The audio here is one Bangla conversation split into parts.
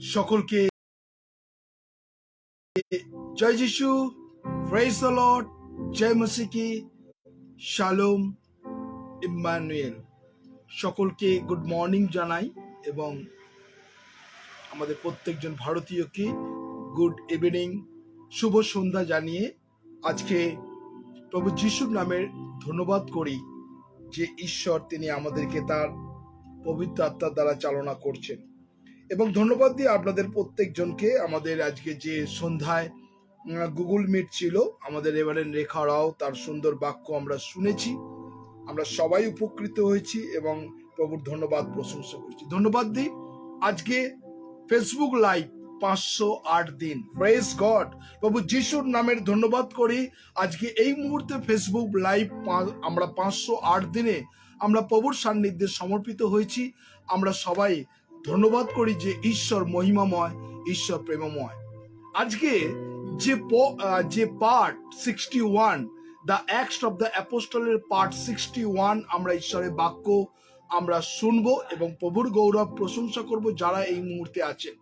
সকলকে জয় যিশু, প্রেজ দ্য লর্ড, জয় মসিহ কি, শালোম, ইম্মানুয়েল। সকলকে গুড মর্নিং জানাই এবং আমাদের প্রত্যেকজন ভারতীয়কে গুড ইভিনিং, শুভ সন্ধ্যা জানিয়ে আজকে প্রভু যিশুর নামের ধন্যবাদ করি যে ঈশ্বর তিনি আমাদেরকে তার পবিত্র আত্মার দ্বারা চালনা করছেন। এবং ধন্যবাদ দিয়ে আপনাদের প্রত্যেকজনকে আমাদের আজকে যে সন্ধ্যায় গুগল মিট ছিল, আমাদের রেভারেন্ড রেখা রাও তার সুন্দর বাক্য আমরা শুনেছি, আমরা সবাই উপকৃত হয়েছি এবং প্রভুর ধন্যবাদ প্রশংসা করছি। ধন্যবাদ দিই আজকে ফেসবুক লাইভ 508 দিন, প্রেজ গড, প্রভু যিশুর নামের ধন্যবাদ করি। আজকে এই মুহূর্তে ফেসবুক লাইভ আমরা 508 দিনে আমরা প্রভুর সান্নিধ্যে সমর্পিত হয়েছি। আমরা সবাই ধন্যবাদ করি যে ঈশ্বর মহিমাময়, ঈশ্বর প্রেমময়। আজকে যে part 61, the Acts of the অ্যাপোস্টলের পার্ট 61, আমরা ঈশ্বরের বাক্য আমরা শুনবো এবং প্রভুর গৌরব প্রশংসা করব যারা এই মুহূর্তে আছেন।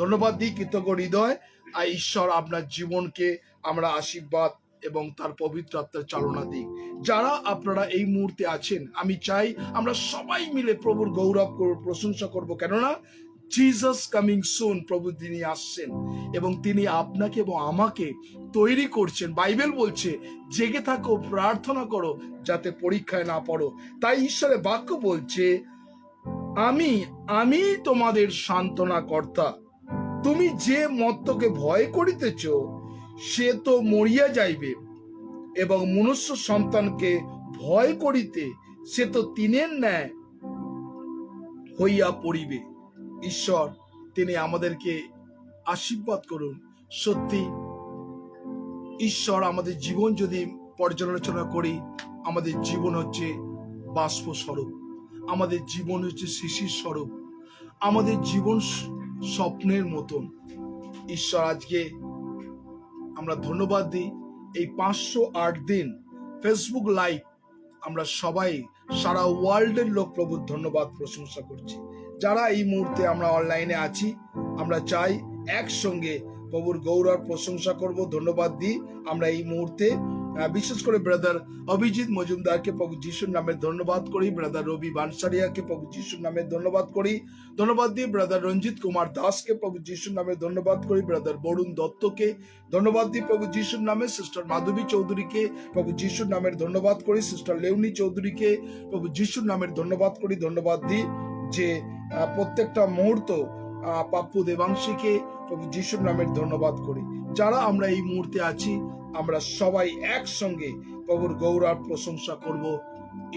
ধন্যবাদ দিই কৃতজ্ঞ হৃদয়। আর ঈশ্বর আপনার জীবনকে আমরা আশীর্বাদ এবং তার পবিত্র আত্মার চালনা দিই। যারা আপনারা এই মুহূর্তে আছেন, আমি চাই আমরা সবাই মিলে প্রভুর গৌরব প্রশংসা করব, কেননা জিসাস কামিং সুন, প্রভু তিনি আসছেন এবং তিনি আপনাকে এবং আমাকে তৈরি করছেন। বাইবেল বলছে জেগে থাকো, প্রার্থনা করো যাতে পরীক্ষায় না পড়ো। তাই ঈশ্বরের বাক্য বলছে আমি তোমাদের সান্ত্বনা কর্তা, তুমি যে মর্ত্যকে ভয় করিতেছ সে তো মরিয়া যাইবে, এবং মনুষ্য সন্তানকে ভয় করিতে সে তো তিনের ন্যায় হইয়া পড়িবে। ঈশ্বর তিনি আমাদেরকে আশীর্বাদ করুন। সত্যি ঈশ্বর আমাদের জীবন যদি পর্যালোচনা করি, আমাদের জীবন হচ্ছে বাষ্প স্বরূপ, আমাদের জীবন হচ্ছে শিশির স্বরূপ, আমাদের জীবন স্বপ্নের মতন। ঈশ্বর আজকে আমরা ধন্যবাদ দিই এই 508 দিন ফেসবুক লাইভ আমরা সবাই সারা ওয়ার্ল্ডের লোক প্রভুর ধন্যবাদ প্রশংসা করছি। যারা এই মুহূর্তে আমরা অনলাইনে আছি, আমরা চাই একসঙ্গে প্রভুর গৌরব প্রশংসা করব। ধন্যবাদ দিই আমরা এই মুহূর্তে বিশেষ করে ব্রাদার অভিজিৎ মজুমদারকে প্রভু যিশুর নামে ধন্যবাদ করি, ব্রাদার রবি বানসারিয়াকে প্রভু যিশুর নামে ধন্যবাদ করি। ধন্যবাদ দিই ব্রাদার রঞ্জিত কুমার দাসকে প্রভু যিশুর নামে ধন্যবাদ করি, ব্রাদার বরুণ দত্তকে ধন্যবাদ দিই প্রভু যিশুর নামে, সিস্টার মাধবী চৌধুরীকে প্রভু যিশুর নামের ধন্যবাদ করি, সিস্টার লেউনি চৌধুরীকে প্রভু যিশুর নামের ধন্যবাদ করি। ধন্যবাদ দিই যে প্রত্যেকটা মুহূর্ত পাপ্পু দেবাংশীকে প্রভু যিশুর নামের ধন্যবাদ করি। যারা আমরা এই মুহূর্তে আছি, আমরা সবাই একসঙ্গে প্রভুর গৌরব প্রশংসা করব।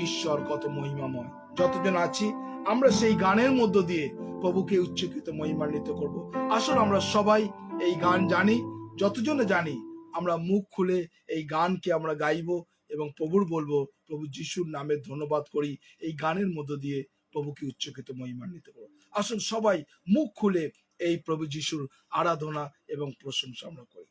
ঈশ্বর কত মহিমাময়। যতজন আছি আমরা সেই গানের মধ্য দিয়ে প্রভুকে উচ্চকিত মহিমান্বিত করব। আসুন আমরা সবাই এই গান জানি, যতজনে জানি আমরা মুখ খুলে এই গানকে আমরা গাইব এবং প্রভুর বলবো প্রভু যিশুর নামে ধন্যবাদ করি। এই গানের মধ্য দিয়ে প্রভুকে উচ্চকিত মহিমান্বিত করব। আসুন সবাই মুখ খুলে এই প্রভু যিশুর আরাধনা এবং প্রশংসা আমরা করি।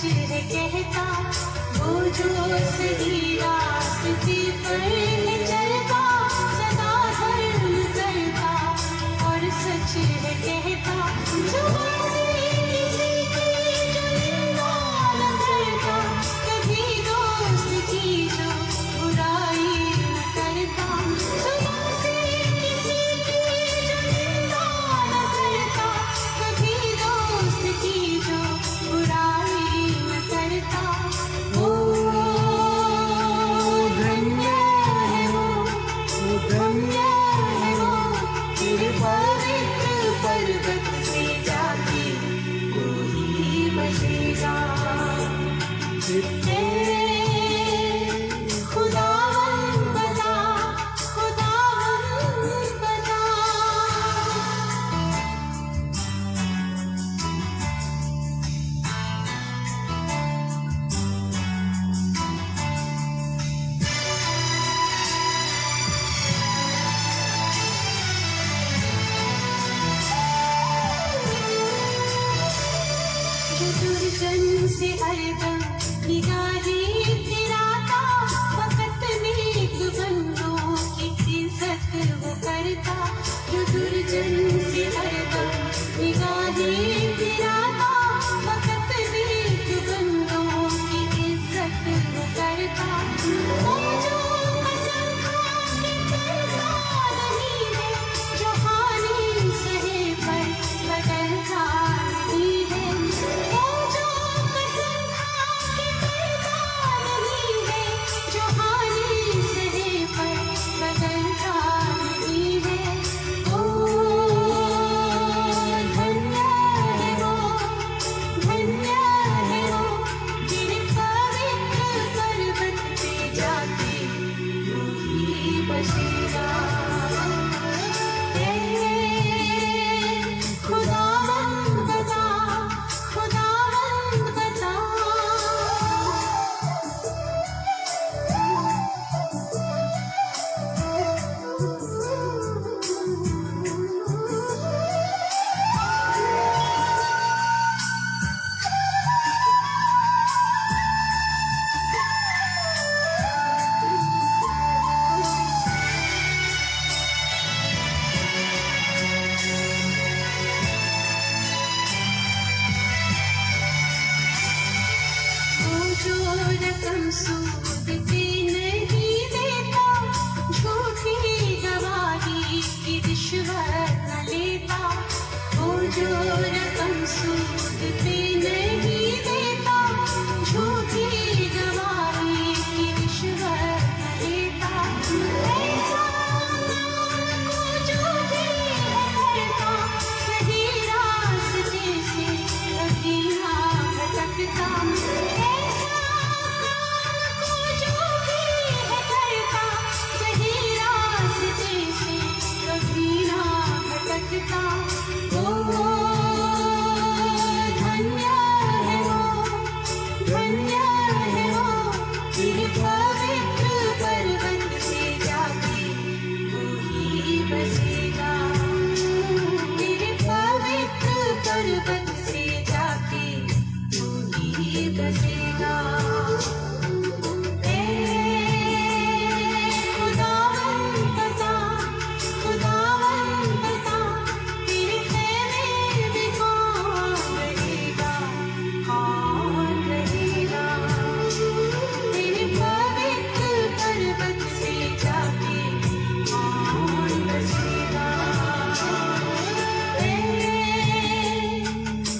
है कहता, वो जो सही रास्ते पर है चलता, सदा धर्म करता और सच है कहता, जुबान से किसी की जो निंदा न करता, कभी दोस्त की जो बुराई न करता, जुबान से किसी की जो निंदा न करता, कभी दोस्त की जो बुराई न करता। ओ धन्य है वो धन्य है वो, तेरे पवित्र पर्वत पे जाके कोई बसेगा। खुदावन बता, खुदावन बता। जो दुर्जन से हरदम निगाहें फिराता, वक़्त नेक बंदों की इज़्ज़त वो करता। जो दुर्जन से हरदम निगाहें फिराता, वक़्त नेक बंदों की इज़्ज़त वो करता। वो जो कसम खा के करता नहीं है, जो हानि सहे पर बदलता नहीं है। वो जो कसम खा के करता नहीं है, जो हानि सहे पर बदलता नहीं है। ओ धन्य है वो तेरे पवित्र पर्वत पे जाके कोई बसेगा। खुदावन बता, खुदावन बता। वो जो रकम सूद पे नहीं देता, झूठी गवाही की रिश्वत न लेता। वो जो रकम सूद पे नहीं देता, झूठी गवाही की रिश्वत न लेता। ऐसा काम को जो भी है करता, सही रास्ते से कभी ना भटकता। ऐसा काम को जो भी है करता, सही रास्ते से कभी ना भटकता। ओ धन्य है वो तेरे पवित्र पर्वत से जाके कोई बसेगा। तेरे पवित्र पर्वत से जाके कोई बसेगा। खुदावन बता, खुदावन बता, तेरे खेमे में कौन रहेगा, कौन रहेगा। तेरे पवित्र पर्वत से जाके कौन बसेगा।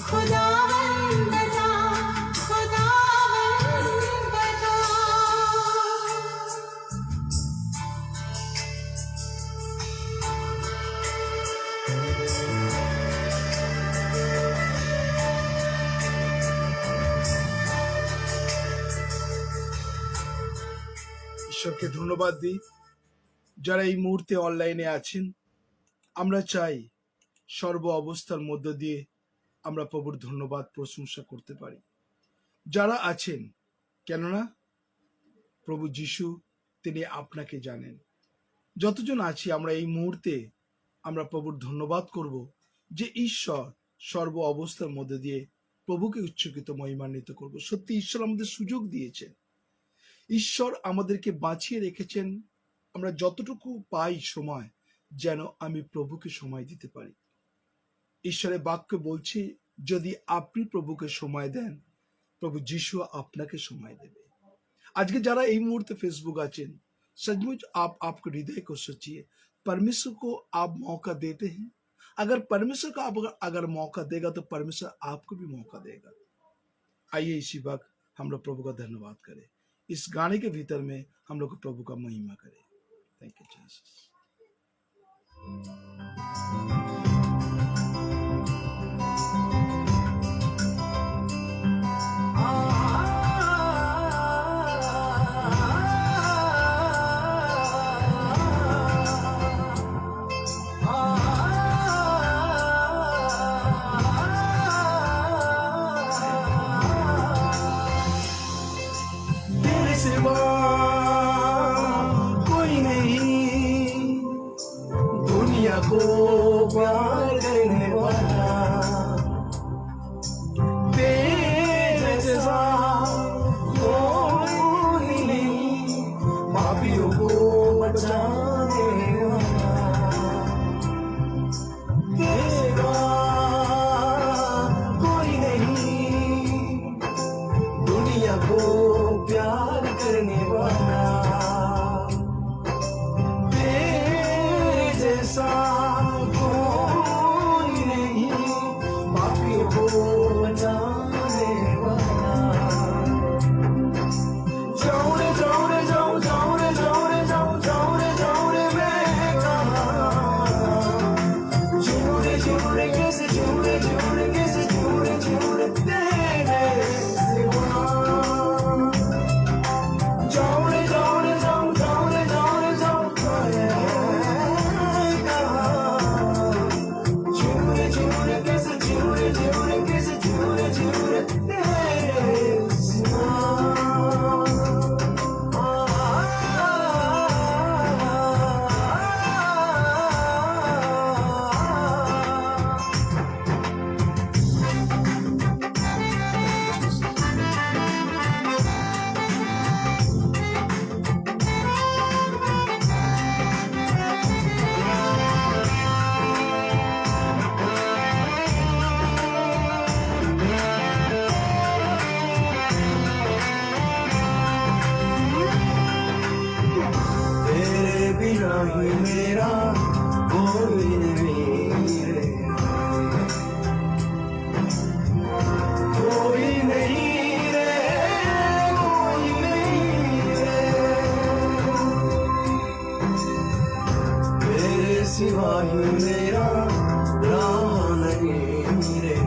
खुदावन बता, खुदावन बता। ঈশ্বরকে ধন্যবাদ দিই যারা এই মুহূর্তে অনলাইনে আছেন। আমরা চাই সর্ব অবস্থার মধ্য দিয়ে আমরা প্রভুর ধন্যবাদ প্রশংসা করতে পারি। যারা আছেন, কেননা প্রভু যিশু তিনি আপনাকে জানেন। যতজন আছি আমরা এই মুহূর্তে আমরা প্রভুর ধন্যবাদ করব যে ঈশ্বর সর্ব অবস্থার মধ্যে দিয়ে প্রভুকে উচ্চকিত মহিমান্বিত করব। সত্যি ঈশ্বর আমাদের সুযোগ দিয়েছেন, ঈশ্বর আমাদেরকে বাঁচিয়ে রেখেছেন। আমরা যতটুকু পাই সময়, যেন আমি প্রভুকে সময় দিতে পারি। ঈশ্বরের বাক্য বলছি, যদি আপনি প্রভুকে সময় দেন, প্রভু যিশু আপনাকে সময় देवे। আজকে যারা এই মুহূর্তে फेसबुक আছেন, सचमुच आप आपके हृदय को सोचिए, परमेश्वर को आप मौका देते हैं? अगर परमेश्वर का आप अगर मौका देगा तो परमेश्वर आपको भी मौका देगा। आइए इसी वक्त हम लोग प्रभु का धन्यवाद करें, इस गाने के भीतर में हम लोग प्रभु का महिमा करें। Thank you Jesus. तेरे सिवा कोई नहीं दुनिया को प्यार करने वाला, तेरे जैसा कोई नहीं पापियों को बचाने वाला। तेरा कोई नहीं दुनिया को प्यार करने वाला, तेरे जैसा कोई नहीं पापियों को बचाने वाला। जाऊं रे जाऊं रे जाऊं जाऊं रे जाऊं रे जाऊं जाऊं रे जाऊं रे मैं कहाँ, जीऊं रे कैसे जीऊं रे कैसे जीऊं रे तेरे सिवा। जाऊं रे जाऊं रे जाऊं जाऊं रे जाऊं रे जाऊं मैं कहाँ, जीऊं रे कैसे जीऊं रे कैसे जीऊं रे तेरे सिवा। तेरे बिना ही मेरा कोई नहीं रे, कोई नहीं रे, कोई नहीं रे, तेरे सिवा ही मेरा राह नहीं रे,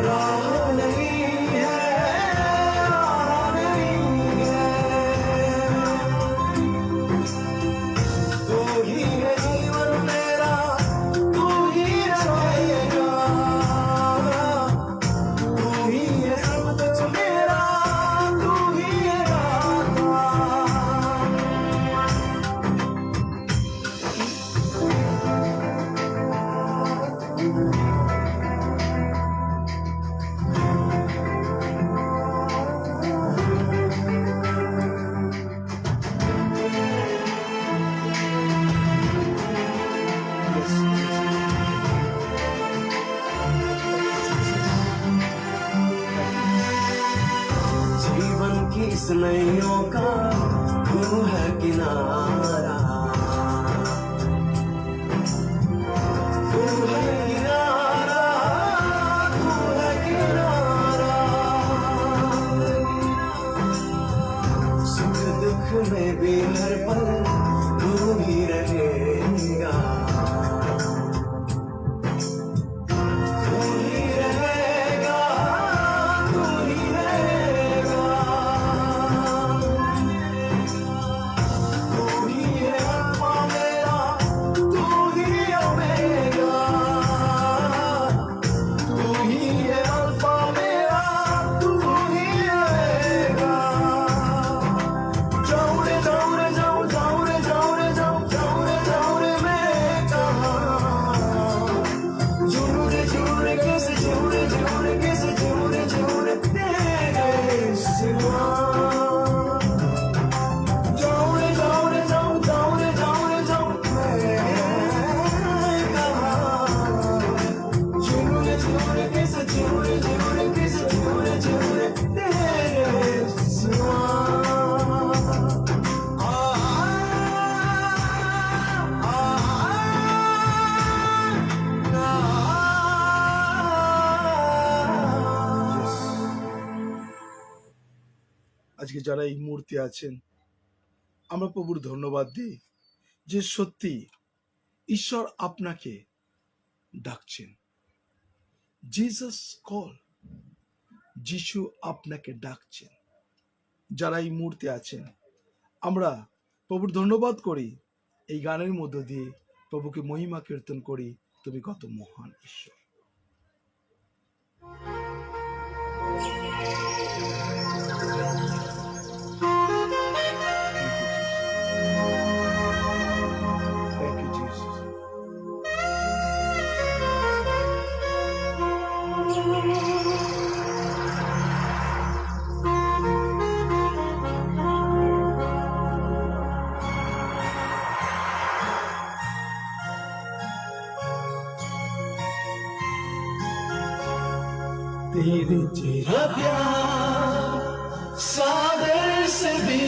राह नहीं है, राह नहीं है। तू ही है जीवन मेरा, तू ही रहेगा, तू ही है सब कुछ मेरा, तू ही है राधा। जीवन की इस नैयों का तू है किनारा, तू है किनारा, तू है किनारा। सुख दुख में भी हर पल तू ही रहेगा, तू ही रहेगा, तू ही रहेगा, तू ही है আজকে যারা এই মুহূর্তে আছেন, আমরা প্রভুর ধন্যবাদ দিই যে সত্যি ঈশ্বর আপনাকে ডাকছেন। জিসাস কল, যিশু আপনাকে ডাকছেন। যারা এই মুহূর্তে আছেন, আমরা প্রভুর ধন্যবাদ করি, এই গানের মধ্য দিয়ে প্রভুকে মহিমা কীর্তন করি। তুমি কত মহান ঈশ্বর। Thank you, Jesus. तेरे तेरा प्यार सागर से भी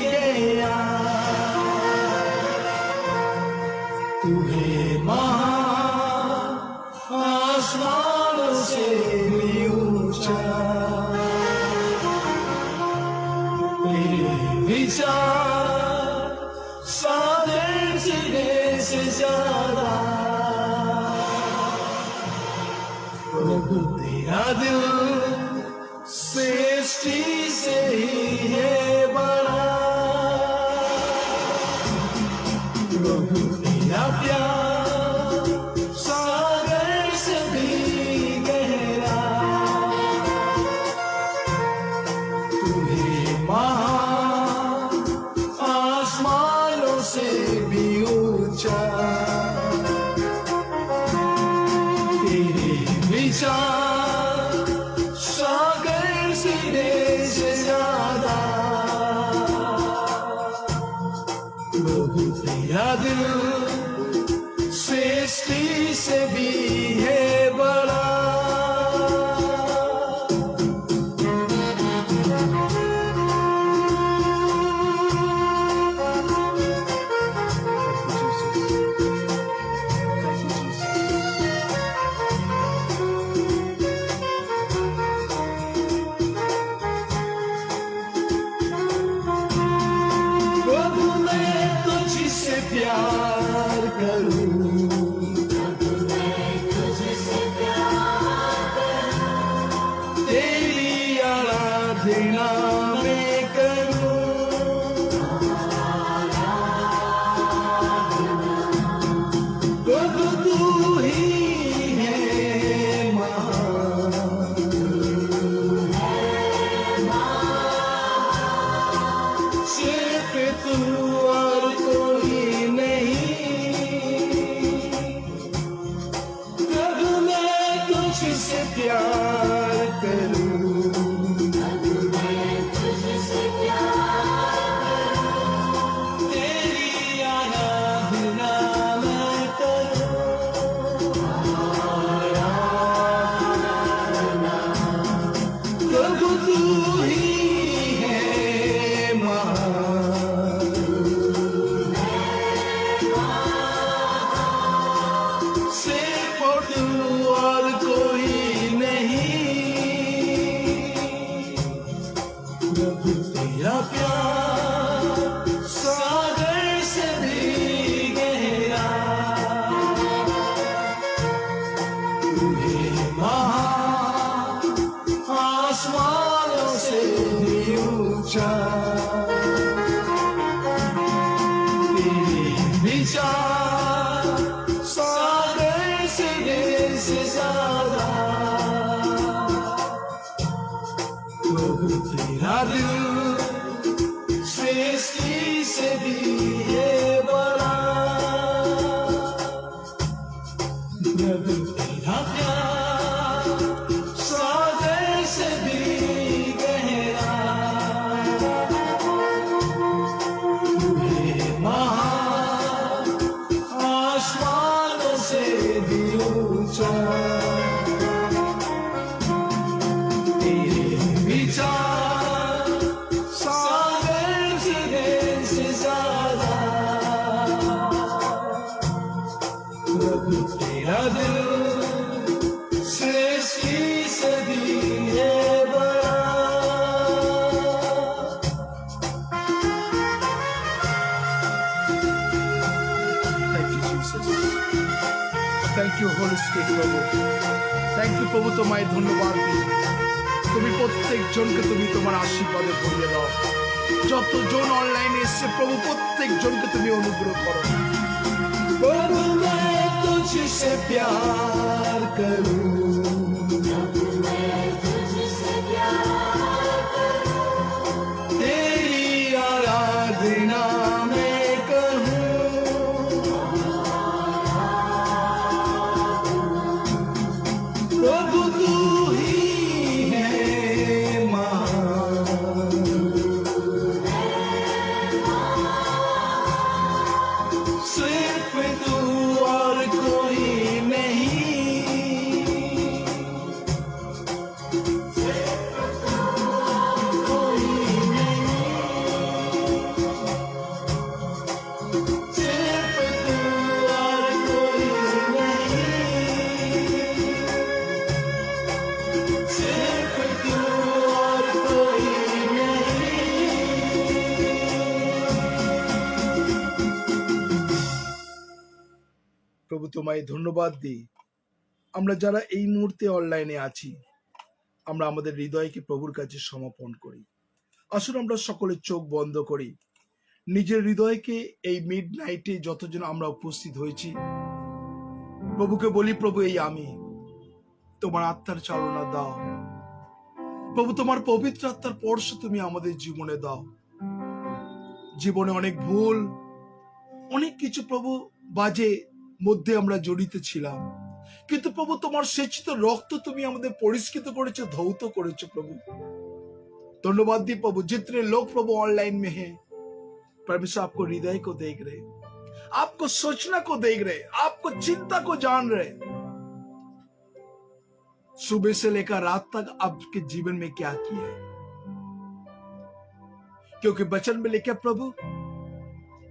गया, तू है महान आसमानों से भी ऊंचा, तेरे विचार सागर से ज्यादा, प्रभु तेरा दिल सृष्टि से ही है बड़ा, प्रभु तेरा प्यार सागर से भी गहरा, तू है महान आसमानों से भी ऊंचा, तेरे विचार सागर से ज्यादा, प्रभु तेरा दिल सृष्टि से भी है बड़ा। प्रभु मैं तुझसे प्यार करूं, तेरी आराधना मैं करूं, प्रभु तू ही है महान, सिर्फ तू और कोई नहीं, प्रभु मैं तुझसे प्यार करूं, तेरी आराधना मैं करूं, प्रभु तू ही है महान, सिर्फ तू और कोई नहीं, प्रभु तेरा प्यार सागर से भी गहरा, तू है महान आसमानों से भी ऊंचा, तेरे विचार सागर से ज्यादा, प्रभु तेरा दिल सृष्टि से भी है बड़ा, प्रभु तेरा प्यार सागर से भी गहरा, तू है महान आसमानों से भी ऊंचा, থ্যাংক ইউ প্রভু, তোমায় ধন্যবাদ দিই। তুমি প্রত্যেকজনকে তুমি তোমার আশীর্বাদে ভরিয়ে দাও। যতজন অনলাইনে এসছে প্রভু, প্রত্যেকজনকে তুমি অনুগ্রহ করো। প্রভু मैं तुझसे प्यार करूं, तेरी आराधना मैं करूं। प्रभु तू ही है महान, सिर्फ तू और कोई नहीं, कोई नहीं, सिर्फ तू और कोई नहीं, सिर्फ तू और कोई नहीं। প্রভু তোমায় ধন্যবাদ দিই। আমরা যারা এই মুহূর্তে অনলাইনে আছি, আমরা আমাদের হৃদয়কে প্রভুর কাছে সমর্পণ করি। আসুন আমরা সকলে চোখ বন্ধ করি, নিজের হৃদয়কে এই মিড নাইটে যতজন আমরা উপস্থিত হয়েছি প্রভুকে বলি, প্রভু এই আমি, তোমার আত্মার চালনা দাও। প্রভু তোমার পবিত্র আত্মার স্পর্শ তুমি আমাদের জীবনে দাও। জীবনে অনেক ভুল, অনেক কিছু প্রভু বাজে মধ্যে আমরা জড়িত ছিলাম, কিন্তু প্রভু তোমার সেচিত রক্ত তুমি আমাদের পরিষ্কৃত করেছো, ধৌত করেছো। প্রভু धन्यवाद दी प्रभु। जितने लोग प्रभु ऑनलाइन में हैं, परमेश्वर आपको हृदय को देख रहे, आपको सोचना को देख रहे, आपको चिंता को जान रहे। सुबह से लेकर रात तक आपके जीवन में क्या किया है, क्योंकि वचन में लिखा प्रभु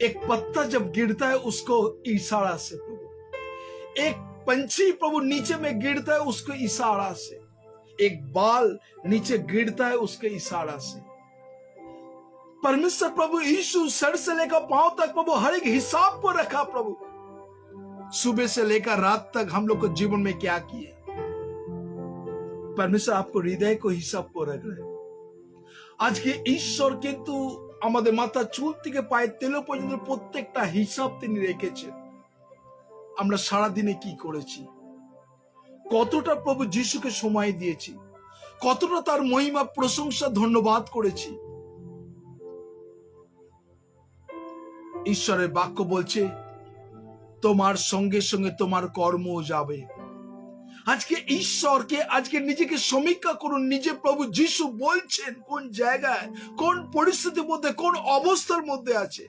एक पत्ता जब गिरता है उसको इशारा से, प्रभु एक पंछी प्रभु नीचे में गिरता है उसको इशारा से, एक बाल नीचे गिरता है उसके इशारा से। परमेश्वर प्रभु यीशु सर से लेकर पांव तक प्रभु हर एक हिसाब को रखा। प्रभु सुबह से लेकर रात तक हम लोग को जीवन में क्या किए, परमेश्वर आपको हृदय को हिसाब को रख रहे। आज के ईश्वर কিন্তু আমাদের মাথা চুল থেকে পায়ের তেল পর্যন্ত প্রত্যেকটা হিসাব তিনি রেখেছেন। আমরা সারা দিনে কি করেছি, কতটা প্রভু যিশুকে সময় দিয়েছি, কতটা তার মহিমা প্রশংসা ধন্যবাদ করেছি। ঈশ্বরের বাক্য বলছে তোমার সঙ্গে সঙ্গে তোমার কর্ম যাবে। আজকে ঈশ্বরকে আজকে নিজেকে সমীক্ষা করুন, নিজে প্রভু যিশু বলছেন কোন জায়গায়, কোন পরিস্থিতির মধ্যে, কোন অবস্থার মধ্যে আছে,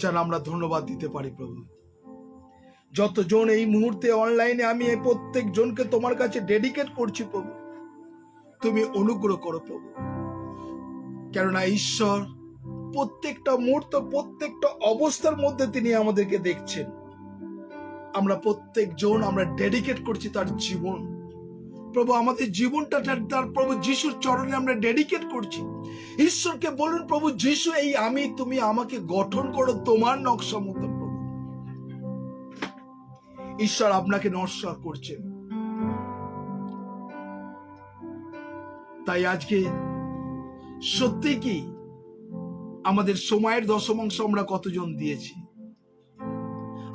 যেন আমরা ধন্যবাদ দিতে পারি। প্রভু যতজন এই মুহূর্তে অনলাইনে, আমি এই প্রত্যেক জনকে তোমার কাছে ডেডিকেট করছি। প্রভু তুমি অনুগ্রহ করো প্রভু, কেননা ঈশ্বর প্রত্যেকটা মুহূর্ত, প্রত্যেকটা অবস্থার মধ্যে তিনি আমাদেরকে দেখছেন। আমরা প্রত্যেকজন আমরা ডেডিকেট করছি তার জীবন। প্রভু আমাদের জীবনটা তার প্রভু যিশুর চরণে আমরা ডেডিকেট করছি। ঈশ্বরকে বলুন প্রভু যিশু এই আমি, তুমি আমাকে গঠন করো তোমার নকশা মতো। প্রভু ঈশ্বর আপনাকে নমস্কার করছেন। তাই আজকে সত্যি কি আমাদের সময়ের দশমাংশ আমরা কতজন দিয়েছি?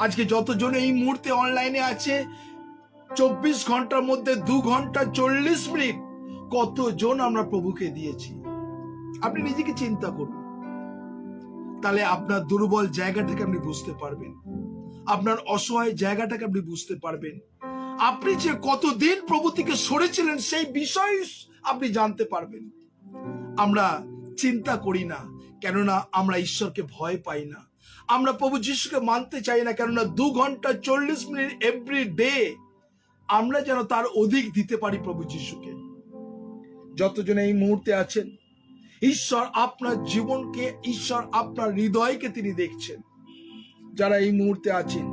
আজকে যতজন এই মুহূর্তে অনলাইনে আছে, 24 ঘন্টার মধ্যে 2 ঘন্টা 40 মিনিট কতজন আমরা প্রভুকে দিয়েছি? আপনি নিজেকে চিন্তা করুন, তাহলে আপনার দুর্বল জায়গাটাকে আপনি বুঝতে পারবেন, আপনার অসহায় জায়গাটাকে আপনি বুঝতে পারবেন। আপনি যে কতদিন প্রভু থেকে সরেছিলেন সেই বিষয় আপনি জানতে পারবেন। আমরা চিন্তা করি না, কেননা আমরা ঈশ্বরকে ভয় পাই না। আমরা প্রভু যিশুকে মানতে চাই না, কেননা 2 ঘন্টা 40 মিনিট এভরি ডে আমরা যেন তার অধিক দিতে পারি প্রভু যিশুকে। যতজন এই মুহূর্তে আছেন, ঈশ্বর আপনার জীবনকে, ঈশ্বর আপনার হৃদয়কে তিনি দেখছেন। যারা এই মুহূর্তে আছেন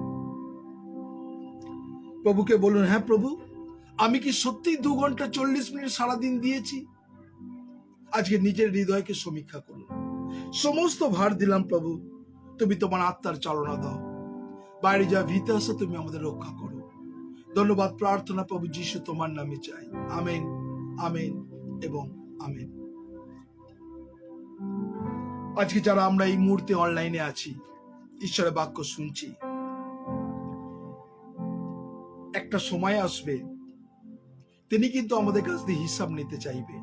প্রভুকে বলুন, হ্যাঁ প্রভু আমি কি সত্যি 2 ঘন্টা 40 মিনিট সারাদিন দিয়েছি? আজকে নিজের হৃদয়কে সমীক্ষা করুন। সমস্ত ভার দিলাম প্রভু, তুমি তোমার আত্মার চালনা দাও। বাইরে যা ভীতে আছে তুমি আমাদের রক্ষা করো। ধন্যবাদ প্রার্থনা প্রভু যিশু তোমার নামে চাই, আমেন, আমেন এবং আমেন। আজকে যারা আমরা এই মুহূর্তে অনলাইনে আছি, ঈশ্বরের বাক্য শুনছি, একটা সময় আসবে তিনি কিন্তু আমাদের কাছ থেকে হিসাব নিতে চাইবে।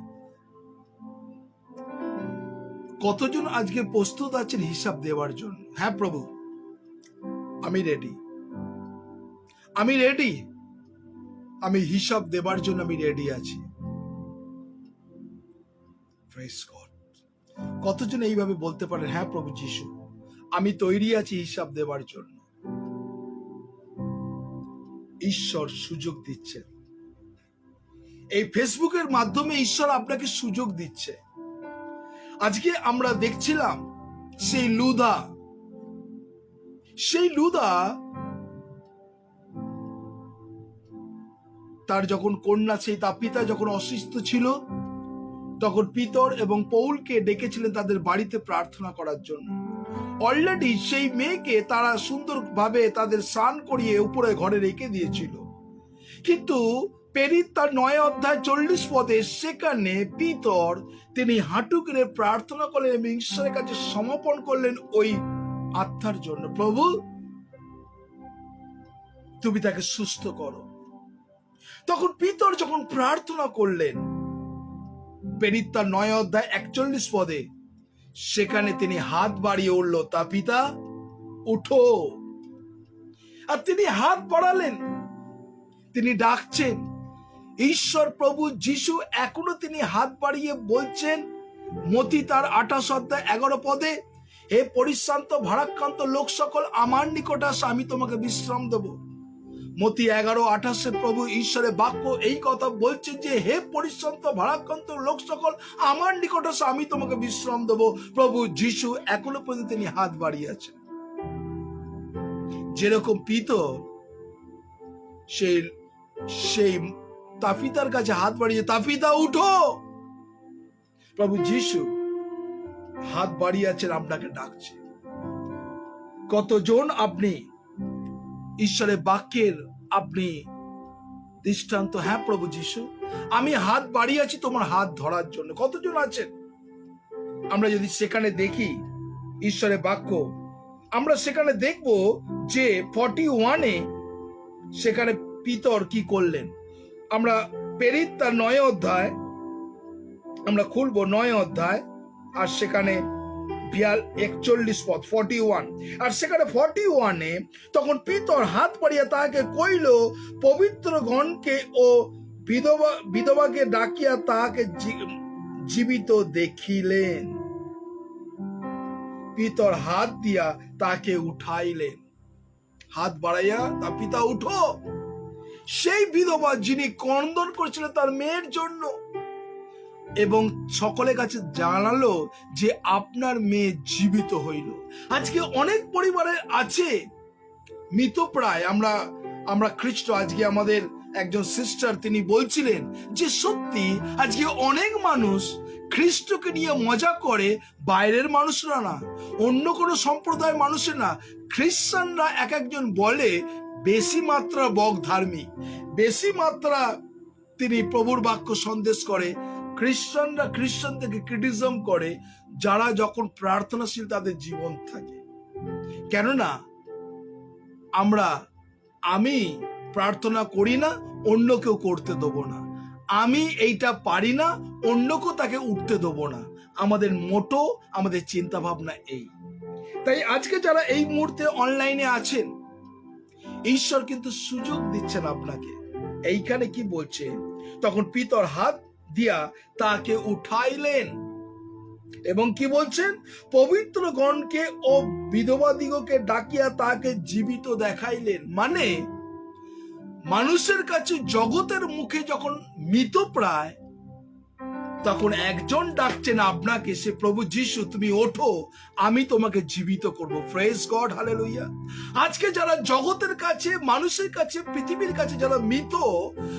কতজন আজকে প্রস্তুত আছেন হিসাব দেওয়ার জন্য? হ্যাঁ প্রভু, আমি রেডি, আমি রেডি, আমি হিসাব দেবার জন্য আমি রেডি আছি। Praise God. কতজন এইভাবে বলতে পারেন, হ্যাঁ প্রভু যিশু, আমি তৈরি আছি হিসাব দেবার জন্য। ঈশ্বর সুযোগ দিচ্ছে, এই ফেসবুকের মাধ্যমে ঈশ্বর আপনাকে সুযোগ দিচ্ছে। আজকে আমরা দেখছিলাম সেই লুদা তার যখন কন্যা, সেই তার পিতা যখন অসুস্থ ছিল, তখন পিতর এবং পৌলকে ডেকেছিলেন তাদের বাড়িতে প্রার্থনা করার জন্য। অলরেডি সেই মেয়েকে তারা সুন্দরভাবে তাদের স্নান করিয়ে উপরে ঘরে রেখে দিয়েছিল, কিন্তু পেরিত তার 9 অধ্যায় 40 পদে সেখানে পিতর তিনি হাঁটু গেড়ে প্রার্থনা করলেন এবং ঈশ্বরের কাছে সমর্পণ করলেন ওই আত্মার জন্য। প্রভু, তুমি তাকে সুস্থ করো। তখন পিতর যখন প্রার্থনা করলেন, পেরিত তার 9 অধ্যায় 41 পদে সেখানে তিনি হাত বাড়িয়ে উঠল, তা পিতা উঠো। আর তিনি হাত বাড়ালেন, তিনি ডাকছেন ঈশ্বর প্রভু যিশু। এখনো তিনি হাত বাড়িয়ে বলছেন, মতি তার 28 অধ্যায় 11 পদে, হে পরিশ্রান্ত ভারাক্রান্ত লোক সকল আমার নিকট আসো, আমি তোমাকে বিশ্রাম দেব। মতি 11:28 প্রভু ঈশ্বরের বাক্য এই কথা বলছেন যে, হে পরিশ্রান্ত ভারাক্রান্ত লোক সকল আমার নিকট আসো, আমি তোমাকে বিশ্রাম দেব। প্রভু যিশু এখনো পর্যন্ত তিনি হাত বাড়িয়ে আছেন। যেরকম পিতর সেই তাপিতার কাছে হাত বাড়িয়ে, তাপিতা উঠো, প্রভু যিশু হাত বাড়িয়ে আছেন, আপনাকে ডাকছে। কতজন আপনি ঈশ্বরের বাক্যের আপনি দৃষ্টান্ত? হ্যাঁ প্রভু যিশু, আমি হাত বাড়িয়ে আছি তোমার হাত ধরার জন্য। কতজন আছেন? আমরা যদি সেখানে দেখি ঈশ্বরের বাক্য, আমরা সেখানে দেখব যে 41-এ সেখানে পিতর কি করলেন। আমরা পেরিত তার 9 অধ্যায় আমরা খুলবো, 9 অধ্যায়, আর সেখানে 41 পদ 41, আর সেখানে 41-এ তখন পিতর হাত পাড়িয়া তাহাকে কইল, পবিত্র গণকে ও বিধবাকে ডাকিয়া তাহাকে জীবিত দেখিলেন। পিতর হাত দিয়া তাকে উঠাইলেন, হাত বাড়াইয়া তা পিতা উঠো। সেই বিধবা যিনি ক্রন্দন করেছিলেন তার মেয়ের জন্য, এবং সকলের কাছে জানালো যে আপনার মেয়ে জীবিত হইল। আজকে অনেক পরিবারে আছে মৃতপ্রায়, আমরা খ্রিস্ট। আজকে আমাদের একজন সিস্টার তিনি বলছিলেন যে সত্যি আজকে অনেক মানুষ খ্রিস্টকে নিয়ে মজা করে, বাইরের মানুষরা না, অন্য কোনো সম্প্রদায়ের মানুষের না, খ্রিস্টানরা এক একজন বলে বেশি মাত্রা বক ধার্মিক, বেশি মাত্রা তিনি প্রভুর বাক্য সন্দেশ করে। খ্রিস্টানরা খ্রিস্টান থেকে ক্রিটিসিজম করে যারা যখন প্রার্থনাশীল তাদের জীবন থাকে। কেননা আমি প্রার্থনা করি না, অন্য কেউ করতে দেবো না, আমি এইটা পারি না, অন্য কেউ তাকে উঠতে দেবো না। আমাদের মোটো, আমাদের চিন্তা ভাবনা এই। তাই আজকে যারা এই মুহূর্তে অনলাইনে আছেন, ঈশ্বর কিন্তু সুযোগ দিচ্ছেন আপনাকে। এইখানে কি বলছে, তখন পিতর হাত দিয়া তাকে উঠাইলেন এবং কি বলছেন, পবিত্র গণকে ও বিধবাদিগকে ডাকিয়া তাকে জীবিত দেখাইলেন। মানে মানুষের কাছে জগতের মুখে যখন মৃতপ্রায়, তখন একজন ডাকছেন আপনাকে, সে প্রভু যিশু, তুমি ওঠো, আমি তোমাকে জীবিত করব। Praise God, hallelujah. আজকে যারা জগতের কাছে, মানুষের কাছে, পৃথিবীর কাছে যারা মৃত,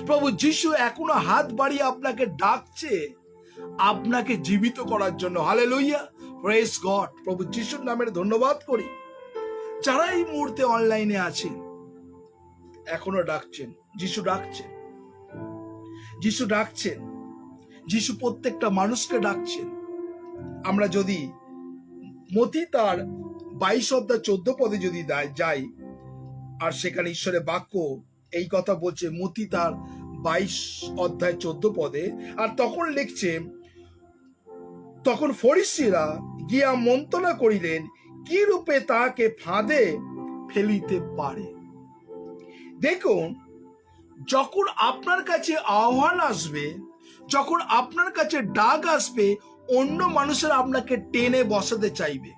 প্রভু যিশু এখনো হাত বাড়িয়ে আপনাকে ডাকছে আপনাকে জীবিত করার জন্য। Hallelujah, praise God. প্রভু যিশুর নামের ধন্যবাদ করি। যারা এই মুহূর্তে অনলাইনে আছেন, এখনো ডাকছেন, যিশু ডাকছেন, যিশু ডাকছেন, যিশু প্রত্যেকটা মানুষকে ডাকছেন। আমরা যদি মতি তার 22:14 যদি যাই, আর সেখানে ঈশ্বরের বাক্য এই কথা বলছে, মতি তার 22:14, আর তখন লিখছে, তখন ফরিসীরা গিয়া মন্ত্রণা করিলেন কি রূপে তাহাকে ফাঁদে ফেলিতে পারে। দেখুন, যখন আপনার কাছে আহ্বান আসবে, যখন আপনার কাছে ডাক আসবে, অন্য মানুষেরা আপনাকে টেনে বসাতে চাইবে,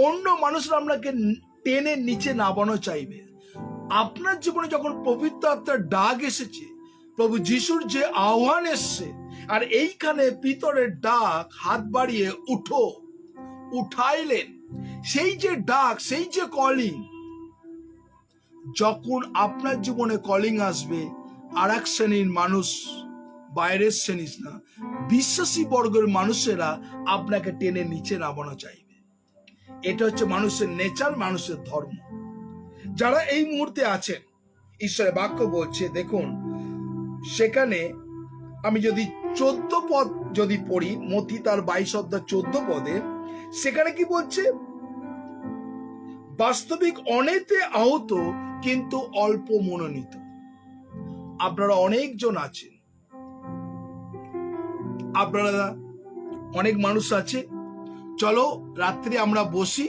অন্য মানুষরা আপনাকে টেনে নিচে নামানো চাইবে। আপনার জীবনে যখন পবিত্র আত্মার ডাক এসেছে, প্রভু যিশুর যে আহ্বান এসছে, আর এইখানে পিতরের ডাক, হাত বাড়িয়ে উঠো, উঠাইলেন, সেই যে ডাক, সেই যে কলিং, যখন আপনার জীবনে কলিং আসবে, আর এক শ্রেণীর মানুষ, বাইরের শ্রেণীর না, বিশ্বাসী বর্গের মানুষেরা আপনাকে টেনে নিচে নামানো চাইবে। এটা হচ্ছে মানুষের নেচার, মানুষের ধর্ম। যারা এই মুহূর্তে আছেন, ঈশ্বরের বাক্য বলছে, দেখুন সেখানে আমি যদি 14 পদ যদি পড়ি, মতি তার 22:14, সেখানে কি বলছে? বাস্তবিক অনেকে আহত, কিন্তু অল্প মনোনীত। আপনারা অনেকজন আছেন, আপনারা অনেক মানুষ আছে, চলো রাত্রে আমরা বসি।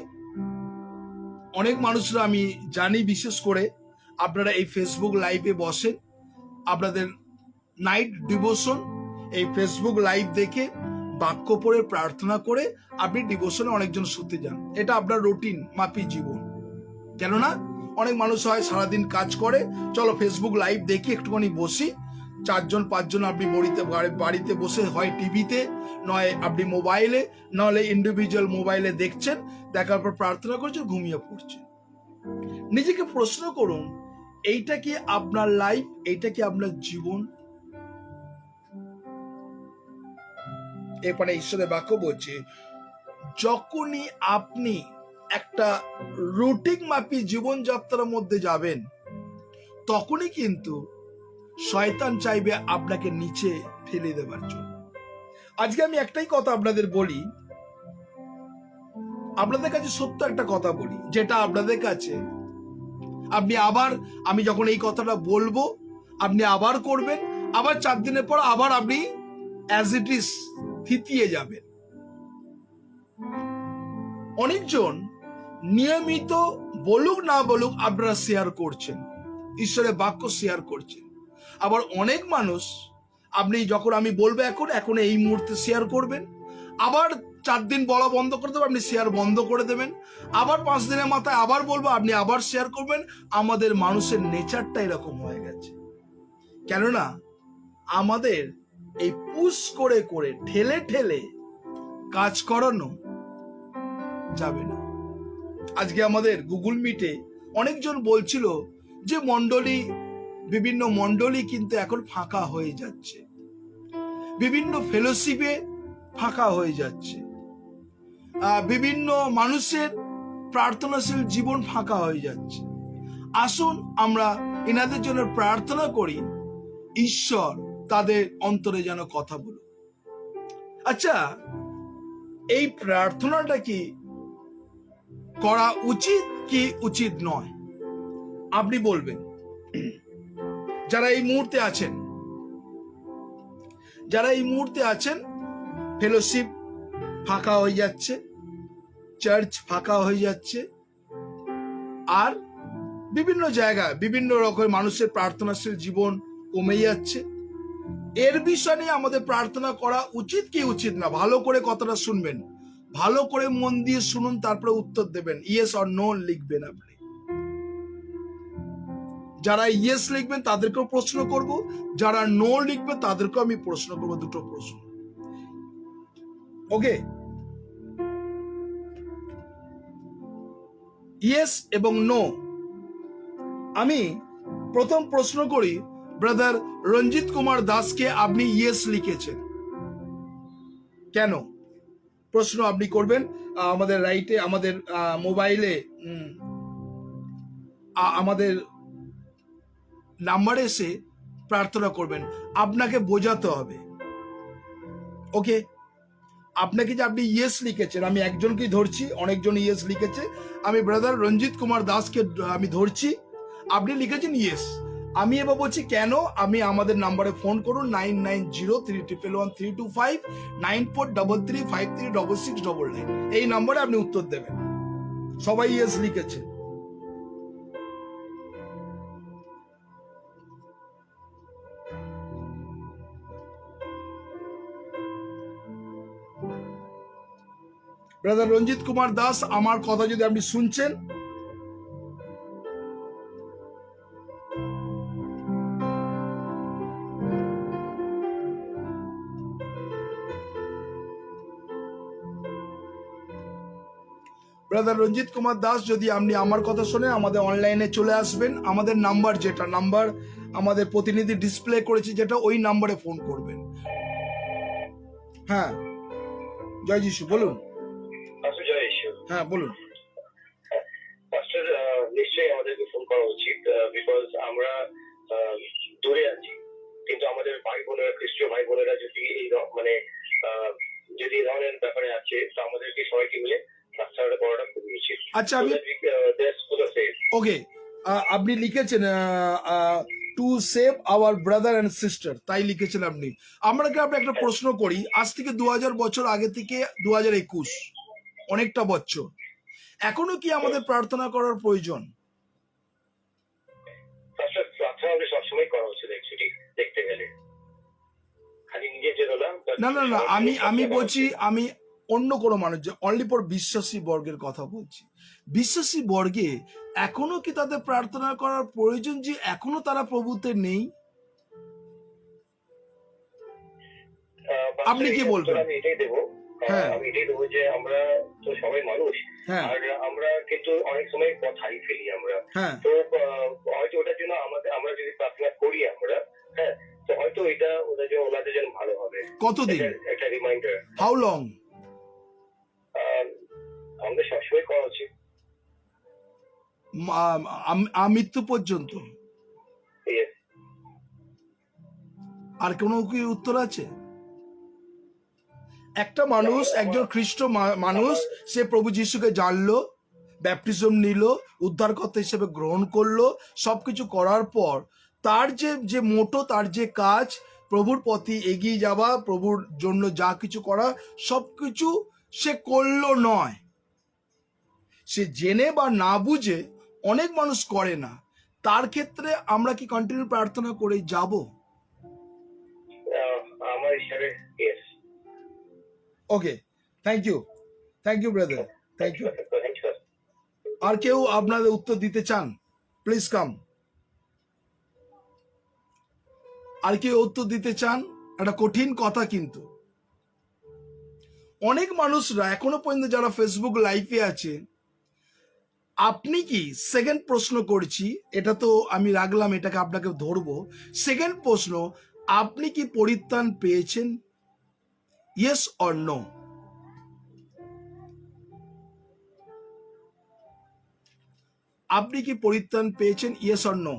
অনেক মানুষরা আমি জানি, বিশেষ করে আপনারা এই ফেসবুক লাইভে বসেন, আপনাদের নাইট ডিভোশন, এই ফেসবুক লাইভ দেখে বাক্য পড়ে প্রার্থনা করে আপনি ডিভোশনে অনেকজন শুতে যান। এটা আপনার রুটিন মাপি জীবন। কেননা অনেক মানুষ হয় সারাদিন কাজ করে, চলো ফেসবুক লাইভ দেখি, একটুখানি বসি, 4-5 আপনি বাড়িতে বসে হয় টিভিতে, নয় আপনি মোবাইলে, নাহলে ইন্ডিভিজুয়াল মোবাইলে দেখছেন, দেখার পর প্রার্থনা করছেন, ঘুমিয়ে পড়ছেন। নিজেকে প্রশ্ন করুন, এইটা কি আপনার লাইফ? এইটা কি আপনার জীবন? এরপরে ঈশ্বরের বাক্য বলছে, যখনই আপনি একটা রুটিন মাপি জীবনযাত্রার মধ্যে যাবেন, তখনই কিন্তু শয়তান চাইবে আপনাকে নিচে ফেলে দেবার জন্য। আজকে আমি একটাই কথা আপনাদের বলি, আপনাদের কাছে সত্য একটা কথা বলি, যেটা আপনাদের কাছে আপনি আবার, আমি যখন এই কথাটা বলবো আপনি আবার করবেন, আবার 4 দিনের পর আবার আপনি অ্যাজ ইট ইজ থিতিয়ে যাবেন। অনেকজন নিয়মিত বলুক না বলুক আপনারা শেয়ার করছেন, ঈশ্বরের বাক্য শেয়ার করছেন। আবার অনেক মানুষ, আপনি যখন আমি বলবো এখন এই মুহূর্তে শেয়ার করবেন, আবার 4 দিন বলা বন্ধ করে দেবেন, আপনি শেয়ার বন্ধ করে দেবেন, আবার 5 দিনের মাথায় আবার বলবো, আপনি আবার শেয়ার করবেন। আমাদের মানুষের নেচারটা এরকম হয়ে গেছে। কেননা আমাদের এই পুশ করে করে ঠেলে ঠেলে কাজ করানো যাবে না। আজকে আমাদের গুগল মিটে অনেকজন বলছিল যে বিভিন্ন মণ্ডলী কিন্তু এখন ফাঁকা হয়ে যাচ্ছে, বিভিন্ন ফেলোশিপে ফাঁকা হয়ে যাচ্ছে, বিভিন্ন মানুষের প্রার্থনাশীল জীবন ফাঁকা হয়ে যাচ্ছে। আসুন আমরা এনাদের জন্য প্রার্থনা করি, ঈশ্বর তাদের অন্তরে যেন কথা বলুক। আচ্ছা, এই প্রার্থনাটা কি করা উচিত কি উচিত নয়? আপনি বলবেন। যারা এই মুহূর্তে আছেন, ফেলোশিপ ফাঁকা হয়ে যাচ্ছে, চার্চ ফাঁকা হয়ে যাচ্ছে, আর বিভিন্ন জায়গায় বিভিন্ন রকম মানুষের প্রার্থনাশীল জীবন কমে যাচ্ছে। এর বিষয় নিয়ে আমাদের প্রার্থনা করা উচিত কি উচিত না, ভালো করে কথাটা শুনবেন, ভালো করে মন দিয়ে শুনুন, তারপরে উত্তর দেবেন, ইয়েস অর নো লিখবেন। আপনি যারা ইয়েস লিখবেন তাদেরকেও প্রশ্ন করব, যারা নো লিখবে তাদেরকেও আমি প্রশ্ন করব, দুটো প্রশ্ন। ওকে, ইয়েস এবং নো। আমি প্রথম প্রশ্ন করি, ব্রাদার রঞ্জিত কুমার দাসকে আপনি ইয়েস লিখেছেন কেন? প্রশ্ন আপনি করবেন আমাদের রাইটে, আমাদের মোবাইলে আমাদের নাম্বারে এসে প্রার্থনা করবেন। আপনাকে বোঝাতে হবে, ওকে? আপনাকে যে আপনি ইয়েস লিখেছেন, আমি একজনকেই ধরছি, অনেকজন ইয়েস লিখেছে। আমি ব্রাদার রঞ্জিত কুমার দাসকে আমি ধরছি, আপনি লিখেছেন ইয়েস। আমি এবার বলছি কেন, আমি আমাদের নাম্বারে ফোন করুন 9903111325 9433536699, এই নাম্বারে আপনি উত্তর দেবেন। সবাই ইয়েস লিখেছে। ব্রাদার রঞ্জিত কুমার দাস, আমার কথা যদি আপনি শুনছেন, ব্রাদার রঞ্জিত কুমার দাস, যদি আপনি আমার কথা শোনেন, আমাদের অনলাইনে চলে আসবেন। আমাদের নাম্বার, যেটা নাম্বার আমাদের প্রতিনিধি ডিসপ্লে করেছে, যেটা ওই নাম্বারে ফোন করবেন। হ্যাঁ, জয় যিশু, বলুন। জয় ঈশ্বর। হ্যাঁ, বলুন। পাস্টার, নিশ্চয়ই আমাদেরকে ফোন করা উচিত, বিকজ আমরা দূরে আছি, কিন্তু আমাদের ভাই বোনেরা, খ্রিস্টীয় ভাই বোনেরা যদি এই মানে যদি এই ধরনের ব্যাপারে আছে, তো আমাদেরকে সবাইকে মিলে রাস্তাটা করাটা খুবই উচিত। আচ্ছা, আমি ওকে, আপনি লিখেছেন to save our brother and sister, তাই লিখেছেন আপনি। আপনাকে একটা প্রশ্ন করি, আজ থেকে 2000 বছর আগে থেকে 2021, অনেকটা বছর, এখনো কি আমাদের প্রার্থনা করার প্রয়োজন? প্রার্থনা আমাদের সবসময় করা উচিত, অ্যাকচুয়ালি দেখতে গেলে, খালি নিজের জন্য না। না না না, আমি বলছি, আমি অন্য কোনো মানুষ, অনলি ফর বিশ্বাসী বর্গের কথা বলছি। বিশ্বাসী বর্গে এখনো কি তাদের প্রার্থনা করার প্রয়োজন, যে এখনো তারা প্রভুতে নেই? আপনি কি বলবেন? আমি এটাই দেবো, আমি এটাই দেবো যে আমরা তো সবাই মানুষ, আর আমরা কিন্তু অনেক সময় পথ হারিয়ে ফেলি আমরা। তো হয়তো ওটার জন্য আমরা যদি প্রার্থনা করি আমরা, হ্যাঁ, তো হয়তো এটা ওনাদের জন্য ভালো হবে। কতদিন? একটা রিমাইন্ডার। How long? আমাদের সবসময় করা উচিত, মৃত্যু পর্যন্ত। আর কোনো কি উত্তর আছে? একটা মানুষ, একজন খ্রিস্ট মানুষ, সে প্রভু যিশুকে জানলো, ব্যাপটিজম নিল, উদ্ধারকর্তা হিসেবে গ্রহণ করলো, সবকিছু করার পর তার যে মোটো, তার যে কাজ, প্রভুর পথে এগিয়ে যাওয়া, প্রভুর জন্য যা কিছু করা, সবকিছু সে করলো নয়, সে জেনে বা না বুঝে, অনেক মানুষ করে না। তার ক্ষেত্রে আমরা কি কন্টিনিউ প্রার্থনা করে যাব? আমার হিসাবে yes. Okay, thank you brother, thank you. আর কেউ আপনাদের উত্তর দিতে চান? Please come. আর কেউ উত্তর দিতে চান? একটা কঠিন কথা, কিন্তু অনেক মানুষরা এখনো পর্যন্ত, যারা ফেসবুক লাইভে আছে, আপনি কি, সেকেন্ড প্রশ্ন করছি, এটা তো আমি রাখলাম, এটাকে আপনাকে ধরবো। সেকেন্ড প্রশ্ন, আপনি কি পরিত্রাণ পেয়েছেন? Yes or no? আপনি কি পরিত্রাণ পেয়েছেন? Yes or no?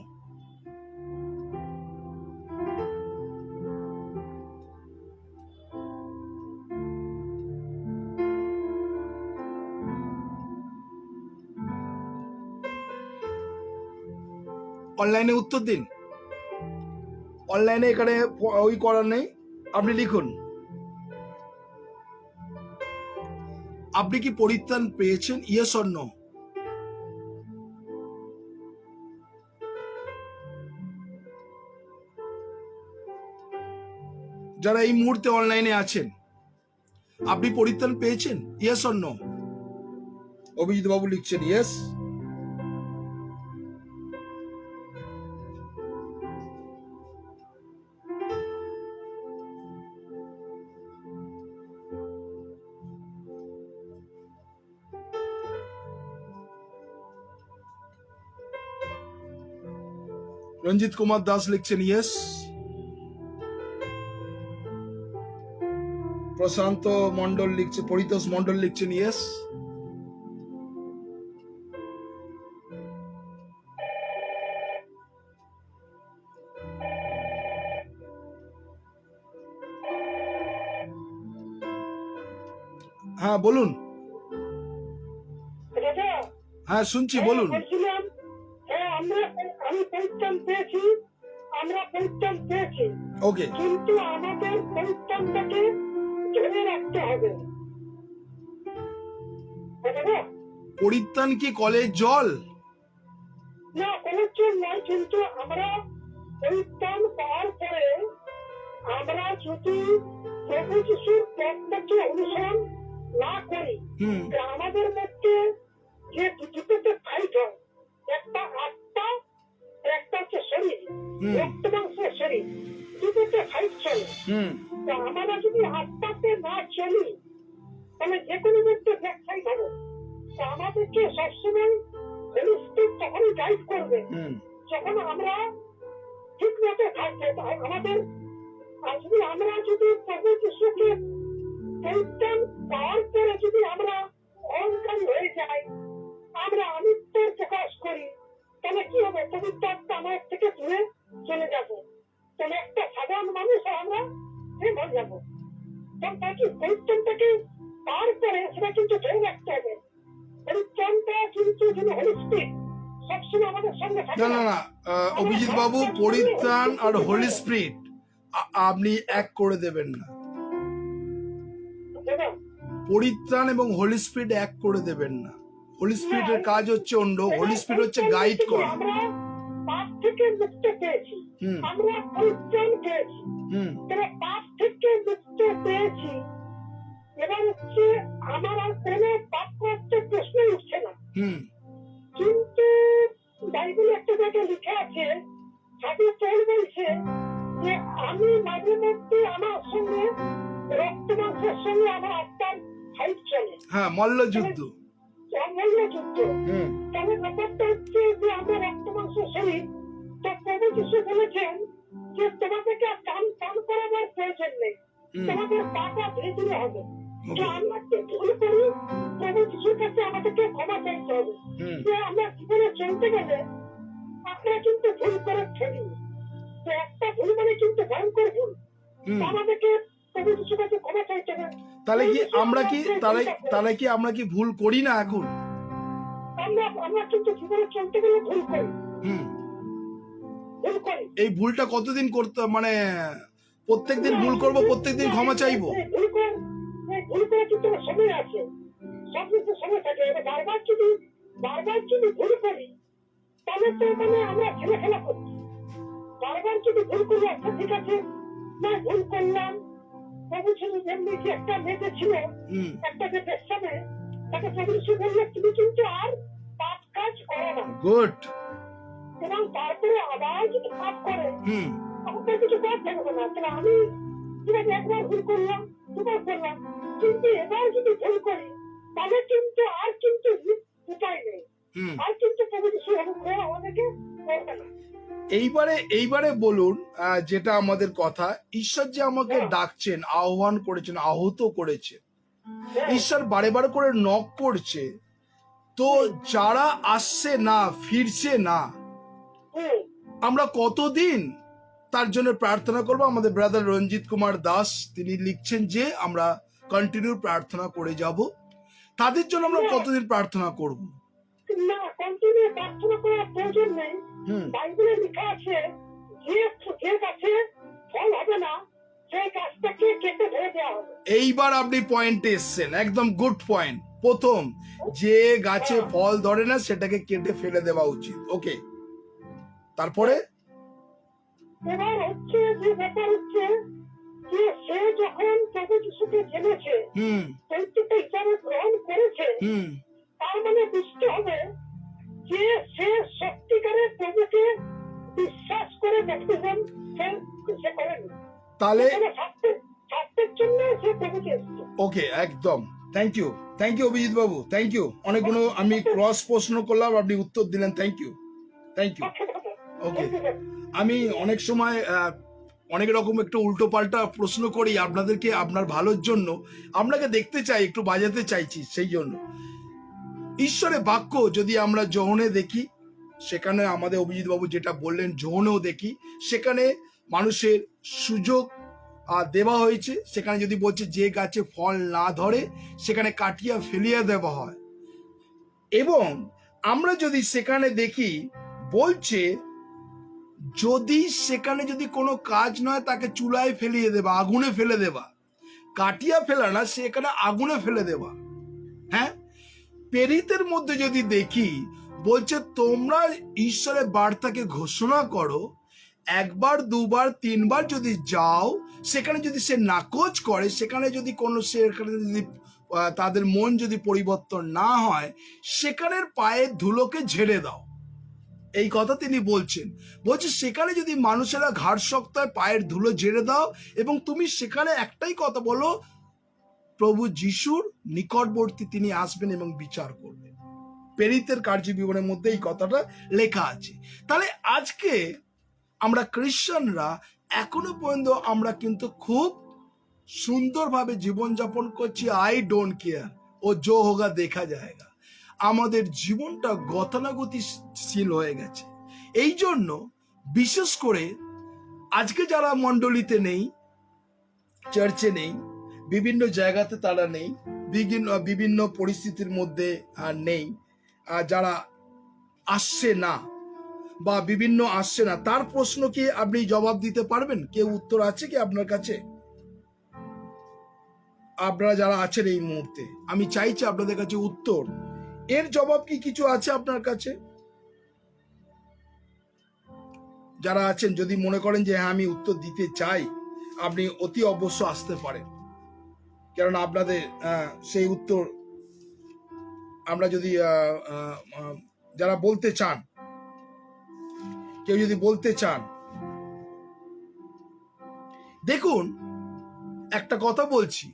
অনলাইনে উত্তর দিন। অনলাইনে এখানে ওই করার নেই, আপনি লিখুন, আপনি কি পরিত্রাণ পেয়েছেন? Yes or no? যারা এই মুহূর্তে অনলাইনে আছেন, আপনি পরিত্রাণ পেয়েছেন? Yes or no? অভিজিৎ বাবু লিখছেন ইয়েস। রঞ্জিত কুমার দাস লিখছেন ইয়েস। প্রশান্ত মন্ডল লিখছে, পরিতোষ মন্ডল লিখছেন ইয়েস। হ্যাঁ বলুন, দাদা হ্যাঁ শুনছি, বলুন। বলছিলাম, হ্যাঁ আমি পরিত্রাণ পেয়েছি, আমরা পরিত্রাণ পেয়েছি, ওকে, কিন্তু আমাদের পরিত্রাণটাকে ধরে রাখতে হবে। দাদা পরিত্রাণ কি কলের জল? না, কোনো চোর নয়, কিন্তু আমরা পরিত্রাণ পাওয়ার পরে আমরা যদি প্রভু যিশুর পথটাকে অনুসরণ না করি, হুম আমাদের মধ্যে যে দুটোতে ফাইট হয়, একটা আত্মা, একটা হচ্ছে শরীর, হুম। রক্ত মাংসের শরীর, দুটোতে ফাইট চলে। হুম তো আমরা যদি আত্মাতে না চলি, তাহলে যে কোনো মধ্যে ব্যাখ্যাই হবে। তো আমাদেরকে সবসময় হোলি স্পিরিট তখনই গাইড করবে হুম যখন আমরা ঠিক মতো থাকবো। তাই আমাদের আমরা যদি প্রভু যিশুকে পরিত্রাণ পাওয়ার পরে যদি আমরা অহংকারী হয়ে যাই, আমরা আমিত্বের প্রকাশ করি, তাহলে কি হবে? পবিত্র আত্মা আমার থেকে দূরে চলে যাবে, তাহলে একটা সাধারণ মানুষ আমরা হয়ে যাবো। তখন তাকে পরিত্রাণটাকে পার করে সেটা কিন্তু ধরে রাখতে হবে। পরিত্রাণটা কিন্তু যদি হোলি স্পিরিট সবসময় আমাদের সঙ্গে থাকে। না না না, অভিজিৎ বাবু, পরিত্রাণ আর হোলি স্পিরিট আপনি এক করে দেবেন না। দাদা, পরিত্রাণ এবং হোলি স্পিরিট এক করে দেবেন না। হোলি স্পিরিটের কাজ হচ্ছে অন্য, হোলি স্পিরিট হচ্ছে গাইড করা। আমরা পাপ থেকে মুক্তি পেয়েছি, হুম আমরা পরিত্রাণ পেয়েছি, হুম তাহলে পাপ থেকে মুক্তি পেয়েছি। এবার হচ্ছে আমার আর কোনো পাপ করতে প্রশ্নই উঠছে না। হুম কিন্তু বাইবেলে একটা জায়গায় লিখে আছে, সাধু পৌল বলছে যে আমি মাঝে মধ্যে আমার সঙ্গে রক্ত মাংসের সঙ্গে আমার আত্মার ফাইট চলে, হ্যাঁ, মল্লযুদ্ধ। অমূল্য যুদ্ধ। হুম তাহলে ব্যাপারটা হচ্ছে যে আমরা রক্ত মাংস শরীর, তো প্রভু যিশু বলেছেন যে তোমাদেরকে আর কান কান করাবার প্রয়োজন নেই, হুম তোমাদের পাটা ধীরে ধীরে হবে। Okay. যে আমরা যে ভুল করি, প্রভু যিশুর কাছে আমাদেরকে ক্ষমা চাইতে হবে। হুম যে আমরা জীবনে চলতে গেলে আমরা কিন্তু ভুল করে ফেলি, তো একটা ভুল মানে কিন্তু ভয়ঙ্কর ভুল। হুম। তো আমাদেরকে প্রভু যিশুর কাছে ক্ষমা চাইতে হবে। তাহলে কি আমরা কি ভুল করি না এখন? আমরা কিন্তু জীবনে চলতে গেলে ভুল করি, হুম। ভুল করি। এই ভুলটা কতদিন করতে, মানে প্রত্যেকদিন ভুল করব, প্রত্যেকদিন ক্ষমা চাইবো? ভুল করে কিন্তু সময় আছে, সব কিছু সময় থাকে। এবার বারবার যদি ভুল করি, তাহলে তো মানে আমরা ছেলে খেলা করছি। বারবার যদি ভুল করি, আচ্ছা ঠিক আছে, না ভুল করলাম। প্রভু ছিল যেমনি যে একটা মেয়েতে ছিল, হুম একটা যে বেশ্যামে, তাকে প্রভু যিশু বললে তুমি কিন্তু আর পাপ কাজ করো না। গুড। এবং তারপরে আবার যদি পাপ করে, হুম আমাদের কিছু করার থাকবে না। তাহলে আমি ঠিক আছে, একবার ভুল করলাম, দুবার করলাম, কিন্তু এবার যদি ভুল করি, তাহলে কিন্তু আর কিন্তু উপায় নেই, হুম। আর কিন্তু প্রভু যিশু অনুগ্রহ আমাদেরকে করবে না। এইবারে বলুন, যেটা আমাদের কথা, ঈশ্বর যে আমাকে ডাকছেন, আহ্বান করেছেন, আহত করেছে, ঈশ্বর বারে বারে করে নক করছে, তো যারা আসছে না, ফিরছে না, হুম, আমরা কতদিন তার জন্য প্রার্থনা করব? আমাদের ব্রাদার রঞ্জিত কুমার দাস তিনি লিখছেন যে আমরা কন্টিনিউ প্রার্থনা করে যাব। তাদের জন্য আমরা কতদিন প্রার্থনা করব? না, কন্টিনিউ প্রার্থনা করার প্রয়োজন নেই। হুম বাইবেলে লেখা আছে যে গাছে ফল হবে না, সেই গাছটাকে কেটে ফেলে দেওয়া হবে। এইবার আপনি পয়েন্টে এসছেন, একদম গুড পয়েন্ট। প্রথম, যে গাছে ফল ধরে না সেটাকে কেটে ফেলে দেওয়া উচিত। ওকে, তারপরে এবার হচ্ছে যে ব্যাপার হচ্ছে যে সে যখন প্রভু যিশুকে জেনেছে, হুম পরিচিত হিসাবে গ্রহণ করেছে, হুম তার মানে বুঝতে হবে যে সে সত্যিকারের প্রভুকে বিশ্বাস করে ব্যাপটিজম সে করেনি। তাহলে স্বার্থের জন্য সে প্রভুকে এসেছে। ওকে, একদম। Thank you Abhijit Babu, thank you. অনেকগুলো আমি ক্রস প্রশ্ন করলাম, আপনি উত্তর দিলেন, থ্যাংক ইউ। ওকে, আমি অনেক সময় অনেক রকম একটু উল্টো পাল্টা প্রশ্ন করি আপনাদেরকে, আপনার ভালোর জন্য, আপনাকে দেখতে চাই, একটু বাজাতে চাইছি, সেই জন্য। ঈশ্বরের বাক্য যদি আমরা যোহনে দেখি, সেখানে আমাদের অভিজিৎ বাবু যেটা বললেন, যোহনেও দেখি, সেখানে মানুষের সুযোগ দেওয়া হয়েছে, সেখানে যদি বলছে যে গাছে ফল না ধরে সেখানে কাটিয়া ফেলিয়া দেওয়া হয়। এবং আমরা যদি সেখানে দেখি বলছে যদি সেখানে যদি কোনো কাজ নয় তাকে চুলায় ফেলিয়ে দেবা, আগুনে ফেলে দেবা, কাটিয়া ফেলা না, সেখানে আগুনে ফেলে দেবা। হ্যাঁ, পেরিতের মধ্যে যদি দেখি বলছে তোমরা ঈশ্বরের বার্তাকে ঘোষণা করো, একবার দুবার তিনবার যদি যাও, সেখানে যদি সে নাকচ করে, সেখানে যদি কোনো সেখানে যদি তাদের মন যদি পরিবর্তন না হয়, সেখানের পায়ের ধুলোকে ঝেড়ে দাও। এই কথা তিনি বলছেন। বলছে সেখানে যদি মানুষেরা ঘাড় শক্ত হয়, পায়ের ধুলো ঝেড়ে দাও, এবং তুমি সেখানে একটাই কথা বলো, প্রভু যিশুর নিকটবর্তী তিনি আসবেন এবং বিচার করবেন। পেরিতের কার্যবিবরণের মধ্যে এই কথাটা লেখা আছে। তাহলে আজকে আমরা খ্রিস্টানরা এখনো পর্যন্ত আমরা কিন্তু খুব সুন্দরভাবে জীবনযাপন করছি, আই ডোন্ট কেয়ার ও জো হোগা দেখা যায়গা। আমাদের জীবনটা গতানুগতিশীল হয়ে গেছে। এই জন্য বিশেষ করে আজকে যারা মণ্ডলীতে নেই, চার্চে নেই, বিভিন্ন জায়গাতে তারা নেই, বিভিন্ন পরিস্থিতির মধ্যে নেই, যারা আসছে না বা বিভিন্ন আসছে না, তার প্রশ্ন কি আপনি জবাব দিতে পারবেন? কেউ উত্তর আছে কি আপনার কাছে? আপনারা যারা আছেন এই মুহূর্তে, আমি চাইছি আপনাদের কাছে উত্তর, এর জবাব কি কিছু আছে আপনার কাছে? যারা আছেন যদি মনে করেন যে হ্যাঁ আমি উত্তর দিতে চাই, আপনি অতি অবশ্য আসতে পারেন, কারণ আপনাদের সেই উত্তর আমরা যদি যারা বলতে চান, কেউ যদি বলতে চান। দেখুন, একটা কথা বলছি,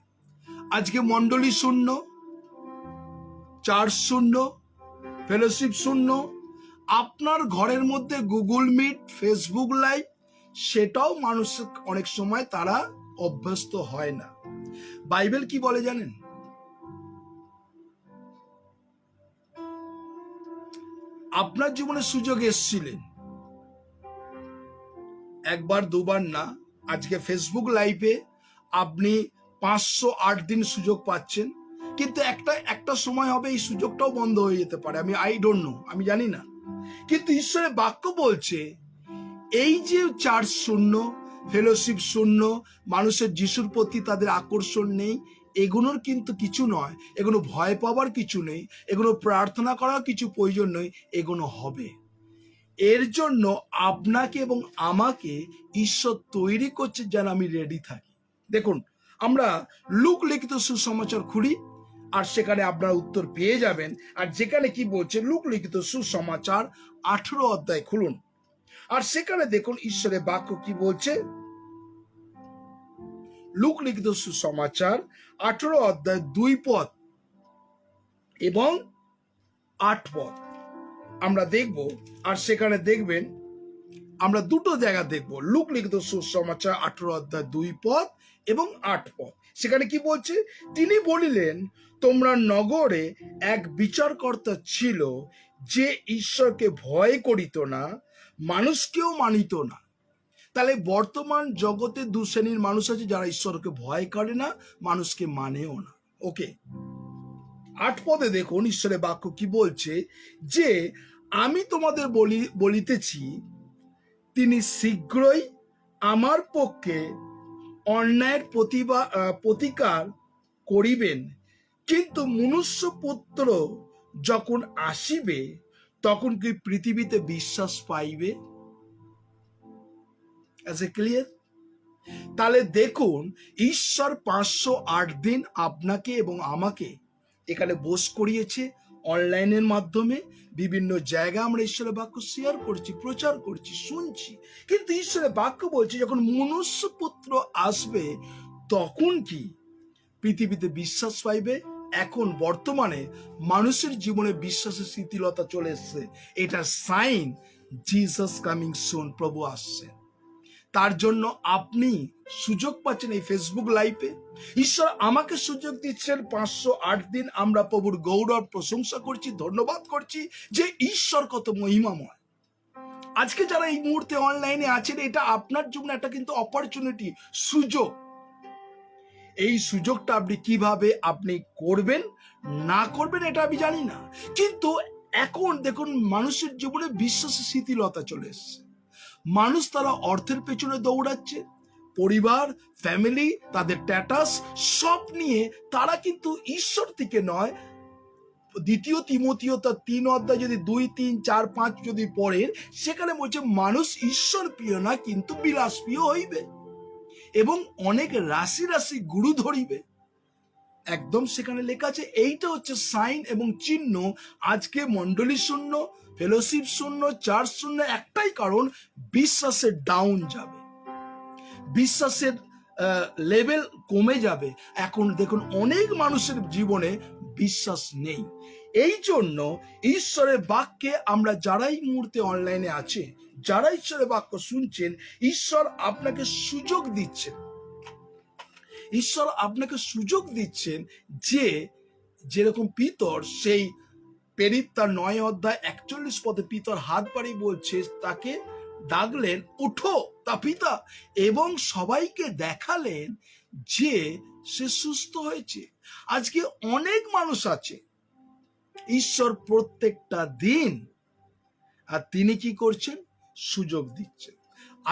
আজকে মণ্ডলী শূন্য, চার্চ শূন্য, ফেলোশিপ শূন্য, আপনার ঘরের মধ্যে গুগল মিট, ফেসবুক লাইভ, সেটাও মানুষ অনেক সময় তারা অভ্যস্ত হয় না। বাইবেল কি বলে জানেন? আপনার জীবনে সুযোগ এসেছিলেন, একবার দুবার না, আজকে ফেসবুক লাইভে আপনি 508 দিন সুযোগ পাচ্ছেন, কিন্তু একটা সময় হবে এই সুযোগটাও বন্ধ হয়ে যেতে পারে। আই ডোন্ট নো, আমি জানি না, কিন্তু ঈশ্বরের বাক্য বলছে এই যে চার্চ শূন্য, ফেলোশিপ শূন্য, মানুষের যিশুর প্রতি তাদের আকর্ষণ নেই, এগুলোর কিন্তু কিছু নয়, এগুলো ভয় পাওয়ার কিছু নেই, এগুলো প্রার্থনা করার কিছু প্রয়োজন নেই, এগুলো হবে। এর জন্য আপনাকে এবং আমাকে ঈশ্বর তৈরি করছে যেন আমি রেডি থাকি। দেখুন, আমরা লুক লিখিত সুসমাচার খুলি, আর সেখানে আপনারা উত্তর পেয়ে যাবেন। আর যেখানে কি বলছে, লুক লিখিত সুসমাচার 18 অধ্যায় খুলুন, আর সেখানে দেখুন ঈশ্বরের বাক্য কি বলছে। লুক লিখিত সুসমাচার 18 অধ্যায় 2 পদ এবং 8 পদ আমরা দেখব। আর সেখানে দেখবেন আমরা দুটো জায়গা দেখব। লুক লিখিত সুসমাচার 18 অধ্যায় 2 পদ এবং 8 পদ। সেখানে কি বলছে? তিনি বলিলেন, তোমরা নগরে এক বিচারকর্তা ছিল, যে ঈশ্বরকে ভয় করিত না, মানুষকেও মানিত না। তাহলে বর্তমান জগতে দু শ্রেণীর মানুষ আছে, যারা ঈশ্বরকে ভয় করে না, মানুষকে মানেও না। ওকে, 8 পদে দেখুন ঈশ্বরের বাক্য কি বলছে, যে আমি তোমাদের বলিতেছি, তিনি শীঘ্রই আমার পক্ষে অন্যায়ের প্রতিকার করিবেন, কিন্তু মনুষ্যপুত্র যখন আসিবে, তখন কি পৃথিবীতে বিশ্বাস পাইবে? ক্লিয়ার? তাহলে দেখুন, ঈশ্বর 508 দিন আপনাকে এবং আমাকে এখানে বোস করিয়েছে, অনলাইনের মাধ্যমে বিভিন্ন জায়গা আমরা ঈশ্বরের বাক্য শেয়ার করছি, প্রচার করছি, শুনছি। কিন্তু ঈশ্বরের বাক্য বলছে যখন মনুষ্যপুত্র আসবে, তখন কি পৃথিবীতে বিশ্বাস পাইবে? এখন বর্তমানে মানুষের জীবনে বিশ্বাসের শিথিলতা চলে এসছে। এটা সাইন জিসাস কামিং সুন, প্রভু আসছেন। তার জন্য আপনি সুযোগ পাচ্ছেন এই ফেসবুক লাইভে। ঈশ্বর আমাকে সুযোগ দিচ্ছেন 508 দিন। আমরা প্রভুর গৌরব প্রশংসা করছি, ধন্যবাদ করছি যে ঈশ্বর কত মহিমাময়। আজকে যারা এই মুহূর্তে অনলাইনে আছেন, এটা আপনার জন্য একটা কিন্তু অপরচুনিটি, সুযোগ। এই সুযোগটা আপনি কিভাবে আপনি করবেন না করবেন এটা আমি জানি না, কিন্তু এখন দেখুন মানুষের জীবনে বিশ্বাসের শিথিলতা চলে এসছে। মানুষ তারা অর্থের পেছনে দৌড়াচ্ছে, পরিবার, ফ্যামিলি, তাদের স্ট্যাটাস সব নিয়ে তারা কিন্তু ঈশ্বর থেকে নয়। দ্বিতীয় তিমোথীয় তার 3 অধ্যায় যদি 2, 3, 4, 5 যদি পড়েন, সেখানে বলছে মানুষ ঈশ্বর প্রিয় না কিন্তু বিলাস প্রিয় হইবে এবং অনেক রাশি রাশি গুরু ধরিবে। একদম সেখানে লেখা আছে। এইটা হচ্ছে সাইন এবং চিহ্ন। আজকে মন্ডলী শূন্য, ফেলোশিপ শূন্য, চার্চ শূন্য, একটাই কারণ, বিশ্বাসের ডাউন যাবে, বিশ্বাসের লেভেল কমে যাবে। এখন দেখুন অনেক মানুষের জীবনে বিশ্বাস নেই। এই জন্য ঈশ্বরের বাক্যে আমরা যারাই মুহূর্তে অনলাইনে আছে, যারা ঈশ্বরের বাক্য শুনছেন, ঈশ্বর আপনাকে সুযোগ দিচ্ছেন। ঈশ্বর আপনাকে সুযোগ দিচ্ছেন যে যেরকম পিতর সেই পেরিত তার 9 অধ্যায় 41 পদে পিতর হাত বাড়িয়ে বলছে, তাকে ডাকলেন, উঠো তা পিতা, এবং সবাইকে দেখালেন যে সে সুস্থ হয়েছে। আজকে অনেক মানুষ আছে, ঈশ্বর প্রত্যেকটা দিন আর তিনি কি করছেন, সুযোগ দিচ্ছেন।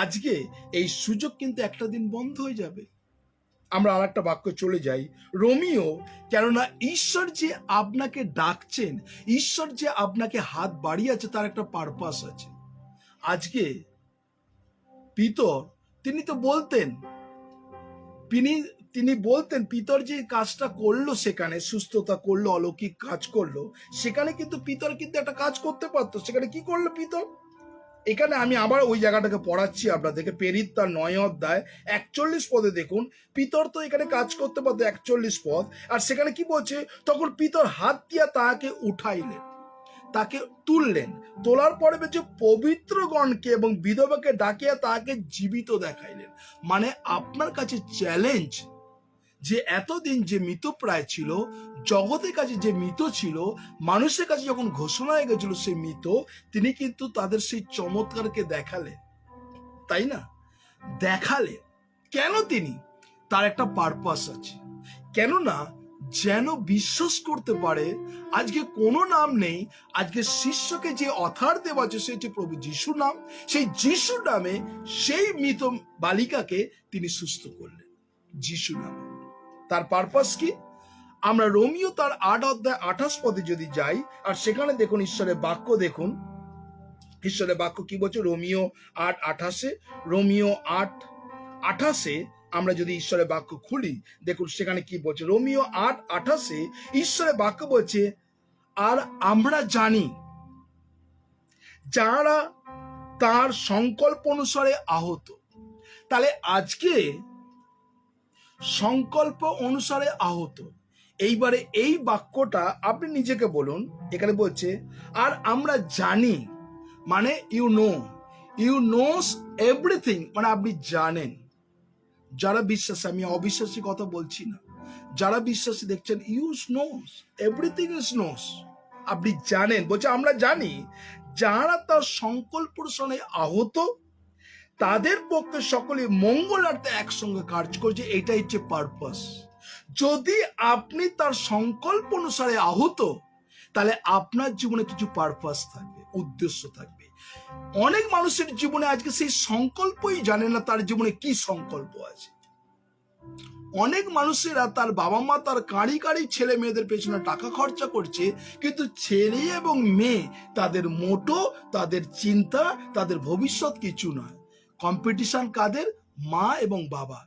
আজকে এই সুযোগ কিন্তু একটা দিন বন্ধ হয়ে যাবে। আমরা আর একটা বাক্য চলে যাই, রোমিও। কেননা ঈশ্বর যে আপনাকে ডাকছেন, ঈশ্বর যে আপনাকে হাত বাড়িয়ে আছে, তার একটা পারপাস আছে। আজকে পিতর তিনি তো বলতেন, তিনি বলতেন, পিতর যে কাজটা করলো, সেখানে সুস্থতা করলো, অলৌকিক কাজ করলো, সেখানে কিন্তু পিতর কিন্তু একটা কাজ করতে পারতো। সেখানে কি করলো পিতর? এখানে আমি আবার ওই জায়গাটাকে পড়াচ্ছি আপনাদেরকে, পেরিত তার 9 অধ্যায় 41 পদে দেখুন। পিতর তো এখানে কাজ করতে পারতো, 41 পদ। আর সেখানে কি বলছে, তখন পিতর হাত দিয়া তাহাকে উঠাইলেন, তাকে তুললেন, তোলার পরে বলছে পবিত্রগণকে এবং বিধবাকে ডাকিয়া তাহাকে জীবিত দেখাইলেন। মানে আপনার কাছে চ্যালেঞ্জ, যে এতদিন যে মৃতপ্রায় ছিল, জগতের কাছে যে মৃত ছিল, মানুষের কাছে যখন ঘোষণা হয়ে গেছিল সে মৃত, তিনি কিন্তু তাদের সেই চমৎকারকে দেখালেন, তাই না? দেখালেন কেন? তিনি, তার একটা পারপাস আছে। কেননা যেন বিশ্বাস করতে পারে আজকে কোনো নাম নেই, আজকে শিষ্যকে যে অথার দেওয়া আছে সে হচ্ছে প্রভু যিশু নাম। সেই যিশু নামে সেই মৃত বালিকাকে তিনি সুস্থ করলেন, যিশু নামে। তার পারপাস কি? আমরা রোমিও তার 8 অধ্যায় 28 পদে যদি যাই, আর সেখানে দেখুন ঈশ্বরের বাক্য, দেখুন ঈশ্বরের বাক্য কি বলছে। রোমিও 8:28, রোমিও 8:28 আমরা যদি ঈশ্বরের বাক্য খুলি, দেখুন সেখানে কি বলছে। রোমিও 8:28 ঈশ্বরের বাক্য বলছে, আর আমরা জানি যারা তার সংকল্প অনুসারে আহত। তাহলে আজকে সংকল্প অনুসারে আহত। এইবারে এই বাক্যটা আপনি নিজেকে বলুন। এখানে বলছে আর আমরা জানি, মানে ইউ নোস এভরিথিং, মানে আপনি জানেন। যারা বিশ্বাসী, আমি অবিশ্বাসী কথা বলছি না, যারা বিশ্বাসী দেখছেন, you knows everything is knows, আপনি জানেন। বলছে আমরা জানি যারা তার সংকল্প অনুসারে আহত, তাদের পক্ষে সকলে মঙ্গলার্থে একসঙ্গে কাজ করছে। এটাই হচ্ছে পারপাস। যদি আপনি তার সংকল্প অনুসারে আহত, তাহলে আপনার জীবনে কিছু পারপাস থাকবে, উদ্দেশ্য থাকবে। অনেক মানুষের জীবনে আজকে সেই সংকল্পই জানে না তার জীবনে কি সংকল্প আছে। অনেক মানুষেরা তার বাবা মা তার কাঁড়ি কাঁড়ি ছেলে মেয়েদের পেছনে টাকা খরচা করছে, কিন্তু ছেলে এবং মেয়ে তাদের মোটো, তাদের চিন্তা, তাদের ভবিষ্যৎ কিছু নয়। কম্পিটিশন কাদের? মা এবং বাবা।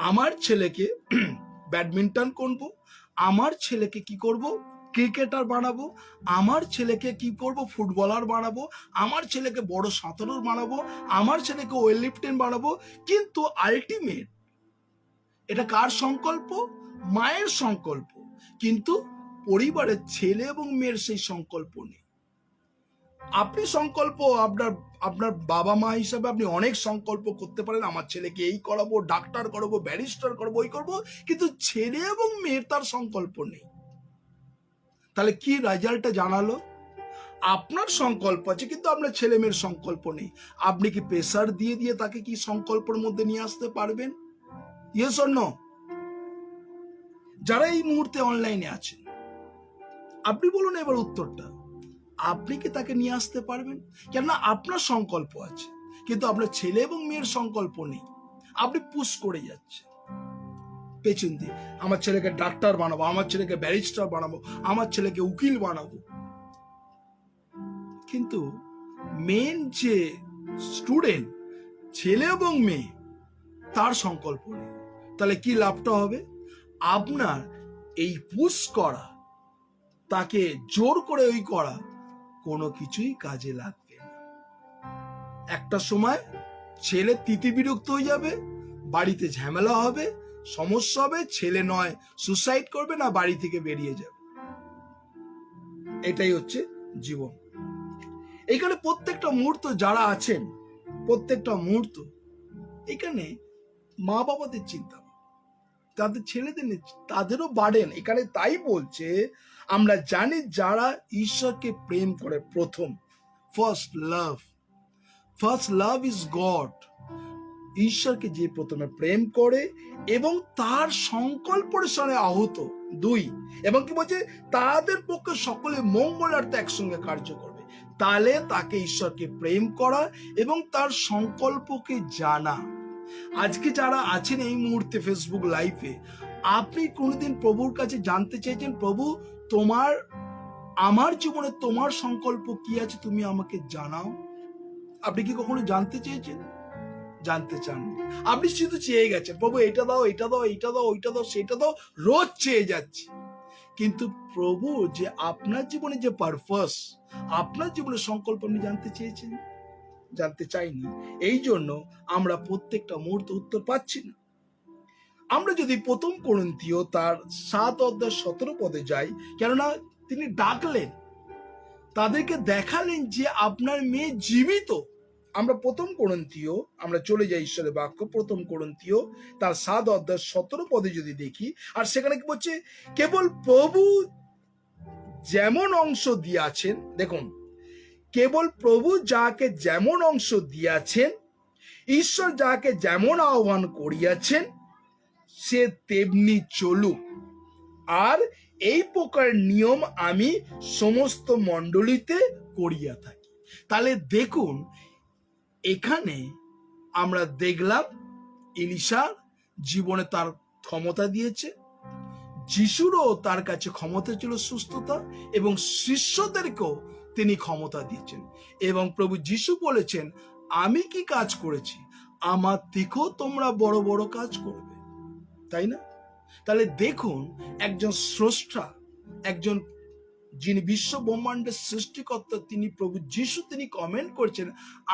আমার ছেলেকে ব্যাডমিন্টন করব, আমার ছেলেকে কি করব, ক্রিকেটার বানাবো, আমার ছেলেকে কি করব, ফুটবলার বানাবো, আমার ছেলেকে বড় সাঁতারুর বানাবো, আমার ছেলেকে ওয়েল লিফটিং বানাবো। কিন্তু আলটিমেট এটা কার সংকল্প? মায়ের সংকল্প। কিন্তু পরিবারের ছেলে এবং মেয়ের সেই সংকল্প নেই। আপনি সংকল্প, আপনার বাবা মা হিসাবে আপনি অনেক সংকল্প করতে পারেন, আমার ছেলেকে এই করাবো, ডাক্তার করাবো, ব্যারিস্টার করবো, ওই করবো, কিন্তু ছেলে এবং মেয়ের তার সংকল্প নেই। তাহলে কি রেজাল্টটা জানালো? আপনার সংকল্প আছে, কিন্তু আপনার ছেলে মেয়ের সংকল্প নেই। আপনি কি প্রেসার দিয়ে দিয়ে তাকে কি সংকল্পের মধ্যে নিয়ে আসতে পারবেন? Yes or no? যারা এই মুহূর্তে অনলাইনে আছেন, আপনি বলুন এবার উত্তরটা। আপনি কি তাকে নিয়ে আসতে পারবেন? কেননা আপনার সংকল্প আছে, কিন্তু আপনার ছেলে এবং মেয়ের সংকল্প নেই। আপনি পুশ করে যাচ্ছেন পেছন দিয়ে, আমার ছেলেকে ডাক্তার বানাবো, আমার ছেলেকে ব্যারিস্টার বানাবো, আমার ছেলেকে উকিল বানাবো। কিন্তু মেন যে স্টুডেন্ট, ছেলে এবং মেয়ে, তার সংকল্প নেই। তাহলে কি লাভটা হবে? আপনার এই পুশ করা, তাকে জোর করে ওই করা, কোনো কিছুই কাজে লাগবে না। একটা সময় ছেলে তিতিবিরক্ত হয়ে যাবে, বাড়িতে ঝামেলা হবে, সমস্যা হবে, ছেলে নয় সুসাইড করবে, না বাড়ি থেকে বেরিয়ে যাবে। এটাই হচ্ছে জীবন। এখানে প্রত্যেকটা মুহূর্ত যারা আছেন, প্রত্যেকটা মুহূর্ত এখানে মা বাবাদের চিন্তা, তাদের ছেলেদের তাদেরও বাড়েন এখানে। তাই বলছে, আমরা জানি যারা ঈশ্বরকে প্রেম করে, প্রথম ফার্স্ট লাভ ইজ গড। ঈশ্বরকে যে প্রথমে প্রেম করে এবং তার সংকল্পের সঙ্গে আহত, দুই, এবং কি বলছে, তাদের পক্ষে সকলে মঙ্গলার্থে একসঙ্গে কার্য করবে। তাহলে তাকে ঈশ্বরকে প্রেম করা এবং তার সংকল্পকে জানা। আজকে যারা আছেন এই মুহূর্তে ফেসবুক লাইভে, আপনি কোনোদিন প্রভুর কাছে জানতে চেয়েছেন, প্রভু তোমার আমার জীবনে তোমার সংকল্প কি আছে, তুমি আমাকে জানাও? আপনি কি কখনো জানতে চেয়েছেন? জানতে চান? আপনি শুধু চেয়ে গেছেন, প্রভু এটা দাও, এটা দাও, এইটা দাও, ওইটা দাও, সেটা দাও, রোজ চেয়ে যাচ্ছি। কিন্তু প্রভু যে আপনার জীবনে যে পারপাস, আপনার জীবনের সংকল্প আপনি জানতে চেয়েছেন? জানতে চাইনি। এই জন্য আমরা প্রত্যেকটা মুহূর্তে উত্তর পাচ্ছি না। আমরা যদি প্রথম করিন্থীয় তার 7:17 যাই, কেননা তিনি ডাকলেন, তাদেরকে দেখালেন যে আপনার মেয়ে জীবিত। আমরা প্রথম করিন্থীয়, আমরা চলে যাই ঈশ্বরের বাক্য, প্রথম করিন্থীয় তার 7:17 যদি দেখি, আর সেখানে কি বলছে, কেবল প্রভু যেমন অংশ দিয়াছেন, দেখুন, কেবল প্রভু যাকে যেমন অংশ দিয়াছেন, ঈশ্বর যাকে যেমন আহ্বান করিয়াছেন, সে তেমনি চলুক। আর এই প্রকার নিয়ম আমি সমস্ত মণ্ডলীতে করিয়া থাকি। তাহলে দেখুন, এখানে আমরা দেখলাম এলিশার জীবনে তার ক্ষমতা দিয়েছে, যিশুরও তার কাছে ক্ষমতা ছিল সুস্থতা, এবং শিষ্যদেরকেও তিনি ক্ষমতা দিয়েছেন। এবং প্রভু যিশু বলেছেন, আমি কি কাজ করেছি, আমার থেকেও তোমরা বড় বড় কাজ করবে। তাই না? তাহলে দেখুন, একজন স্রষ্টা, একজন যিনি বিশ্ব ব্রহ্মাণ্ডের সৃষ্টিকর্তা, তিনি প্রভু যিশু, তিনি কমেন্ট করছেন,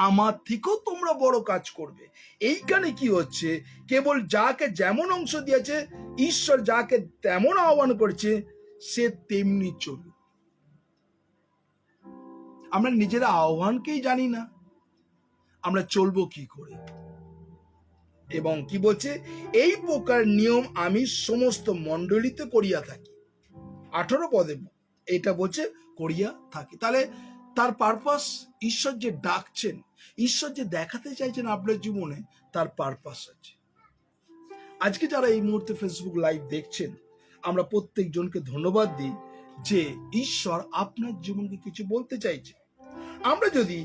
আমার থেকেও তোমরা বড় কাজ করবে। এইখানে কি হচ্ছে, কেবল যাকে যেমন অংশ দিয়েছে, ঈশ্বর যাকে তেমন আহ্বান করছে, সে তেমনি চলুক। আমরা নিজেরা আহ্বানকেই জানি না, আমরা চলবো কি করে? এবং কি বলছে, এই প্রকার নিয়ম আমি সমস্ত মণ্ডলীতে করিয়া থাকি। 18 এটা বলছে করিয়া থাকি। তাহলে তার পারপাস, ঈশ্বর যে ডাকছেন, ঈশ্বর যে দেখাতে চাইছেন আপনার জীবনে, তার পারপাস আছে। আজকে যারা এই মুহূর্তে ফেসবুক লাইভ দেখছেন, আমরা প্রত্যেকজনকে ধন্যবাদ দিই যে ঈশ্বর আপনার জীবনকে কিছু বলতে চাইছে। আমরা যদি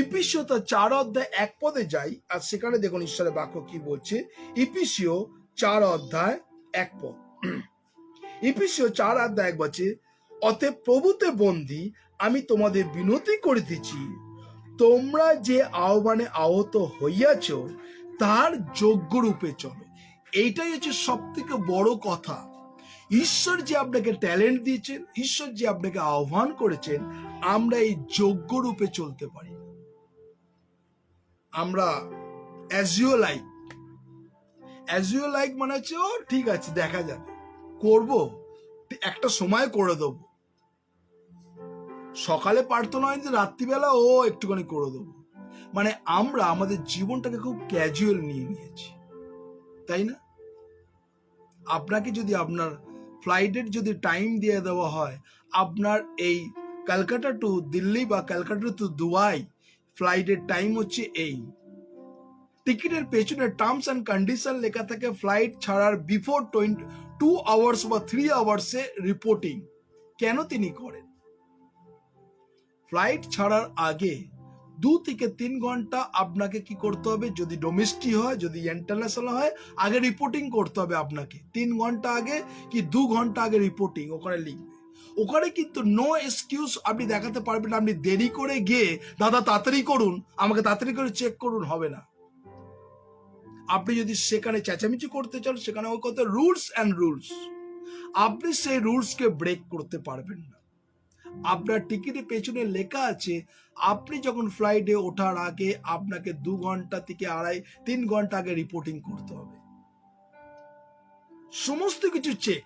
ইফিসীয় তার 4:1 যাই, আর সেখানে দেখুন ঈশ্বরের বাক্য কি বলছে। ইফিসীয় 4:1, ইফিসীয় 4:1 বলছে, অতএব প্রভুতে বন্দী আমি তোমাদের বিনতি করিতেছি, তোমরা যে আহ্বানে আহত হইয়াছ তার যোগ্য রূপে চলো। এইটাই হচ্ছে সব থেকে বড় কথা। ঈশ্বর যে আপনাকে ট্যালেন্ট দিয়েছেন, ঈশ্বর যে আপনাকে আহ্বান করেছেন, আমরা এই যোগ্য রূপে চলতে পারি। আমরা অ্যাজ ইউ লাইক মানে হচ্ছে, ও ঠিক আছে, দেখা যাবে, করব, একটা সময় করে দেবো, সকালে পারতো নয় যে রাত্রিবেলা ও একটুখানি করে দেবো। মানে আমরা আমাদের জীবনটাকে খুব ক্যাজুয়াল নিয়ে নিয়েছি, তাই না? আপনাকে যদি আপনার ফ্লাইটের যদি টাইম দিয়ে দেওয়া হয়, আপনার এই ক্যালকাটা টু দিল্লি বা ক্যালকাটা টু দুবাই ফ্লাইটের টাইম হচ্ছে এই। টিকিটের পেছনে টার্মস অ্যান্ড কন্ডিশন লেখা থাকে ফ্লাইট ছাড়ার বিফোর 2 আওয়ার্স বা 3 আওয়ার্সে রিপোর্টিং। কেন তিনি করেন? ফ্লাইট ছাড়ার আগে 2 থেকে 3 ঘন্টা আপনাকে কি করতে হবে, যদি ডোমেস্টিক হয়, যদি ইন্টারন্যাশনাল হয়, আগে রিপোর্টিং করতে হবে আপনাকে। 3 ঘন্টা আগে কি 2 ঘন্টা আগে রিপোর্টিং ওখানে লিখবে। ওখানে কিন্তু নো এক্সকিউজ আপনি দেখাতে পারবেন না। আপনি দেরি করে গিয়ে দাদা তাড়াতাড়ি করুন, আমাকে তাড়াতাড়ি করে চেক করুন, হবে না। আপনি যদি সেখানে চেঁচামেচি করতে চান, সেখানে ওই কথা রুলস অ্যান্ড রুলস, আপনি সেই রুলসকে ব্রেক করতে পারবেন না। আপনার টিকিটের পেছনে লেখা আছে আপনি যখন ফ্লাইটে ওঠার আগে আপনাকে 2 ঘন্টা থেকে 2.5-3 ঘন্টা আগে রিপোর্টিং করতে হবে। সমস্ত কিছু চেক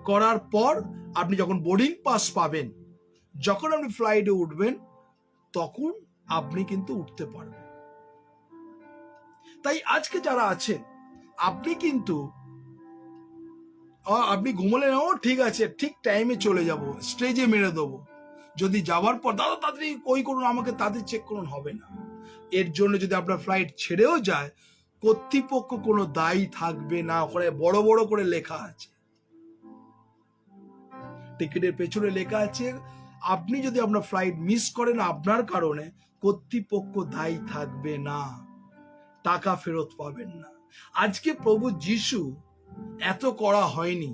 করার পর আপনি যখন বোর্ডিং পাস পাবেন, যখন আপনি ফ্লাইটে উঠবেন, তখন আপনি কিন্তু উঠতে পারবেন। তাই আজকে যারা আছেন, আপনি কিন্তু আপনি ঘুমলেন, ও ঠিক আছে, ঠিক টাইমে চলে যাব, স্টেজে মেরে দেবো, যদি যাওয়ার পর দাদা তাড়াতাড়ি ওই করুন, আমাকে তাদের চেক করুন, হবে না। এর জন্য যদি আপনার ফ্লাইট ছেড়েও যায়, কর্তৃপক্ষ কোনো দায়ী থাকবে না। ওখানে বড় বড় করে লেখা আছে, টিকিটের পেছনে লেখা আছে আপনি যদি আপনার ফ্লাইট মিস করেন আপনার কারণে, কর্তৃপক্ষ দায়ী থাকবে না, টাকা ফেরত পাবেন না। আজকে প্রভু যিশু এত করা হয়নি।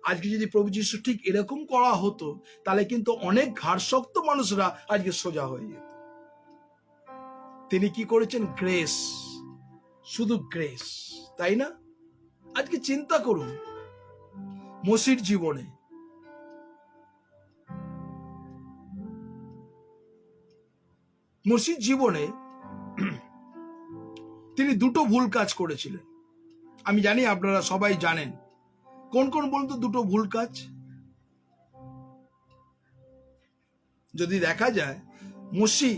আজকে যদি প্রভু যিশু ঠিক এরকম করা হতো, তাহলে কিন্তু অনেক ঘাড়শক্ত মানুষরা আজকে সোজা হয়ে যেত। তিনি কি করেছেন? গ্রেস, শুধু গ্রেস, তাই না? আজকে চিন্তা করুন মসির জীবনে, মসির জীবনে তিনি 2টো ভুল কাজ করেছিলেন। আমি জানি আপনারা সবাই জানেন। কোন কোন বলুন তো 2টো ভুল কাজ? যদি দেখা যায় মসি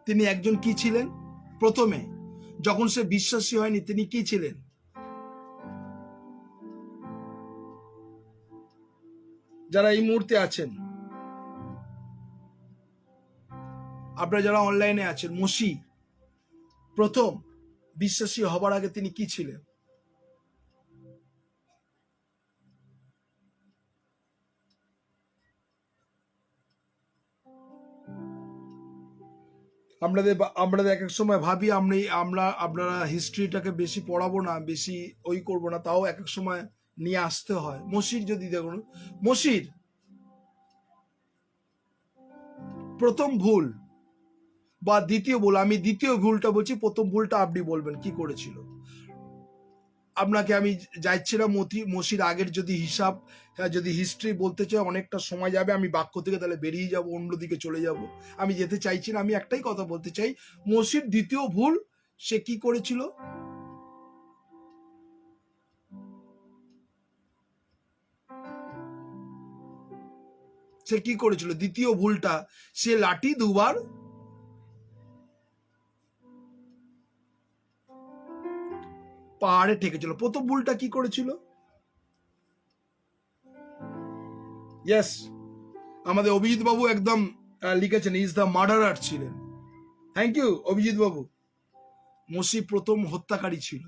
তিনি একজন কি ছিলেন? প্রথমে যখন সে বিশ্বাসী হয়নি, তিনি কি ছিলেন? যারা এই মুহূর্তে আছেন, আপনারা যারা অনলাইনে আছেন, মসি প্রথম বিশ্বাসী হবার আগে তিনি কি ছিলেন? আমরা এক এক সময় ভাবি আপনারা হিস্ট্রিটাকে বেশি পড়াবো না, বেশি ওই করবো না, তাও এক এক সময় নিয়ে আসতে হয়। মসির যদি দেখুন, মসির প্রথম ভুল বা দ্বিতীয় ভুল, আমি দ্বিতীয় ভুলটা বলছি, প্রথম ভুলটা আপনি বলবেন কি করেছিল। আপনাকে আমি যাচ্ছিলাম মসির আগের যদি হিসাব, যদি হিস্ট্রি বলতে চাই অনেকটা সময় যাবে, আমি বাক্য থেকে তাহলে বেরিয়ে যাব, অন্যদিকে চলে যাব। আমি যেতে চাইছি না, আমি একটাই কথা বলতে চাই, মসির দ্বিতীয় ভুল সে কি করেছিল? সে কি করেছিল? দ্বিতীয় ভুলটা, সে লাঠি 2বার পাহাড়ে ঠেকেছিল। প্রথম ভুলটা কি করেছিল? ইয়েস, আমাদের অভিজিৎ বাবু একদম লিখেছেন, ইজ দ্য মার্ডারার ছিলেন। থ্যাংক ইউ অভিজিৎ বাবু। মসি প্রথম হত্যাকারী ছিল,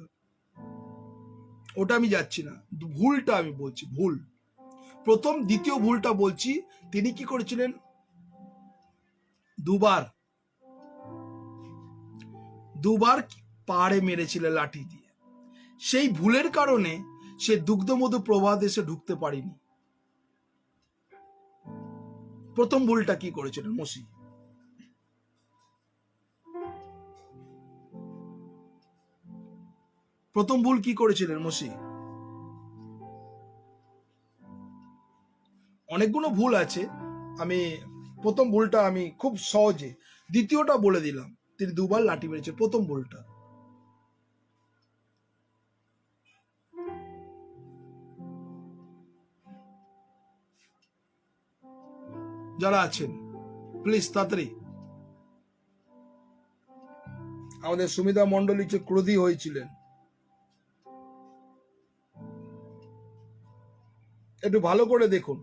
ওটা আমি যাচ্ছি না, ভুলটা আমি বলছি, ভুল প্রথম। দ্বিতীয় ভুলটা বলছি, তিনি কি করেছিলেন? 2বার পাহাড়ে মেরেছিলেন লাঠি দিয়ে। সেই ভুলের কারণে সে দুগ্ধমধু প্রবাহ দেশে ঢুকতে পারেনি। প্রথম ভুলটা কি করেছিলেন মসি? প্রথম ভুল কি করেছিলেন মসি? অনেকগুলো ভুল আছে, আমি প্রথম ভুলটা আমি খুব সহজে, দ্বিতীয়টা বলে দিলাম। তিনি 2বার লাঠি মেরেছেন, প্রথম ভুলটা। যারা আছেন প্লিজ তাড়াতাড়ি। আমাদের সুমিতা মণ্ডলী যে ক্রোধী হয়েছিলেন, একটু ভালো করে দেখুন।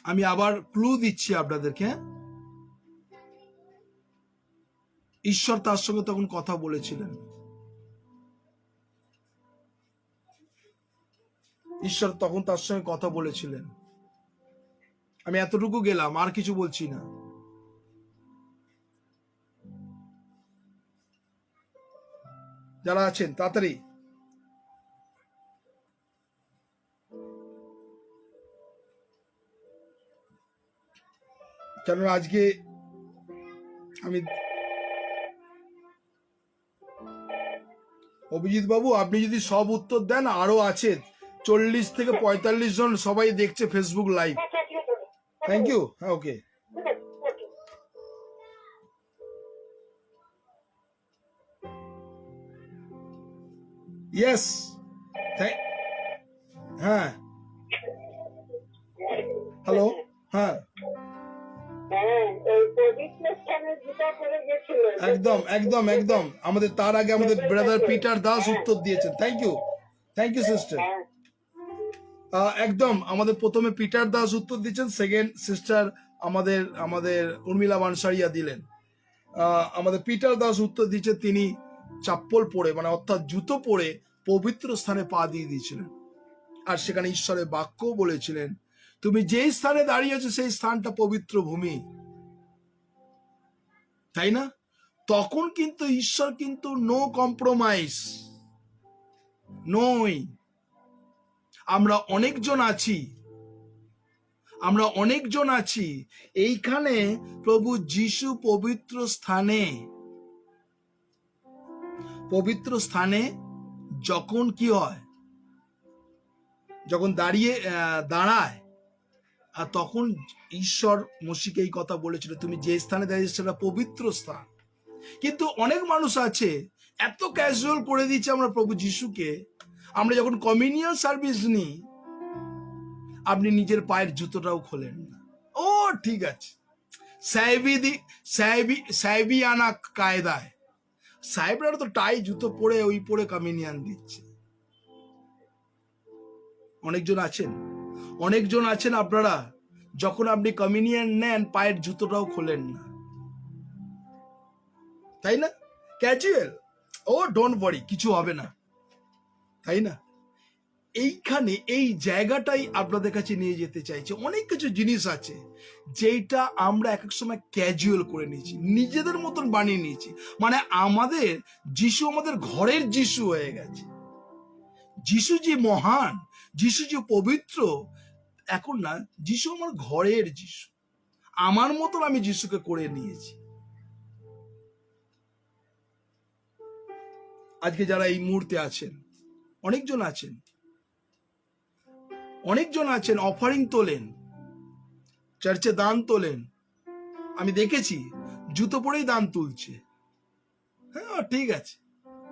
আমি আবার ক্লু দিচ্ছি আপনাদেরকে, হ্যাঁ? ঈশ্বর তার সঙ্গে তখন কথা বলেছিলেন। ঈশ্বর তখন তার সঙ্গে কথা বলেছিলেন। আমি এতটুকু গেলাম, আর কিছু বলছি না। যারা আছেন তাড়াতাড়ি, কেন আজকে আমি অভিজিৎ বাবু, আপনি যদি সব উত্তর দেন, আরো আছে 40 থেকে 45 জন সবাই দেখছে ফেসবুক লাইভ। আচ্ছা ঠিক আছে থ্যাংক ইউ। হ্যাঁ, ওকে। ঠিক আছে ওকে ইয়েস। হ্যাঁ, হ্যালো। হ্যাঁ, হ্যাঁ এই পবিত্র স্থানে জুতা পরে গেছিল একদম একদম একদম। আমাদের তার আগে আমাদের ব্রাদার পিটার দাস উত্তর দিয়েছেন। Thank you, thank you sister. হ্যাঁ একদম, আমাদের প্রথমে পিটার দাস উত্তর দিচ্ছেন, সেকেন্ড সিস্টার আমাদের আমাদের উর্মিলা বানসারিয়া দিলেন। আমাদের পিটার দাস উত্তর দিচ্ছে, তিনি চাপ্পল পরে, মানে অর্থাৎ জুতো পরে পবিত্র স্থানে পা দিয়ে দিয়েছিলেন, আর সেখানে ঈশ্বরের বাক্যও বলেছিলেন, তুমি যেই স্থানে দাঁড়িয়েছো সেই স্থানটা পবিত্র ভূমি, তাই না? তখন কিন্তু ঈশ্বর কিন্তু নো কম্প্রোমাইজ নই। আমরা অনেকজন আছি এইখানে। প্রভু যিশু পবিত্র স্থানে যখন কি হয়, যখন দাঁড়ায়, আর তখন ঈশ্বর মসিকে এই কথা বলেছিল, তুমি যে স্থানে দাঁড়িয়েছো সেটা পবিত্র স্থান। কিন্তু অনেক মানুষ আছে এত ক্যাজুয়াল করে দিচ্ছে আমরা প্রভু যিশুকে। আমরা যখন কমিউনিয়ন সার্ভিস নিই, আপনি নিজের পায়ের জুতোটাও খোলেন না। ও ঠিক আছে, সাহেবিয়ানা কায়দায় সাহেবরা তো টাই জুতো পরে পরে কমিউনিয়ন দিচ্ছে। অনেকজন আছেন আপনারা, যখন আপনি কমিউনিয়ন নেন পায়ের জুতোটাও খোলেন না, তাই না? ক্যাজুয়াল, ও ডোন্ট ওয়ারি, কিছু হবে না, তাই না? এইখানে এই জায়গাটাই আপনাদের কাছে নিয়ে যেতে চাইছে। অনেক কিছু জিনিস আছে যেটা আমরা এক এক সময় ক্যাজুয়াল করে নিয়েছি, নিজেদের মতন বানিয়ে নিয়েছি। মানে আমাদের যিশু আমাদের ঘরের যিশু হয়ে গেছে। যিশু যে মহান, যিশু যে পবিত্র, এখন না, যিশু আমার ঘরের যিশু, আমার মতন আমি যিশুকে করে নিয়েছি। আজকে যারা এই মুহূর্তে আছেন, অনেকজন আছেন অফারিং তোলেন, চার্চে দান তোলেন, আমি দেখেছি জুতো পরেই দান তুলছে। হ্যাঁ ঠিক আছে,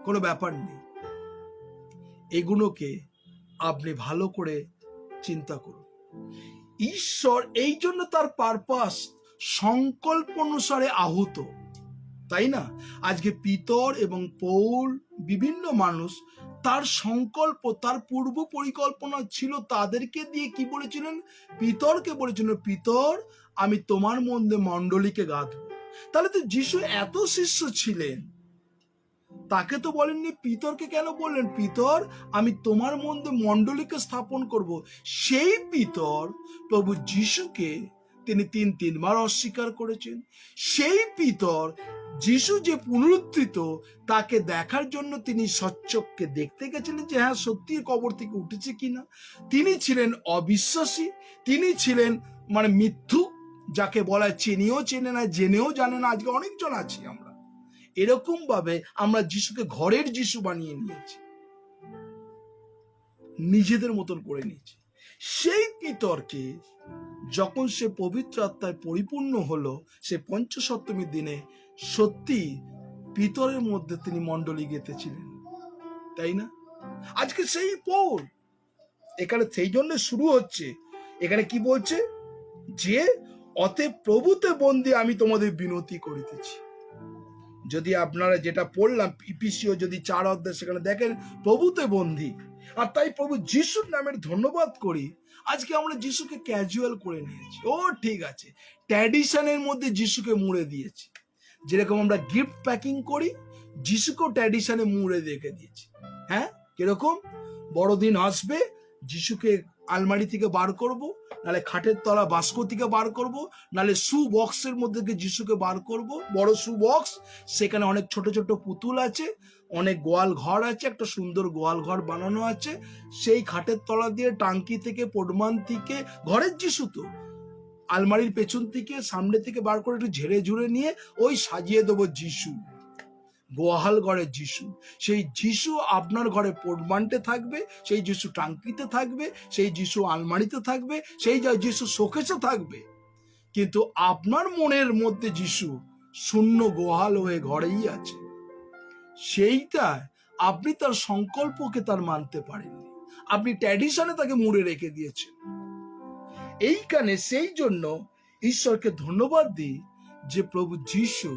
কোনো ব্যাপার নেই। এগুলোকে আপনি ভালো করে চিন্তা করুন। ঈশ্বর এই জন্য তার পারপাস সংকল্প অনুসারে আহুত, তাই না? আজকে পিতর এবং পৌল, বিভিন্ন মানুষ, তার সংকল্প, তার পূর্ব পরিকল্পনা ছিল, তাদেরকে দিয়ে কি বলেছিলেন? পিতরকে বলেছিলেন, পিতর আমি তোমার মধ্যে মণ্ডলীকে গাঁথব। তাহলে তো যিশু এত শিষ্য ছিলেন, তাকে তো বলেননি। পিতরকে কেন বললেন? পিতর আমি তোমার মধ্যে মণ্ডলীকে স্থাপন করব। সেই পিতর প্রভু যিশুকে তিনি তিনবার অস্বীকার করেছেন। সেই পিতর যিশু যে পুনরুত্থিত, তাকে দেখার জন্য তিনি সচ্চক্ষে দেখতে গেছিলেন যে হ্যাঁ সত্যি কবর থেকে উঠেছে কিনা। তিনি ছিলেন অবিশ্বাসী, তিনি ছিলেন মানে মিথ্যুক, যাকে বলা চেনেও চেনে না, জেনেও জানে না। আজকে অনেকজন আছি আমরা এরকম ভাবে, আমরা যিশুকে ঘরের যিশু বানিয়ে নিয়েছি, নিজেদের মতন করে নিয়েছি। সেই পিতরকে যখন সে পবিত্র আত্মায় পরিপূর্ণ হলো, সে পঞ্চসপ্তমীর দিনে সত্যি পিতরের মধ্যে তিনি মণ্ডলী গেঁথেছিলেন, তাই না? আজকে সেই পৌল এখানে সেই জন্য শুরু হচ্ছে। এখানে কি বলছে? যে অতএব প্রভুতে বন্দী আমি তোমাদের বিনতি করিতেছি। যদি আপনারা যেটা পড়লাম ইপিসিও যদি 4 অধ্যায়, সেখানে দেখেন প্রভুতে বন্দী। আর তাই প্রভু যিশুর নামের ধন্যবাদ করি, আজকে আমরা যিশুকে ক্যাজুয়াল করে নিয়েছি। ও ঠিক আছে, ট্র্যাডিশনের মধ্যে যিশুকে মুড়ে দিয়েছি। যেরকম আমরা গিফট প্যাকিং করি, যিশুকেও ট্র্যাডিশনে মুড়ে রেখে দিয়েছি। হ্যাঁ, কিরকম? বড়দিন আসবে, যিশুকে আলমারি থেকে বার করব, নালে খাটের তলা বাস্ক থেকে বার করব, নালে শু বক্সের মধ্যে থেকে যিশুকে বার করব, বড় শু বক্স, সেখানে অনেক ছোট ছোট পুতুল আছে, অনেক গোয়াল ঘর আছে, একটা সুন্দর গোয়াল ঘর বানানো আছে, সেই খাটের তলা দিয়ে টাঙ্কি থেকে পোডমান থেকে ঘরের যিশু তো আলমারির পেছন থেকে সামনে থেকে বার করে একটু ঝেড়ে ঝুড়ে নিয়ে ওই সাজিয়ে দেবো যিশু, গোয়াল ঘরের যিশু। সেই যিশু আপনার ঘরে পোডমান্টে থাকবে, সেই যিশু টাঙ্কিতে থাকবে, সেই যিশু আলমারিতে থাকবে, সেই যিশু শোকেসে থাকবে। কিন্তু আপনার মনের মধ্যে যিশু শূন্য গোহাল হয়ে ঘরেই আছে। সেইটা আপনি তার সংকল্পকে তার মানতে পারেননি, আপনি ট্র্যাডিশনে তাকে মুড়ে রেখে দিয়েছেন। এইখানে সেই জন্য ঈশ্বরকে ধন্যবাদ দিই যে প্রভু যিশু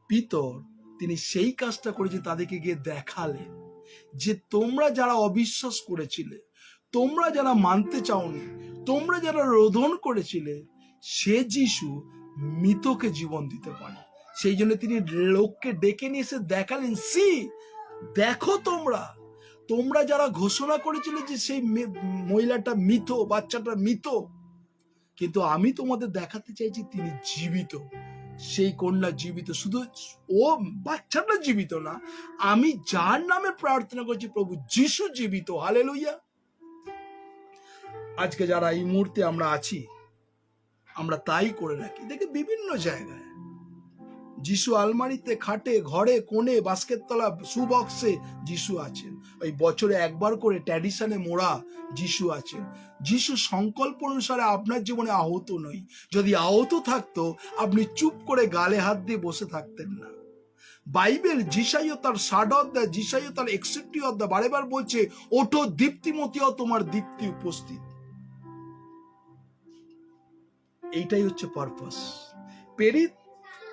পিতর তিনি সেই কাজটা করেছে, তাদেরকে গিয়ে দেখালেন যে তোমরা যারা অবিশ্বাস করেছিলে, তোমরা যারা মানতে চাওনি, তোমরা যারা রোধন করেছিলে, সে যিশু মৃতকে জীবন দিতে পারে। সেই জন্য তিনি লোককে ডেকে নিয়ে এসে দেখালেন, সি দেখো তোমরা তোমরা যারা ঘোষণা করেছিলে যে সেই মহিলাটা মৃত, বাচ্চাটা মৃত, কিন্তু আমি তোমাদের দেখাতে চাইছি তিনি জীবিত, সেই কন্যা জীবিত। শুধু ও বাচ্চাটা জীবিত না, আমি যার নামে প্রার্থনা করছি প্রভু যিশু জীবিত। হালেলুয়া। আজকে যারা এই মুহূর্তে আমরা আছি, আমরা তাই করে রাখি। দেখে বিভিন্ন জায়গায় যিশু আলমারিতে, খাটে, ঘরে, কোণে, বাস্কের তলা, সুবক্সে যিশু আছেন। ওই বছরে একবার করে ট্র্যাডিশনে মোড়া যিশু আছেন। যিশু সংকল্প অনুসারে আপনার জীবনে আহত নই। যদি আহত থাকতো আপনি চুপ করে গালে হাত দিয়ে বসে থাকতেন না। বাইবেল যিশাইও তার 60 অধ্যায়, যিশাইও তার 61 অধ্যায় বারেবার বলছে, ওঠো দীপ্তিমতী, তোমার দীপ্তি উপস্থিত। এইটাই হচ্ছে পারপাস। প্রেরিত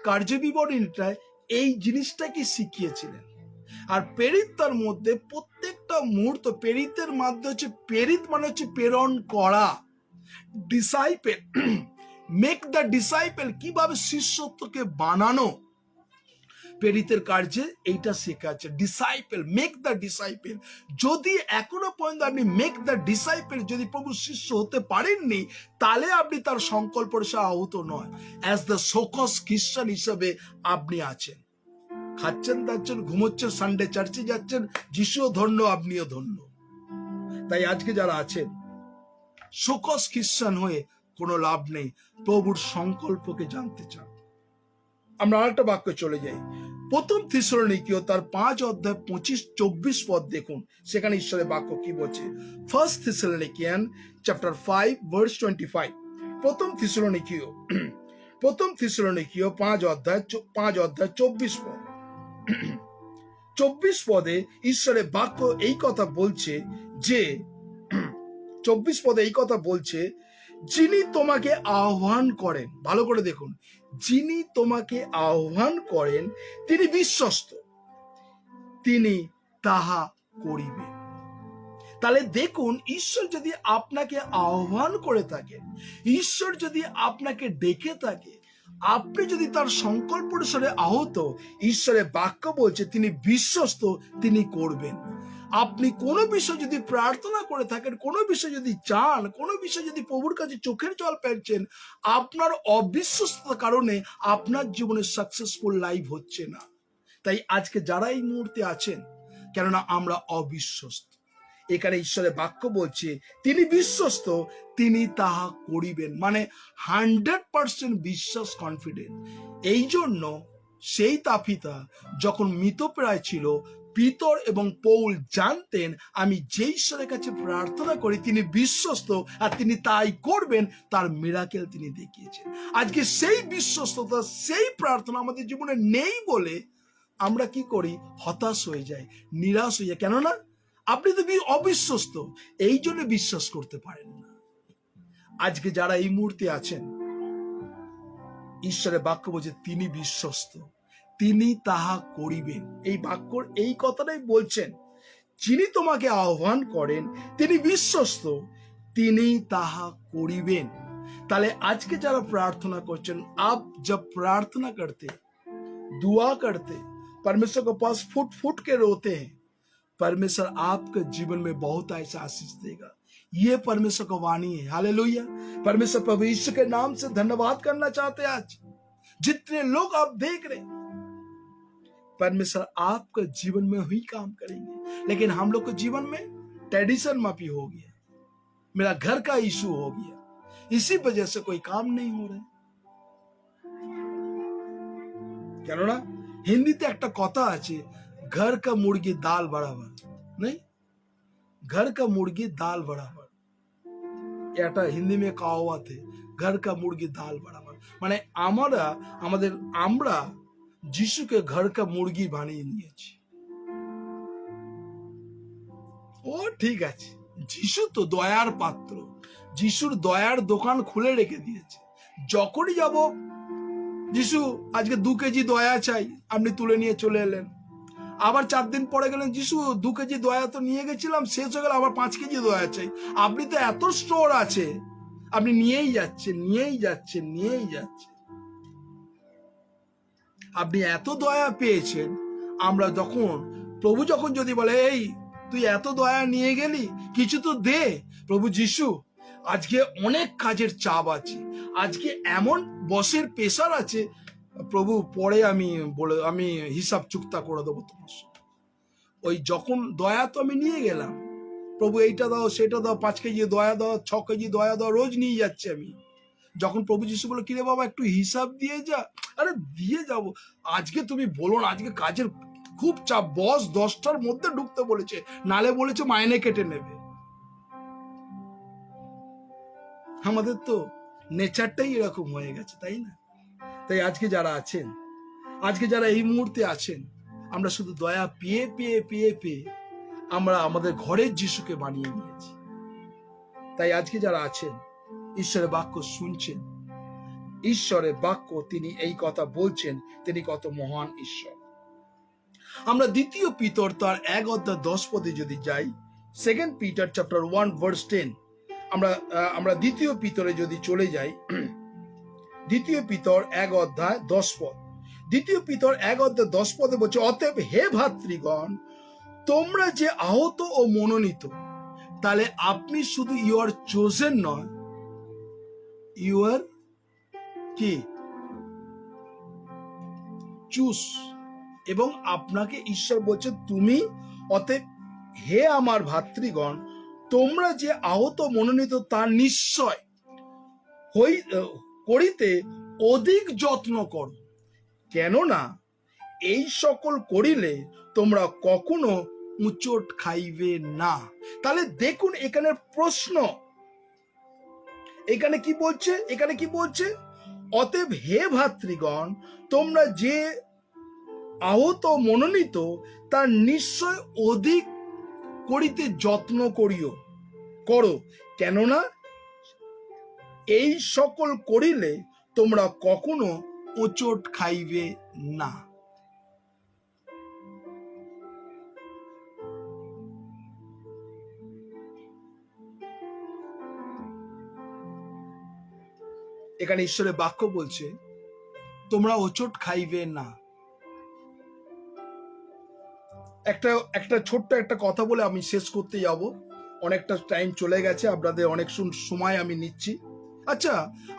কার্যবিবরণীটায় এই জিনিসটাকে শিখিয়েছিলেন। আর প্রেরিত তার মধ্যে প্রত্যেকটা মুহূর্ত প্রেরিতের মাধ্যমে হচ্ছে, প্রেরিত মানে হচ্ছে প্রেরণ করা। ডিসাইপেল, মেক দ্য ডিসাইপেল, কিভাবে শিষ্যত্বকে বানানো, প্রেরিতের কার্যে এইটা শেখাচ্ছে। Disciple, make the disciple. যদি এখনো পর্যন্ত আপনি মেক দ্য ডিসাইপেল যদি প্রভু শিষ্য হতে পারেননি, তাহলে আপনি তার সংকল্পের সাথে আহত নয়। অ্যাজ দ্য সোকস খ্রিস্টান হিসেবে আপনি আছেন, খাচ্ছেন, দাচ্ছেন, ঘুমোচ্ছেন, সানডে চার্চে যাচ্ছেন, যিশুও ধন্য, আপনিও ধন্য। তাই আজকে যারা আছেন সোকস খ্রিস্টান হয়ে কোনো লাভ নেই, প্রভুর সংকল্পকে জানতে চান। আমরা আরেকটা বাক্য চলে যাই, প্রথম থিসসলনিকীয় তার 5 অধ্যায় 25-24 পদ দেখুন, সেখানে ঈশ্বরের বাক্য কি বলছে। First Thessalonian chapter 5 verse 25। প্রথম থিসসলনিকীয় 5 অধ্যায় 24 পদ। 24 পদে ঈশ্বরের বাক্য এই কথা বলছে যে 24 পদে এই কথা বলছে, যিনি তোমাকে আহ্বান করেন, ভালো করে দেখুন, যিনি তোমাকে আহ্বান করেন তিনি বিশ্বস্ত, তিনি তাহা করিবেন। তাহলে দেখুন, ঈশ্বর যদি আপনাকে আহ্বান করে থাকেন, ঈশ্বর যদি আপনাকে ডেকে থাকে, আপনি যদি তার সংকল্প অনুসারে আহত, ঈশ্বরের বাক্য বলছে তিনি বিশ্বস্ত, তিনি করবেন। আপনি কোনো বিষয় যদি প্রার্থনা করে থাকেন, কোনো বিষয় যদি চান, কোনো বিষয় যদি প্রভুর কাছে চোখের জল ফেলছেন, আপনার অবিশ্বস্ততার কারণে আপনার জীবনে সাকসেসফুল লাইফ হচ্ছে না। তাই আজকে যারা এই মুহূর্তে আছেন, কেননা আমরা অবিশ্বস্ত, এখানে ঈশ্বরের বাক্য বলছে তিনি বিশ্বস্ত, তিনি তাহা করিবেন, মানে 100% বিশ্বাস, কনফিডেন্ট। এই জন্য সেই তাফিতা যখন মৃতপ্রায় ছিল, পিতর এবং পৌল জানতেন আমি যে ঈশ্বরের কাছে প্রার্থনা করি তিনি বিশ্বস্ত আর তিনি তাই করবেন, তার মিরাকেল তিনি দেখিয়েছেন। আজকে সেই বিশ্বস্ততা, সেই প্রার্থনা আমাদের জীবনে নেই বলে আমরা কি করি, হতাশ হয়ে যাই, নিরাশ হয়ে যাই। কেননা আপনি তো অবিশ্বস্ত, এই জন্য বিশ্বাস করতে পারেন না। আজকে যারা এই মুহূর্তে আছেন, ঈশ্বরের বাক্য বলছে তিনি বিশ্বস্ত, তিনি তাহা করিবেন। এই বাক্যর এই কথাটাই বলছেন যিনি তোমাকে আহ্বান করেন তিনি বিশ্বস্ত, তিনি তাহা করিবেন। তাহলে আজকে যারা প্রাर्थना করছেন, आप जब प्रार्थना करते, दुआ करते, परमेश्वर के पास फुट फुट के रोते हैं, परमेश्वर आपके जीवन में बहुत ऐसा आशीष देगा। ये परमेश्वर का वाणी है। हालेलुया। परमेश्वर प्रभु यीशु के नाम से धन्यवाद करना चाहते हैं। आज जितने लोग आप देख रहे हैं, परमेश्वर आपके जीवन में ही काम करेंगे। लेकिन हम लोग के जीवन में ट्रेडिशन माफी हो गया, मेरा घर का इशू हो गया, इसी वजह से कोई काम नहीं हो रहा है। কেননা হিন্দিতে একটা কথা আছে, घर का मुर्गी दाल बराबर, नहीं घर का मुर्गी दाल बराबर, এটা হিন্দি में कहावत है, घर का मुर्गी दाल बराबर। মানে আমরা যিশুকে घर का মুরগি বানিয়ে নিয়েছি। ও ঠিক আছে, যিশু তো দয়ার পাত্র, যিশুর দয়ার দোকান খুলে রেখে দিয়েছে। যখনই যাব, যিশু আজকে 2 কেজি দয়া চাই, আপনি তুলে নিয়ে চলে এলেন। আবার 4 দিন পরে গেলেন, যিশু 2 কেজি দয়া তো নিয়ে গেছিলাম, শেষ হয়ে গেল, আবার 5 কেজি দয়া চাই। আপনি তো এত স্টোর আছে, আপনি নিয়েই যাচ্ছেন, নিয়েই যাচ্ছেন, নিয়েই যাচ্ছেন। আপনি এত দয়া পেয়েছেন। আমরা প্রভু যখন যদি বলে, এই তুই এত দয়া নিয়ে গেলি, কিছু তো দে। প্রভু যিশু, আজকে অনেক কাজের চাপ আছে, আজকে এমন বসের প্রেসার আছে, প্রভু পরে আমি হিসাব চুক্তা করে দেবো তোমার সঙ্গে। ওই যখন দয়া তো আমি নিয়ে গেলাম, প্রভু এইটা দাও, সেটা দাও, 5 কেজি দয়া দাও, 6 কেজি দয়া দাও, রোজ নিয়ে যাচ্ছে আমি। যখন প্রভু যিশু বলে, কিরে বাবা একটু হিসাব দিয়ে যা, আরে দিয়ে যাব। আজকে তুমি বলো না, আজকে কাজের খুব চাপ, বস 10টার মধ্যে ঢুকতে বলেছে, নালে বলেছে মাইনে কেটে নেবে। আমাদের তো নেচারটাই এরকম হয়ে গেছে, তাই না? তাই আজকে যারা আছেন, আজকে যারা এই মুহূর্তে আছেন, আমরা শুধু দয়া পেয়ে পেয়ে পেয়ে পেয়ে আমরা আমাদের ঘরের যিশুকে বানিয়ে নিয়েছি। তাই আজকে যারা আছেন, ঈশ্বরের বাক্য শুনছেন, ঈশ্বরের বাক্য তিনি এই কথা বলছেন, তিনি কত মহান ঈশ্বর। আমরা 2 পিতর তার 1:10 যদি যাই, 2 Peter chapter 1 verse 10, আমরা 2 পিতরে যদি চলে যাই, 2 পিতর 1:10, 2 পিতর 1:10 বলছে, অতএব হে ভাতৃগণ, তোমরা যে আহত ও মনোনীত, তাহলে আপনি শুধু ইউ আর চোজেন নয়, ইউ আর কি চুজ, এবং আপনাকে ঈশ্বর বলছে তুমি, অতএব হে আমার ভাতৃগণ, তোমরা যে আহত মনোনীত তার নিশ্চয় করিতে অধিক যত্ন করো, কেননা এই সকল করিলে তোমরা কখনো উচট খাইবে না। তাহলে দেখুন এখানে প্রশ্ন, এখানে কি বলছে, এখানে কি বলছে, অতএব হে ভাতৃগণ, তোমরা যে আহত মনোনীত তার নিশ্চয় অধিক করিতে যত্ন করো, কেননা এই সকল করিলে তোমরা কখনো উচট খাইবে না। এখানে ঈশ্বরের বাক্য বলছে তোমরা হোঁচট খাইবে না। একটা ছোট্ট একটা কথা বলে আমি শেষ করতে যাব, অনেকটা টাইম চলে গেছে, আপনাদের অনেক সময় আমি নিচ্ছি। আচ্ছা,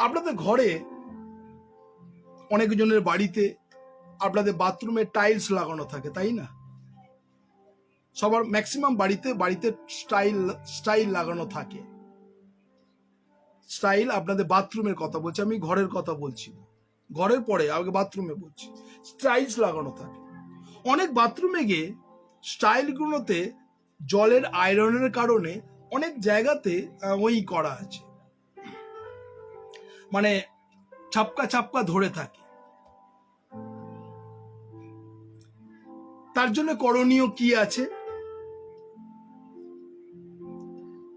আপনাদের ঘরে অনেকজনের বাড়িতে আপনাদের বাথরুমে টাইলস লাগানো থাকে, তাই না? সবার ম্যাক্সিমাম বাড়িতে স্টাইল লাগানো থাকে। স্টাইল আপনাদের বাথরুমের কথা বলছি, আমি ঘরের কথা বলছি, ঘরের পরে আগে বাথরুমে বলছি। স্টাইলস লাগানো থাকে। অনেক বাথরুমে গিয়ে স্টাইলগুলোতে জলের আয়রনের কারণে অনেক জায়গাতে ওই করা আছে, মানে ছাপকা ধরে থাকে। তার জন্য করণীয় কি আছে?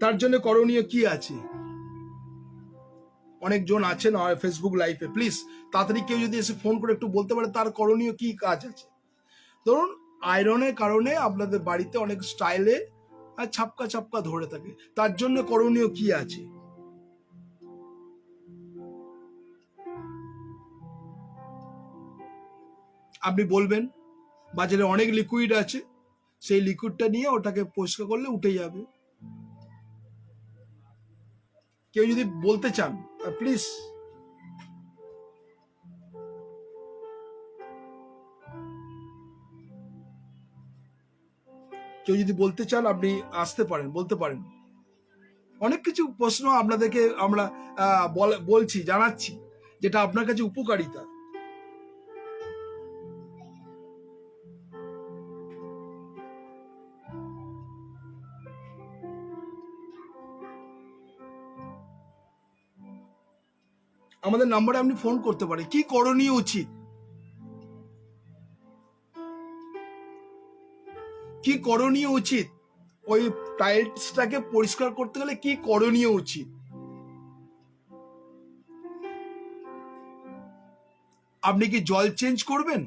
তার জন্য করণীয় কি আছে? অনেকজন আছেন ফেসবুক লাইভে, প্লিজ তাড়াতাড়ি কেউ যদি এসে ফোন করে একটু বলতে পারে তার করণীয় কি কাজ আছে। ধরুন আয়রনের কারণে আপনাদের বাড়িতে অনেক স্টাইলে ছাপকা ছাপকা ধরে থাকে, তার জন্য করণীয় কি আছে? আপনি বলবেন। বাজারে অনেক লিকুইড আছে, সেই লিকুইডটা নিয়ে ওটাকে পরিষ্কার করলে উঠে যাবে। কেউ যদি বলতে চান প্লিজ। কেউ যদি বলতে চান আপনি আসতে পারেন, বলতে পারেন। অনেক কিছু প্রশ্ন আপনাদেরকে আমরা বলছি, জানাচ্ছি, যেটা আপনার কাছে উপকারিতা। আমাদের নাম্বারে আপনি ফোন করতে পারেন। কি করণীয় উচিত, কি করণীয় উচিত, ওই টাইলসটাকে পরিষ্কার করতে গেলে কি করণীয় উচিত? আপনি কি জল চেঞ্জ করবেন,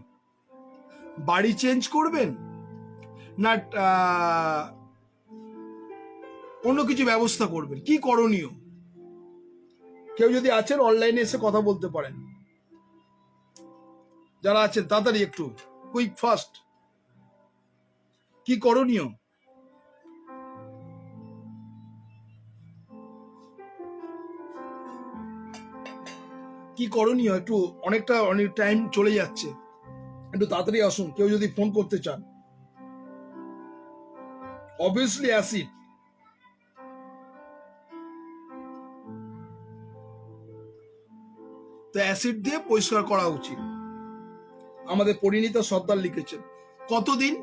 বাড়ি চেঞ্জ করবেন, না অন্য কিছু ব্যবস্থা করবেন? কি করণীয়? কেউ যদি আছেন অনলাইনে এসে কথা বলতে পারেন। যারা আছেন তাড়াতাড়ি একটু কুইক ফাস্ট। কি করণীয়? কি করণীয়? একটু অনেক টাইম চলে যাচ্ছে, একটু তাড়াতাড়ি আসুন কেউ যদি ফোন করতে চান। Obviously acid. তো অ্যাসিড দিয়ে পরিষ্কার করা উচিত। আমাদের পরিণীতা সর্দার লিখেছেন। কতদিন?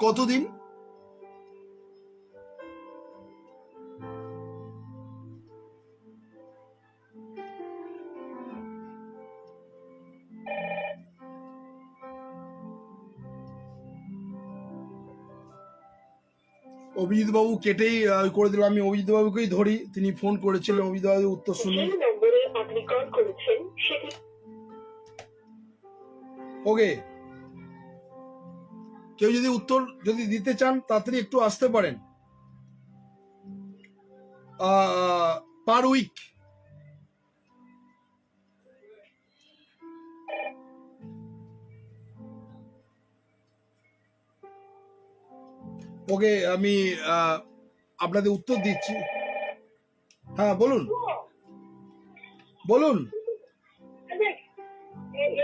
কতদিন? অভিজিৎ বাবু কেটেই করে দিলাম। আমি অভিজিৎ বাবুকেই ধরি, তিনি ফোন করেছিলেন। অভিজিৎ বাবু উত্তর শুনি। সেই নম্বরে আপনি কল করেছেন সেটি ওকে, কেউ যদি উত্তর যদি দিতে চান তাড়াতাড়ি একটু আসতে পারেন। পার উইক ওকে, আমি আপনাদের উত্তর দিচ্ছি। হ্যাঁ বলুন, বলুন।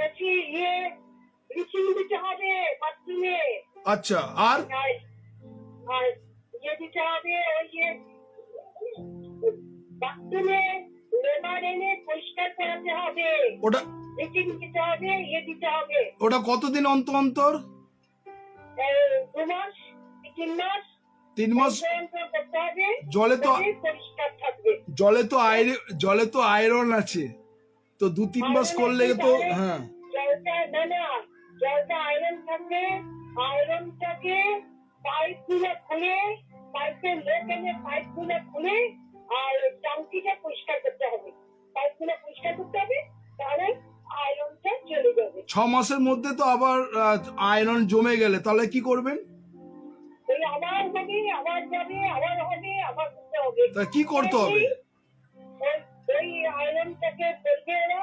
এসি ইয়ে ব্লিচিং দিতে হবে বাথরুমে। আচ্ছা, আর আর ইয়ে দিতে হবে, ওই যে বাথরুমে লেবার এনে পরিষ্কার করাতে হবে। ওটা ব্লিচিং দিতে হবে, ইয়ে দিতে হবে। ওটা কতদিন অন্তর অন্তর? 2 মাস 3 মাস 3 মাস। অন্তর করতে হবে। জলে তো তবেই পরিষ্কার থাকবে। জলে তো আয়রন আছে, তো 2-3 মাস করলে তো হ্যাঁ। জলটা আয়রন থাকবে। আয়রনটাকে পাইপগুলো খুলে, পাইপের লোক এনে পাইপগুলো খুলে আর ট্যাঙ্কিটা পরিষ্কার করতে হবে। পাইপগুলো পরিষ্কার করতে হবে, তাহলে আয়রনটা চলে যাবে। 6 মাসের মধ্যে তো আবার আয়রন জমে গেলে তাহলে কি করবেন? তাহলে আবার হবে, আবার যাবে, আবার হবে, আবার করতে হবে। তা কি করতে হবে? ওই আয়রনটাকে বলবে ওরা,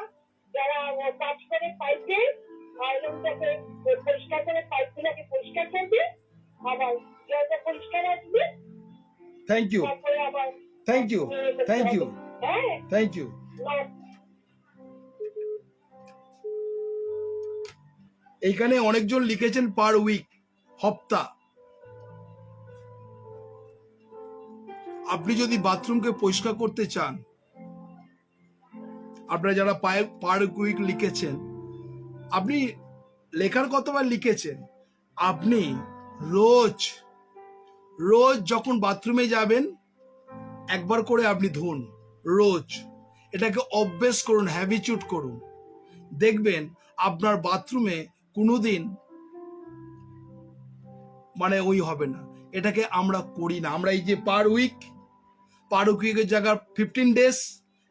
যারা কাজ করে পাইপে, আয়রনটাকে পরিষ্কার করে পাইপগুলোকে পরিষ্কার করবে, আবার জলটা পরিষ্কার আসবে। থ্যাংক ইউ, তারপরে আবার থ্যাংক ইউ, থ্যাংক ইউ, হ্যাঁ থ্যাংক ইউ। এইখানে অনেকজন লিখেছেন পার উইক, হপ্তা। আপনি যদি বাথরুমকে পরিষ্কার করতে চান, আপনারা যারা পার উইক লিখেছেন, আপনি লেখার কতবার লিখেছেন? আপনি রোজ রোজ যখন বাথরুমে যাবেন একবার করে আপনি ধুন রোজ। এটাকে অভ্যেস করুন, হ্যাবিচুট করুন। দেখবেন আপনার বাথরুমে কোনোদিন মানে ওই হবে না। এটাকে আমরা করি না। আমরা এই যে পার উইকের জায়গা 15 ডেজ,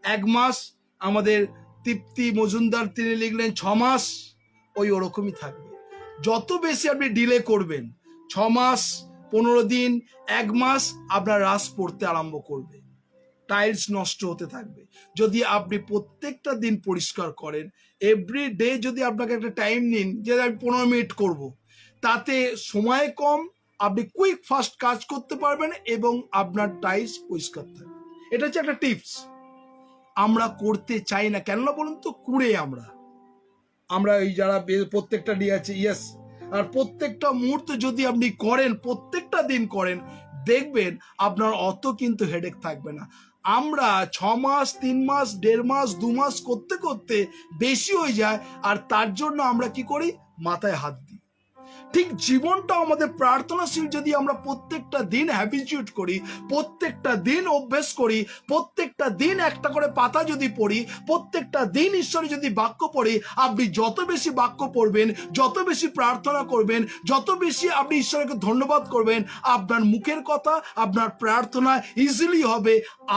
1 মাস, আমাদের তৃপ্তি মজুমদার তিনি লিখলেন 6 মাস, ওই ওরকমই থাকবে। যত বেশি আপনি ডিলে করবেন, 6 মাস, 15 দিন, 1 মাস, আপনার রাস পড়তে আরম্ভ করবে, টাইলস নষ্ট হতে থাকবে। যদি আপনি প্রত্যেকটা দিন পরিষ্কার করেন, এভরি ডে যদি আপনাকে একটা টাইম নিন যে আমি 15 মিনিট করব, তাতে সময় কম, আপনি কুইক ফাস্ট কাজ করতে পারবেন এবং আপনার টাইলস পরিষ্কার থাকবে। এটা হচ্ছে একটা টিপস। আমরা করতে চাই না, কেননা বলুন তো, কুড়ে আমরা এই যারা প্রত্যেকটা ডে আছে, ইয়েস, আর প্রত্যেকটা মুহূর্তে যদি আপনি করেন, প্রত্যেকটা দিন করেন, দেখবেন আপনার অত কিন্তু হেডেক থাকবে না। আমরা 6 মাস, 3 মাস, 1.5 মাস, 2 মাস করতে করতে বেশি হয়ে যায়, আর তার জন্য আমরা কি করি, মাথায় হাত দিই। ঠিক জীবনটা আমাদের প্রার্থনাশীল যদি আমরা প্রত্যেকটা দিন হ্যাবিচুয়েট করি, প্রত্যেকটা দিন অভ্যেস করি, প্রত্যেকটা দিন একটা করে পাতা যদি পড়ি, প্রত্যেকটা দিন ঈশ্বরের যদি বাক্য পড়ি, আপনি যত বেশি বাক্য পড়বেন, যত বেশি প্রার্থনা করবেন, যত বেশি আপনি ঈশ্বরকে ধন্যবাদ করবেন, আপনার মুখের কথা, আপনার প্রার্থনা ইজিলি হবে।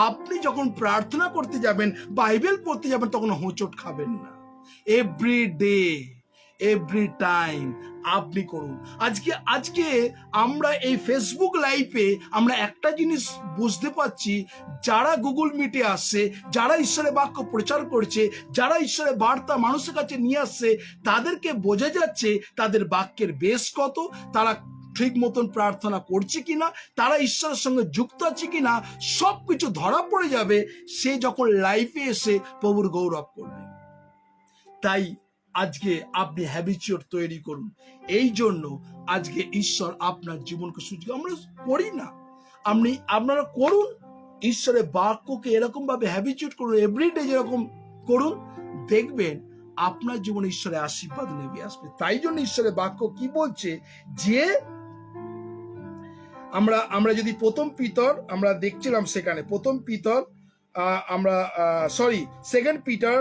আপনি যখন প্রার্থনা করতে যাবেন, বাইবেল পড়তে যাবেন, তখন হোঁচট খাবেন না। এভরি ডে, এভরি টাইম আপনি করুন। আজকে আমরা এই ফেসবুক লাইভে আমরা একটা জিনিস বুঝতে পারছি, যারা গুগল মিটে আসছে, যারা ঈশ্বরের বাক্য প্রচার করছে, যারা ঈশ্বরের বার্তা মানুষের কাছে নিয়ে আসছে, তাদেরকে বোঝা যাচ্ছে তাদের বাক্যের বেশ কত, তারা ঠিক মতন প্রার্থনা করছে কিনা, তারা ঈশ্বরের সঙ্গে যুক্ত আছে কিনা, সবকিছু ধরা পড়ে যাবে সে যখন লাইভে এসে প্রভুর গৌরব করবে। তাই আজকে আপনি হ্যাবিচুয়েট তৈরি করুন। এই জন্য আজকে ঈশ্বর আপনার জীবনকে সুযোগ আমরা করি না, আপনারা করুন। ঈশ্বরের বাক্যকে এরকম ভাবে হ্যাবিচুয়েট করুন, এভরিডে যেরকম করুন, দেখবেন আপনার জীবনে ঈশ্বরের আশীর্বাদ নেমে আসবে। তাই জন্য ঈশ্বরের বাক্য কি বলছে, যে আমরা যদি প্রথম পিতর আমরা দেখছিলাম, সেখানে প্রথম পিতর সেকেন্ড পিটার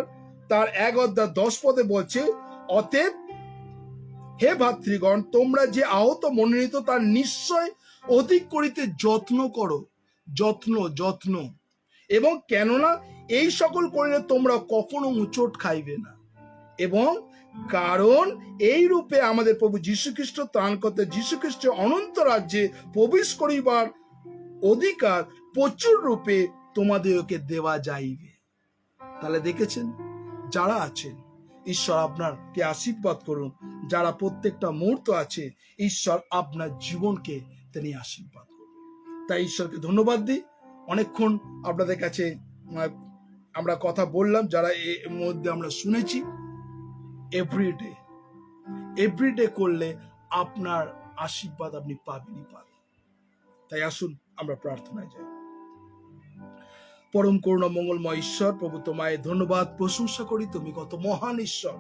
তার 1:10 বলছে, অতএব হে ভাতৃগণ, তোমরা যে আহত মনোনীত তার নিশ্চয় অধিক করিতে যত্ন করো, যত্ন, এবং কেননা এই সকল করিলে তোমরা কখনো উচোট খাইবে না। এবং কারণ এই রূপে আমাদের প্রভু যীশুখ্রিস্ট ত্রাণকর্তা যীশুখ্রিস্টের অনন্ত রাজ্যে প্রবেশ করিবার অধিকার প্রচুর রূপে তোমাদেরকে দেওয়া যাইবে। তাহলে দেখেছেন, যারা আছেন, ঈশ্বর আপনাকে আশীর্বাদ করুন। যারা প্রত্যেকটা মুহূর্ত আছে, ঈশ্বর আপনার জীবনকে তিনি আশীর্বাদ করুন। তাই ঈশ্বরকে ধন্যবাদ দিই। অনেকক্ষণ আপনাদের কাছে আমরা কথা বললাম, যারা এর মধ্যে আমরা শুনেছি। এভরিডে করলে আপনার আশীর্বাদ আপনি পাবেনই পাবেন। তাই আসুন আমরা প্রার্থনায় যাই। পরম করুণা মঙ্গলময় ঈশ্বর, প্রভু তোমায় ধন্যবাদ প্রশংসা করি, তুমি কত মহান ঈশ্বর।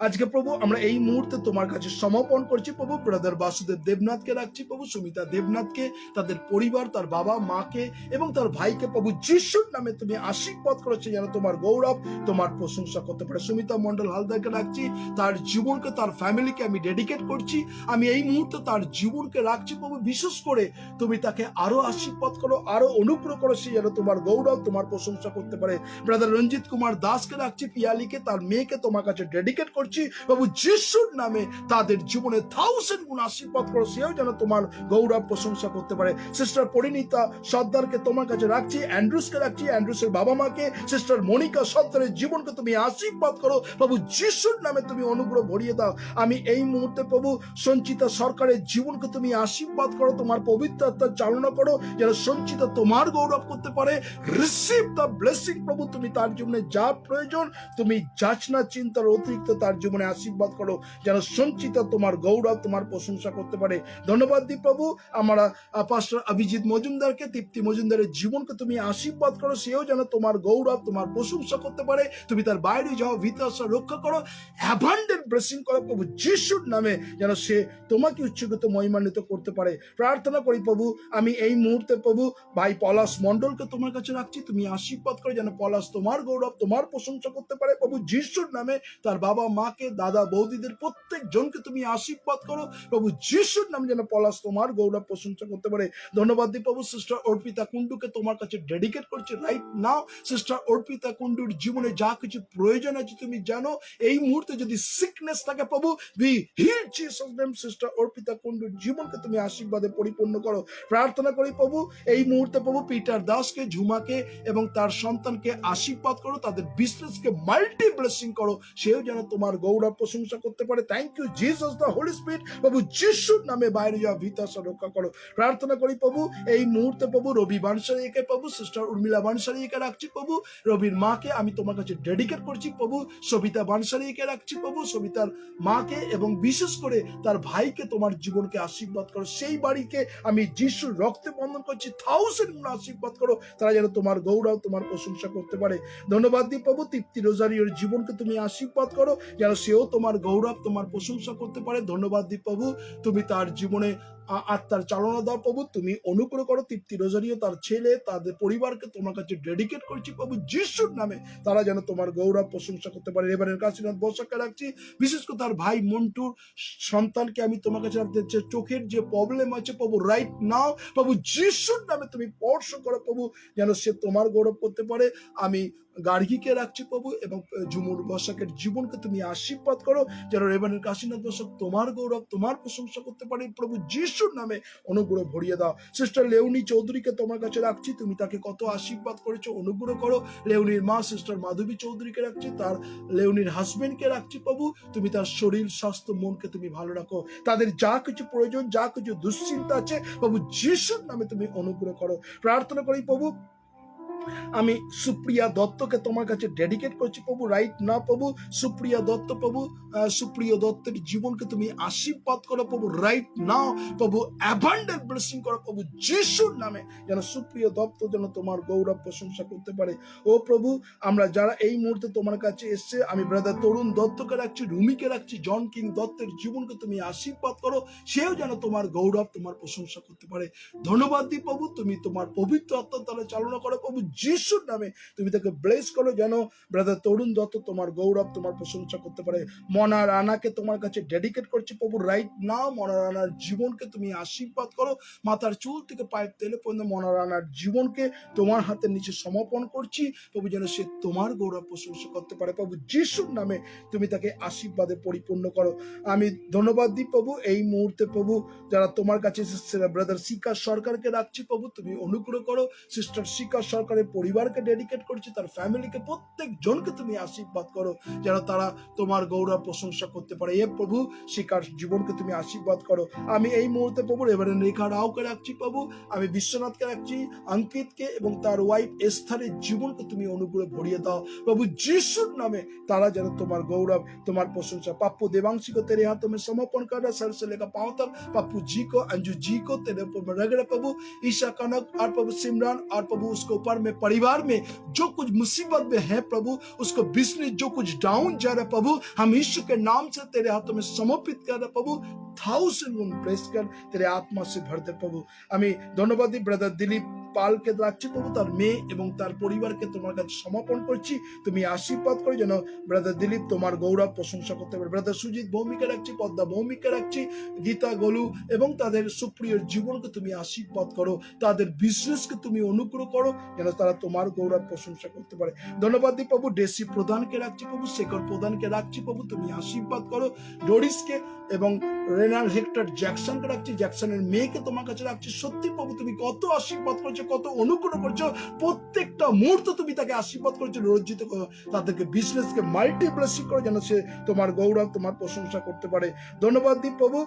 আজকে প্রভু আমরা এই মুহূর্তে তোমার কাছে সমর্পণ করছি। প্রভু ব্রাদার বাসুদেব দেবনাথকে রাখছি, প্রভু সুমিতা দেবনাথকে, তাদের পরিবার, তার বাবা মাকে এবং তার ভাইকে প্রভু যিশুর নামে তুমি আশীর্বাদ করেছে, যেন তোমার গৌরব, তোমার প্রশংসা করতে পারে। সুমিতা মন্ডল হালদারকে রাখছি, তার জীবনকে, তার ফ্যামিলিকে আমি ডেডিকেট করছি। আমি এই মুহূর্তে তার জীবনকে রাখছি প্রভু, বিশেষ করে তুমি তাকে আরো আশীর্বাদ করো, আরো অনুগ্রহ করো, সে যেন তোমার গৌরব, তোমার প্রশংসা করতে পারে। ব্রাদার রঞ্জিত কুমার দাসকে রাখছি, পিয়ালিকে, তার মেয়েকে তোমার কাছে ডেডিকেট করছি প্রভু যিশুর নামে। তাদের জীবনে 1000 গুণ আশীর্বাদ করো, সেও যেন তোমার গৌরব প্রশংসা করতে পারে। সিস্টার পরিণীতা সর্দারকে তোমার কাছে রাখছি, অ্যান্ড্রুসকে রাখছি, অ্যান্ড্রুসের বাবা মাকে, সিস্টার মনিকা সর্দারের জীবনকে তুমি আশীর্বাদ করো প্রভু যিশুর নামে, তুমি অনুগ্রহ ভরিয়ে দাও। আমি এই মুহূর্তে প্রভু সঞ্চিতা সরকারের জীবনকে তুমি আশীর্বাদ করো, তোমার পবিত্র আত্মার চালনা করো, যেন সঞ্চিতা তোমার গৌরব করতে পারে। রিসিভ দ্য ব্লেসিং প্রভু, তুমি তার জীবনে যা প্রয়োজন, তুমি যাচনা চিন্তার অতিরিক্ত তার জীবনে আশীর্বাদ করো, যেন সঞ্চিতা তোমার গৌরব, তোমার প্রশংসা করতে পারে। ধন্যবাদ দিই প্রভু আমরা পাস্টর অভিজিৎ মজুমদারকে, তৃপ্তি মজুমদারের জীবনকে তুমি আশীর্বাদ করো, সেও যেন তোমার গৌরব, তোমার প্রশংসা করতে পারে। তুমি তার বাইরে যাও, ভিতরে আসা রক্ষা করো, অ্যাবান্ডেন্ট ব্লেসিং করো প্রভু যিশুর নামে, যেন সে তোমাকে উচ্চকিত মহিমান্বিত করতে পারে। প্রার্থনা করি প্রভু, আমি এই মুহূর্তে প্রভু ভাই পলাশ মন্ডলকে তোমার কাছে রাখছি, তুমি আশীর্বাদ করো, যেন পলাশ তোমার গৌরব, তোমার প্রশংসা করতে পারে প্রভু যিশুর নামে। তার বাবা মা মাকে, দাদা বৌদিদের প্রত্যেক জনকে তুমি আশীর্বাদ করো প্রভু যিশুর নাম, যেন পলাশ তোমার গৌরব প্রশংসা করতে পারে। ধন্যবাদ দিই প্রভু সিস্টার অর্পিতা কুন্ডুকে তোমার কাছে ডেডিকেট করছি রাইট নাও। সিস্টার অর্পিতা কুন্ডুর জীবনে যা কিছু প্রয়োজন আছে তুমি জানো। এই মুহূর্তে যদি সিকনেস থাকে প্রভু, be heal Jesus name. Sister Arpita কুন্ডুর জীবনকে তুমি আশীর্বাদে পরিপূর্ণ করো। প্রার্থনা করি প্রভু এই মুহূর্তে প্রভু পিটার দাসকে, ঝুমাকে এবং তার সন্তানকে আশীর্বাদ করো, তাদের বিজনেসকে মাল্টি ব্লেসিং করো, সেও যেন তোমার গৌরব প্রশংসা করতে পারে। Thank you Jesus the Holy Spirit. প্রভু যিশুর নামে বাইরে যাওয়া ভিতাসা রক্ষা করো। প্রার্থনা করি প্রভু এই মুহূর্তে প্রভু রবি বানসারিকে, প্রভু সিস্টার উর্মিলা বানসারিকে রাখছি প্রভু। রবির মাকে আমি তোমার কাছে ডেডিকেট করছি প্রভু। সবিতা বানসারিকে রাখছি প্রভু, সবিতার মাকে এবং বিশেষ করে তার ভাইকে তোমার জীবনকে আশীর্বাদ করো। সেই বাড়িকে আমি যিশুর রক্তে বন্ধন করছি, 1000 গুণ আশীর্বাদ করো, তারা যেন তোমার গৌরব তোমার প্রশংসা করতে পারে। ধন্যবাদ দিই প্রভু তৃপ্তি রোজারিওর জীবনকে তুমি আশীর্বাদ করো, যেন সেও তোমার গৌরব তোমার প্রশংসা করতে পারে। ধন্যবাদ দিই প্রভু তুমি তার জীবনে আত্মার চালনা দাও প্রভু, তুমি অনুগ্রহ করো। তৃপ্তি রোজারিও, তার ছেলে, তাদের পরিবারকে তোমার কাছে ডেডিকেট করছি প্রভু যিশুর নামে, তারা যেন তোমার গৌরব প্রশংসা করতে পারে। এবারের কাশীনাথ বসাককে রাখছি, বিশেষ করে তার ভাই মন্টুর সন্তানকে আমি তোমার কাছে রাখতে চাই। চোখের যে প্রবলেম আছে প্রভু রাইট নাও প্রভু যিশুর নামে তুমি স্পর্শ করো প্রভু, যেন সে তোমার গৌরব করতে পারে। আমি গার্গীকে রাখছি প্রভু এবং ঝুমুর বসাকের জীবনকে তুমি আশীর্বাদ করো, যেন রেবানের কাশীনাথ বসাক তোমার গৌরব তোমার প্রশংসা করতে পারে প্রভু যিশুর নামে অনুগ্রহ ভরিয়ে দাও। সিস্টার লেউনি চৌধুরীকে তোমার কাছে রাখছি, তুমি তাকে কত আশীর্বাদ করেছো, অনুগ্রহ করো। লেউনির মা সিস্টার মাধবী চৌধুরীকে রাখছি, তার লেউনির হাজবেন্ডকে রাখছি প্রভু, তুমি তার শরীর স্বাস্থ্য মনকে তুমি ভালো রাখো। তাদের যা কিছু প্রয়োজন, যা কিছু দুশ্চিন্তা আছে প্রভু যিশুর নামে তুমি অনুগ্রহ করো। প্রার্থনা করি প্রভু আমি সুপ্রিয়া দত্তকে তোমার কাছে ডেডিকেট করছি প্রভু রাইট না প্রভু। সুপ্রিয়া দত্ত প্রভু, সুপ্রিয় দত্তের জীবনকে তুমি আশীর্বাদ করো প্রভু রাইট নাও প্রভু, অ্যাবান্ডেন্ট ব্লেসিং করো প্রভু যিশুর নামে, যেন সুপ্রিয় দত্ত যেন তোমার গৌরব প্রশংসা করতে পারে। ও প্রভু আমরা যারা এই মুহূর্তে তোমার কাছে এসছে, আমি ব্রাদার তরুণ দত্তকে রাখছি, রুমিকে রাখছি, জন কিং দত্তের জীবনকে তুমি আশীর্বাদ করো, সেও যেন তোমার গৌরব তোমার প্রশংসা করতে পারে। ধন্যবাদ দিই প্রভু তুমি তোমার পবিত্র আত্মার দ্বারা চালনা করো প্রভু যিশুর নামে, তুমি তাকে ব্লেস করো, যেন ব্রাদার তরুণ দত্ত তোমার গৌরব তোমার প্রশংসা করতে পারে। মনা রানাকে তোমার কাছে ডেডিকেট করছি প্রভু রাইট নাও, মনা রানার জীবনকে তুমি আশীর্বাদ করো, মাথার চুল থেকে পায়ের তেলে পর্যন্ত মনা রানার জীবনকে তোমার হাতের নিচে সমর্পণ করছি প্রভু, যেন সে তোমার গৌরব প্রশংসা করতে পারে প্রভু যিশুর নামে, তুমি তাকে আশীর্বাদে পরিপূর্ণ করো। আমি ধন্যবাদ দিই প্রভু এই মুহূর্তে প্রভু যারা তোমার কাছে এসেছে, ব্রাদার শিকা সরকারকে রাখছি প্রভু, তুমি অনুগ্রহ করো। সিস্টার শিকা সরকারের পরিবারকে ডেডিকেট করছি, তার ফ্যামিলিকে প্রত্যেক জনকে তুমি আশীর্বাদ করো, যেন তারা তোমার গৌরব প্রশংসা করতে পারে। এ প্রভু শিকার জীবনকে তুমি আশীর্বাদ করো। আমি এই মুহূর্তে প্রভু এবারে রেখা রাওকে রাখছি প্রভু, আমি বিশ্বনাথকে রাখছি, অঙ্কিতকে এবং তার ওয়াইফ এস্থারের জীবনকে তুমি অনুগ্রহ ভরিয়ে দাও প্রভু যিশুর নামে, তারা যেন তোমার গৌরব তোমার प्रशंसा। पप्पू देवांशी को तेरे हाथों में समर्पण कर रहा, सर से लेकर पांव तक। पप्पू जी को, अंजू जी को तेरे ऊपर रगड़े प्रभु, ईशा कनक और प्रभु सिमरन और प्रभु उसके ऊपर में परिवार में जो कुछ मुसीबत में है प्रभु, उसको बिजनेस जो कुछ डाउन जा रहा है प्रभु, हम यीशु के नाम से तेरे हाथों में समर्पित कर रहे प्रभु, 1000 गुण प्रेस कर तेरे आत्मा से भर दे प्रभु। আমি ধন্যবাদ দিই ব্রাদার দিলীপ পালকে রাখছি প্রভু, তার মেয়ে এবং তার পরিবারকে তোমার কাছে সমর্পণ করছি, তুমি আশীর্বাদ করো, যেন ব্রাদার দিলীপ তোমার গৌরব প্রশংসা করতে পারে। ব্রাদার সুজিত ভৌমিকে রাখছি, পদ্মা ভৌমিকে রাখছি, গীতা গোলু এবং তাদের সুপ্রিয় জীবনকে তুমি আশীর্বাদ করো, তাদের বিজনেসকে তুমি অনুগ্রহ করো, যেন তারা তোমার গৌরব প্রশংসা করতে পারে। ধন্যবাদ দিই প্রভু ডেসি প্রধানকে রাখছি প্রভু, শেখর প্রধানকে রাখছি প্রভু, তুমি আশীর্বাদ করো। ডোরিসকে এবং রেনাল হেক্টর জ্যাকসনকে রাখছি, জ্যাকসনের মেয়েকে তোমার কাছে রাখছি। সত্যি প্রভু তুমি কত আশীর্বাদ করছো, কত অনুগ্রহ করছো, প্রত্যেকটা মুহূর্ত তুমি তাকে আশীর্বাদ করছো, লজ্জিত করো, তাদেরকে বিজনেসকে মাল্টি ব্লেসিং করো, যেন সে তোমার গৌরব তোমার প্রশংসা করতে পারে। ধন্যবাদ দিই প্রভু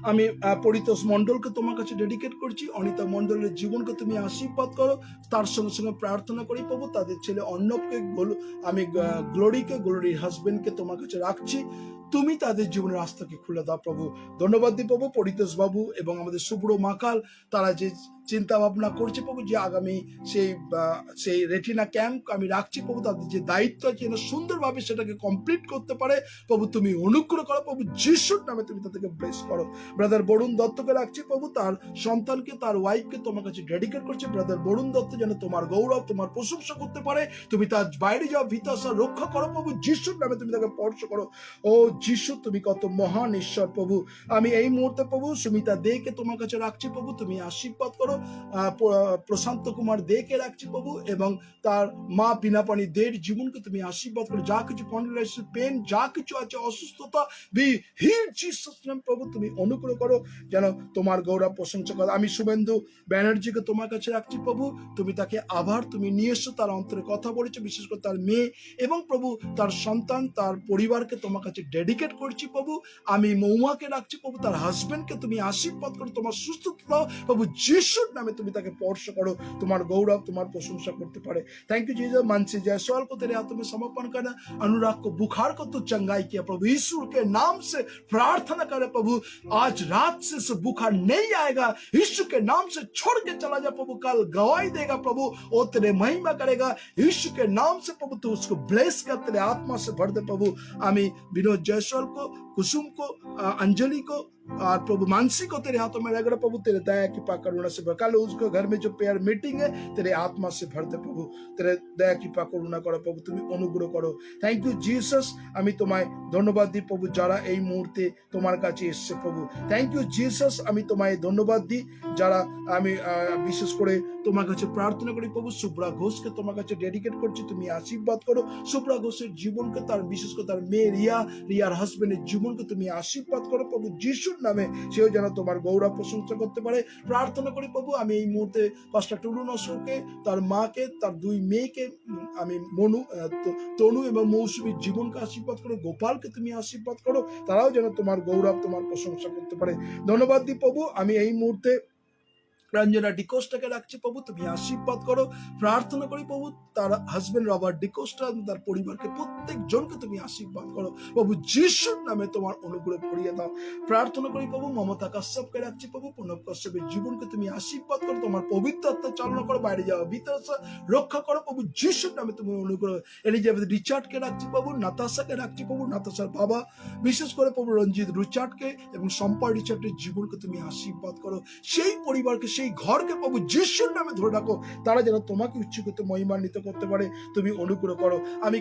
আমি পরিতোষ মন্ডলকে তোমার কাছে ডেডিকেট করছি, অনিতা মন্ডলের জীবনকে তুমি আশীর্বাদ করো, তার সঙ্গে সঙ্গে প্রার্থনা করি প্রভু তাদের ছেলে অর্ণবকে, আমি গ্লোরিকে, গ্লোরির হাজবেন্ডকে তোমার কাছে রাখছি, তুমি তাদের জীবনের রাস্তাকে খুলে দাও প্রভু। ধন্যবাদ দিই প্রভু পরিতোষ বাবু এবং আমাদের সুব্রো মাকাল, তারা যে চিন্তা ভাবনা করছে প্রভু যে আগামী সেই রেটিনা ক্যাম্প আমি রাখছি প্রভু, তাদের যে দায়িত্ব আছে যেন সুন্দরভাবে সেটাকে কমপ্লিট করতে পারে প্রভু। তুমি অনুগ্রহ করো প্রভু, যিশুর নামে তুমি তাদেরকে ব্লেস করো। ব্রাদার বরুণ দত্তকে রাখছি প্রভু, তার সন্তানকে, তার ওয়াইফকে তোমার কাছে ডেডিকেট করছে। ব্রাদার বরুণ দত্ত যেন তোমার গৌরব, তোমার প্রশংসা করতে পারে। তুমি তার বাইরে যাওয়া ভিতাসা রক্ষা করো প্রভু, যিশুর নামে তুমি তাকে স্পর্শ করো। ও যিশু, তুমি কত মহান ঈশ্বর প্রভু। আমি এই মুহূর্তে প্রভু সুমিতা দেকে তোমার কাছে রাখছি প্রভু, তুমি আশীর্বাদ করো। প্রশান্ত কুমার দেকে রাখছি প্রভু, এবং তার মা বিনাপানি দের জীবনকে তুমি আশীর্বাদ করো। যা কিছু কন্ডিশন, পেন, যা কিছু আছে, অসুস্থতা, বি হিল জিসাস নেম প্রভু, তুমি অনুগ্রহ করো যেন তোমার গৌরব প্রশংসা করো। আমি শুভেন্দু ব্যানার্জিকে তোমার কাছে রাখছি প্রভু, তুমি তাকে আবার তুমি নিয়ে এসো। তার অন্তরে কথা বলেছে, বিশেষ করে তার মেয়ে এবং প্রভু তার সন্তান, তার পরিবারকে তোমার কাছে ডেডিকেট করছি প্রভু। আমি মৌমাকে রাখছি প্রভু, তার হাজবেন্ডকে তুমি আশীর্বাদ করো, তোমার সুস্থতা দাও প্রভু, যিশুর নামে তুমি তাকে স্পর্শ করো, তোমার गौरव तुम्हार प्रशंसा करते पारे। Thank you Jesus. Mansi Jaiswal को तेरे हाथों में समर्पण करना, अनुराग को बुखार को तो चंगाई किया प्रभु, यीशु के नाम से प्रार्थना करे प्रभु, आज रात से बुखार नहीं आएगा, यीशु के नाम से छोड़ के चला जा प्रभु, कल गवाही देगा प्रभु, वो तेरे महिमा करेगा, यीशु के नाम से प्रभु तू उसको ब्लेस कर, तेरे आत्मा से भर दे प्रभु। आमी विनोद जायसवाल को, कुसुम को, अंजलि को और प्रभु मानसी को तेरे हाथों में रख रहा प्रभु, तेरे दया कृपा करुणा से भर। कल उसको घर में जो प्रेयर मीटिंग है तेरे आत्मा से भर दे प्रभु, तेरे दया कृपा करुणा करो प्रभु, তুমি অনুগ্রহ করো। Thank you Jesus. আমি তোমায় ধন্যবাদ দিই প্রভু যারা এই মুহূর্তে তোমার কাছে এসেছে প্রভু। Thank you Jesus. আমি তোমায় ধন্যবাদ দিই যারা আমি বিশেষ করে তোমার কাছে প্রার্থনা করি প্রভু, সুব্রা ঘোষকে তোমার কাছে ডেডিকেট করছি, তুমি আশীর্বাদ করো সুব্রা ঘোষের জীবনকে, তার বিশেষ করে তার মেয়ে রিয়ার হাজবেন্ডের জীবনকে তুমি আশীর্বাদ করো প্রভু, যিশুর নামে সেও যেন তোমার গৌরব প্রশংসা করতে পারে। প্রার্থনা করি প্রভু আমি এই মুহূর্তে পাস্টার টুলু নস্করকে, তার মাকে, তার দুই মেয়েকে, আমি তনু এবং মৌসুমীর জীবনকে আশীর্বাদ করো, গোপালকে তুমি আশীর্বাদ করো, তারাও যেন তোমার গৌরব, তোমার প্রশংসা করতে পারে। ধন্যবাদ দিই প্রভু। আমি এই মুহূর্তে রঞ্জনা ডিকোস্টাকে রাখছি প্রভু, তুমি আশীর্বাদ করো। প্রার্থনা করি প্রভু তার হাজবেন্ড রবার্ট ডিকোস্টা, তার পরিবারকে প্রত্যেক জনকে তুমি আশীর্বাদ করো প্রভু, যিশুর নামে তোমার অনুগ্রহ করিয়ে দাও। প্রার্থনা করি প্রভু মমতা কাশ্যপকে রাখছি প্রভু, প্রণব কাশ্যপের জীবনকে তুমি আশীর্বাদ করো, তোমার পবিত্র আত্মা চালনা করো, বাইরে যাওয়া ভিতরে রক্ষা করো প্রভু, যিশুর নামে তুমি অনুগ্রহ। এলিজাবেথ রিচার্ডকে রাখছি প্রভু, নাতাশাকে রাখছি প্রভু, নাতাশার বাবা বিশেষ করে প্রভু রঞ্জিত রিচার্ডকে এবং সম্পা রিচার্ডের জীবনকে তুমি আশীর্বাদ করো, সেই পরিবারকে, সেই ঘরকে প্রভু যিশুর নামে ধরে রাখো, তারা যেন তোমাকে উচ্চকিত মহিমান্বিত করতে পারে, তুমি অনুগ্রহ করো। আমি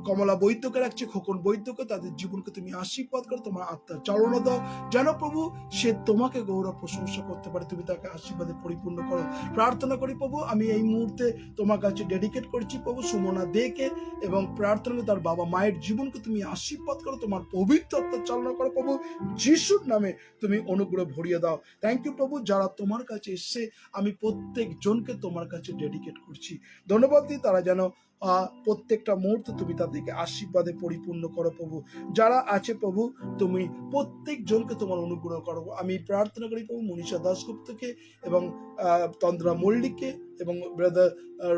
কমলা বৈদ্যকে রাখছি, খোকন বৈদ্যকে, তাদের জীবনকে তুমি আশীর্বাদ করো, তোমার আত্মার চালনা দাও যেন প্রভু সে তোমাকে গৌরব প্রশংসা করতে পারে, তুমি তাকে আশীর্বাদে পরিপূর্ণ করো। প্রার্থনা করি প্রভু আমি এই মুহূর্তে তোমার কাছে ডেডিকেট করছি প্রভু সুমনা দেকে, এবং প্রার্থনা করি তার বাবা মায়ের জীবনকে তুমি আশীর্বাদ করো, তোমার পবিত্র আত্মার চালনা করো প্রভু, যিশুর নামে তুমি অনুগ্রহ ভরিয়ে দাও। থ্যাংক ইউ প্রভু। যারা তোমার কাছে এসছে আমি প্রত্যেক জনকে তোমার কাছে ডেডিকেট করছি, ধন্যবাদ দিই, তারা যেন প্রত্যেকটা মুহূর্তে তুমি তাদেরকে আশীর্বাদে পরিপূর্ণ করো প্রভু। যারা আছে প্রভু তুমি প্রত্যেক জনকে তোমার অনুগ্রহ করো। আমি প্রার্থনা করি প্রভু মনীষা দাসগুপ্তকে এবং তন্দ্রা মল্লিককে এবং ব্রাদার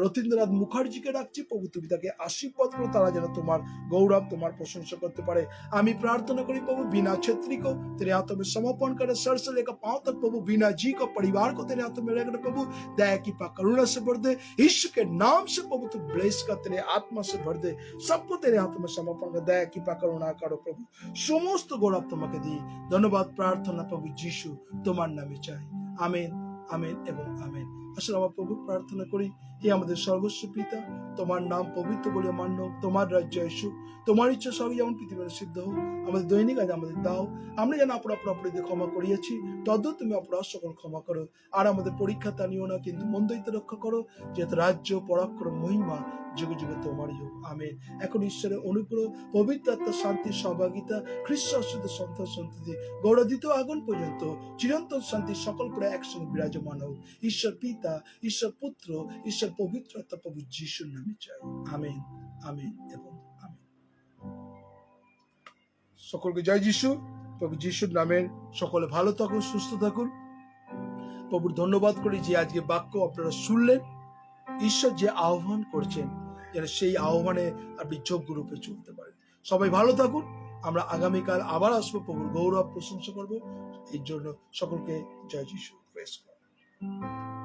রতীন্দ্রনাথ মুখার্জিকে রাখছি প্রভু, তুমি তাকে আশীর্বাদ করো, তারা যেন তোমার गौरव তোমার প্রশংসা করতে পারে। আমি প্রার্থনা करी प्रभु बीना छेत्री को तेरे हाथों में समर्पण करे, सर से लेकर पांव तक प्रभु बीना जी को परिवार को तेरे हाथों में रख दे प्रभु, दया की करुणा से भर दे, यीशु के नाम से प्रभु तू ब्लेस कर, तेरे आत्मा से भर दे, सबको तेरे हाथों में समर्पण कर, दया की करुणा करो प्रभु, समस्त गौरव তোমাকে দিই। ধন্যবাদ প্রার্থনা প্রভু যিশু তোমার নামে চাই, আমেন আমেন এবং আমেন। আসলে আমার প্রভু প্রার্থনা করি হে আমাদের সর্বস্ব পিতা, তোমার নাম পবিত্র বলে মান্য হোক, তোমার রাজ্য আসুক, তোমার ইচ্ছা সবই যেমন পৃথিবীতে সিদ্ধ হোক, আমাদের দৈনিক আজ আমাদের দাও, আমরা যেন অপরাধীদের ক্ষমা করিয়াছি তদ্দূর তুমি অপরাধ সকল ক্ষমা করো, আর আমাদের পরীক্ষা তা নিও না, কিন্তু মন্দ হইতে রক্ষা করো, যেহেতু রাজ্য পরাক্রম মহিমা যুগে যুগে তোমারই হোক, আমেন। এখন ঈশ্বরের অনুগ্রহ, পবিত্র আত্মার শান্তির সহভাগিতা, খ্রিস্ট আশ্রিত সন্তান সন্ততি গৌরবিত আগুন পর্যন্ত চিরন্তন শান্তি সকল করে একসঙ্গে বিরাজমান হোক। ঈশ্বর পিতা, ঈশ্বর পুত্র, ঈশ্বর পবিত্র আত্মা প্রভু যিশুর নামে চাই, আমেন আমেন এবং আমেন। সকলকে জয় যিশু। প্রভু যিশুর নামের সকলে ভালো থাকুন, সুস্থ থাকুন। প্রভুর ধন্যবাদ করি যে আজকে বাক্য আপনারা শুনলেন, ঈশ্বর যে আহ্বান করছেন যেন সেই আহ্বানে আপনি যোগ্য রূপে চলতে পারেন। সবাই ভালো থাকুন, আমরা আগামীকাল আবার আসবো, প্রভুর গৌরব প্রশংসা করবো। এর জন্য সকলকে জয় যিশু। Praise god.